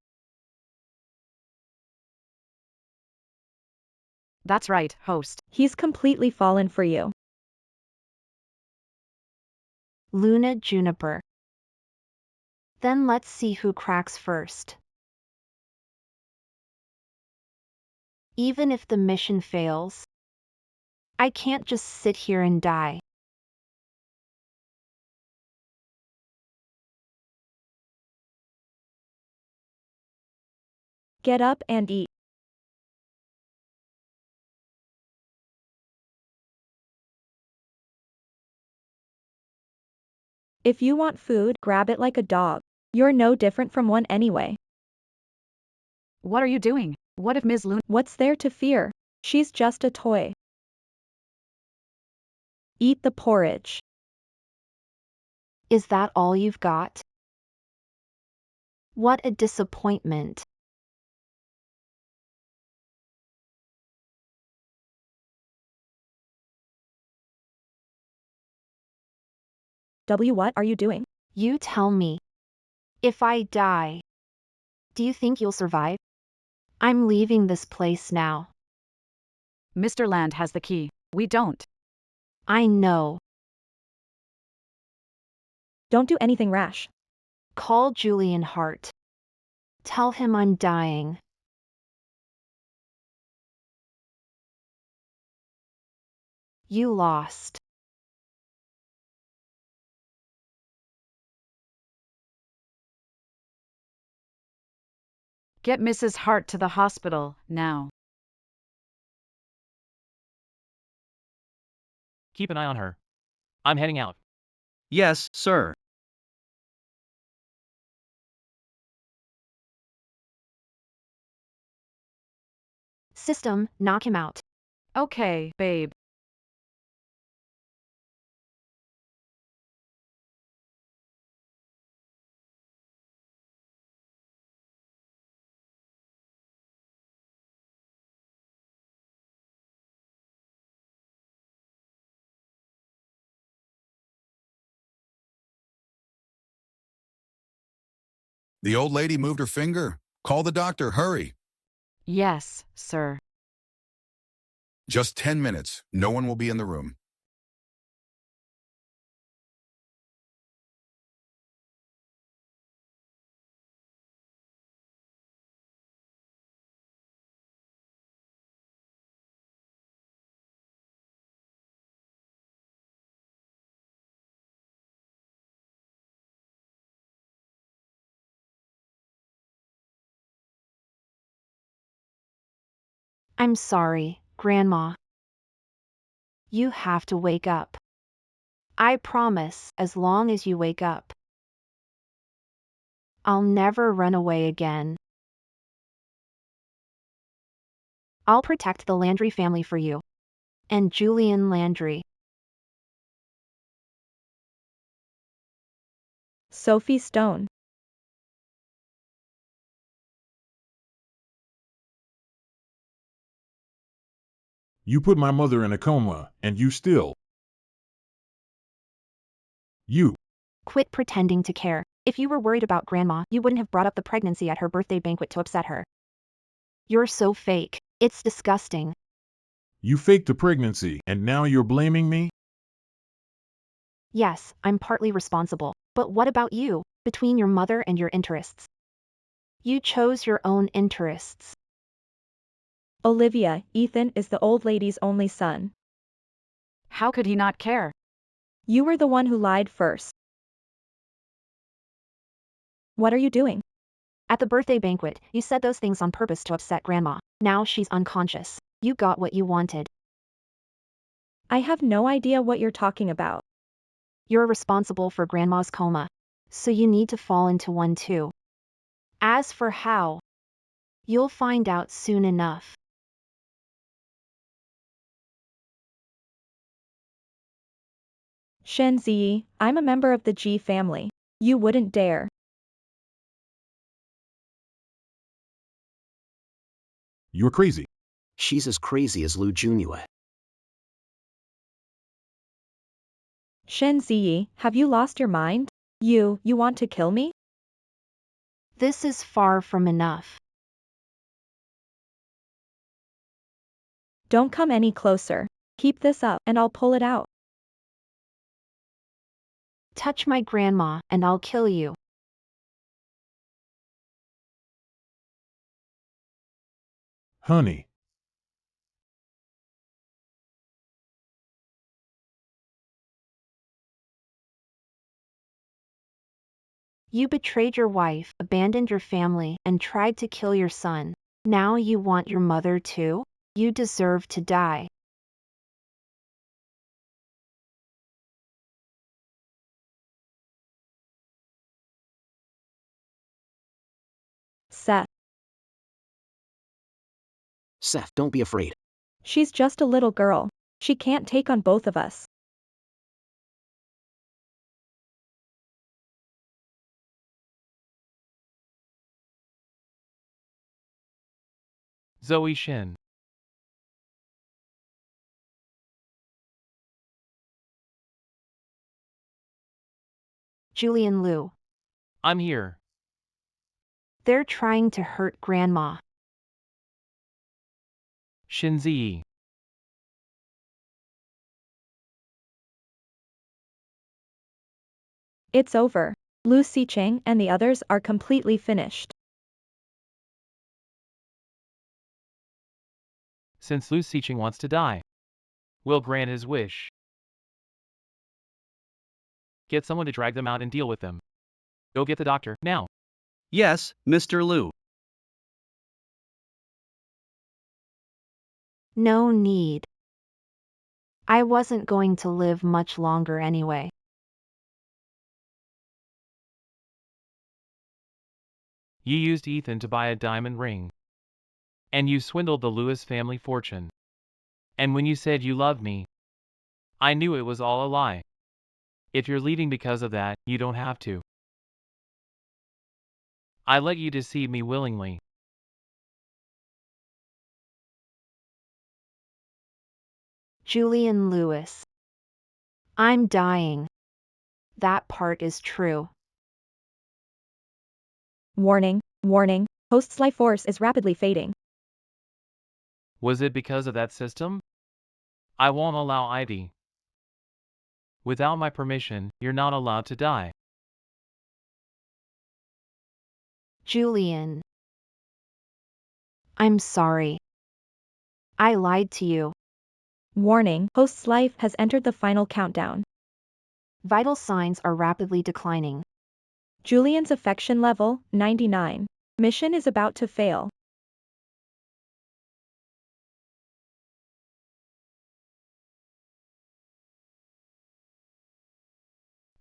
That's right, host. He's completely fallen for you. Luna Juniper. Then let's see who cracks first. Even if the mission fails, I can't just sit here and die. Get up and eat. If you want food, grab it like a dog. You're no different from one anyway. What are you doing? What if Ms. Luna? What's there to fear? She's just a toy. Eat the porridge. Is that all you've got? What a disappointment. What are you doing? You tell me. If I die, do you think you'll survive? I'm leaving this place now. Mr. Land has the key. We don't. I know. Don't do anything rash. Call Julian Hart. Tell him I'm dying. You lost. Get Mrs. Hart to the hospital, now. Keep an eye on her. I'm heading out. Yes, sir. System, knock him out. Okay, babe. The old lady moved her finger. Call the doctor, hurry. Yes, sir. Just 10 minutes. No one will be in the room. I'm sorry, Grandma. You have to wake up. I promise, as long as you wake up, I'll never run away again. I'll protect the Landry family for you. And Julian Landry. Sophie Stone. You put my mother in a coma, and you still. You. Quit pretending to care. If you were worried about Grandma, you wouldn't have brought up the pregnancy at her birthday banquet to upset her. You're so fake. It's disgusting. You faked the pregnancy, and now you're blaming me? Yes, I'm partly responsible. But what about you? Between your mother and your interests. You chose your own interests. Olivia, Ethan is the old lady's only son. How could he not care? You were the one who lied first. What are you doing? At the birthday banquet, you said those things on purpose to upset Grandma. Now she's unconscious. You got what you wanted. I have no idea what you're talking about. You're responsible for Grandma's coma. So you need to fall into one too. As for how, you'll find out soon enough. Shen Ziyi, I'm a member of the G family. You wouldn't dare. You're crazy. She's as crazy as Lu Junue. Shen Ziyi, have you lost your mind? You want to kill me? This is far from enough. Don't come any closer. Keep this up, and I'll pull it out. Touch my grandma, and I'll kill you. Honey, You betrayed your wife, abandoned your family, and tried to kill your son. Now you want your mother too? You deserve to die. Seth. Seth, don't be afraid. She's just a little girl. She can't take on both of us. Zoe Shin. Julian Liu. I'm here. They're trying to hurt Grandma. Shin Ziyi. It's over. Lu Xicheng and the others are completely finished. Since Lu Xicheng wants to die, we'll grant his wish. Get someone to drag them out and deal with them. Go get the doctor, now. Yes, Mr. Liu. No need. I wasn't going to live much longer anyway. You used Ethan to buy a diamond ring. And you swindled the Lewis family fortune. And when you said you loved me, I knew it was all a lie. If you're leaving because of that, you don't have to. I let you deceive me willingly. Julian Lewis. I'm dying. That part is true. Warning, warning, host's life force is rapidly fading. Was it because of that system? I won't allow ID. Without my permission, you're not allowed to die. Julian. I'm sorry. I lied to you. Warning, host's life has entered the final countdown. Vital signs are rapidly declining. Julian's affection level, 99. Mission is about to fail.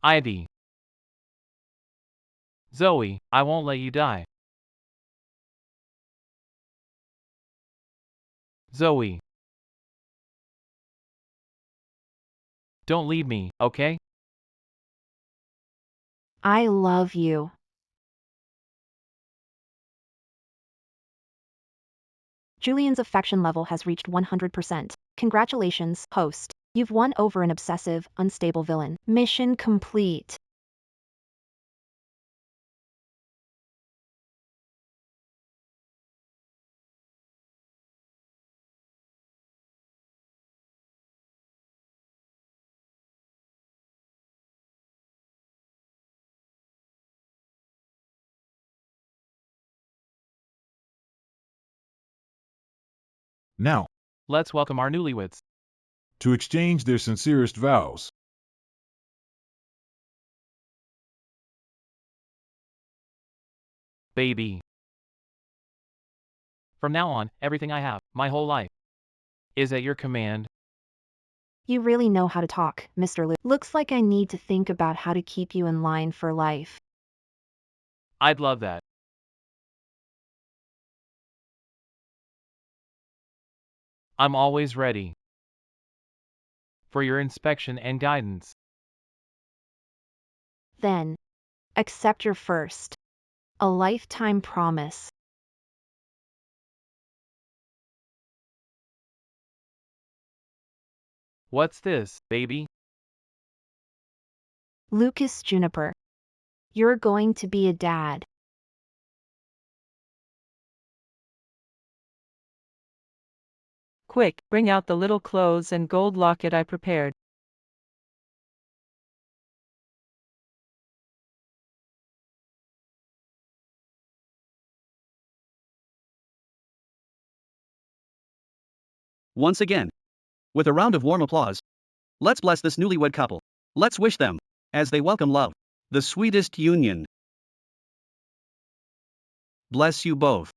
ID. Zoe, I won't let you die. Zoe. Don't leave me, okay? I love you. Julian's affection level has reached 100%. Congratulations, host. You've won over an obsessive, unstable villain. Mission complete. now, Let's welcome our newlyweds. to exchange their sincerest vows. Baby. From now on, everything I have, my whole life, is at your command. You really know how to talk, Mr. Liu. Looks like I need to think about how to keep you in line for life. I'd love that. I'm always ready for your inspection and guidance. Then, accept your first. A lifetime promise. What's this, baby? Lucas Juniper. You're going to be a dad. Quick, bring out the little clothes and gold locket I prepared. Once again, with a round of warm applause, let's bless this newlywed couple. Let's wish them, as they welcome love, the sweetest union. Bless you both.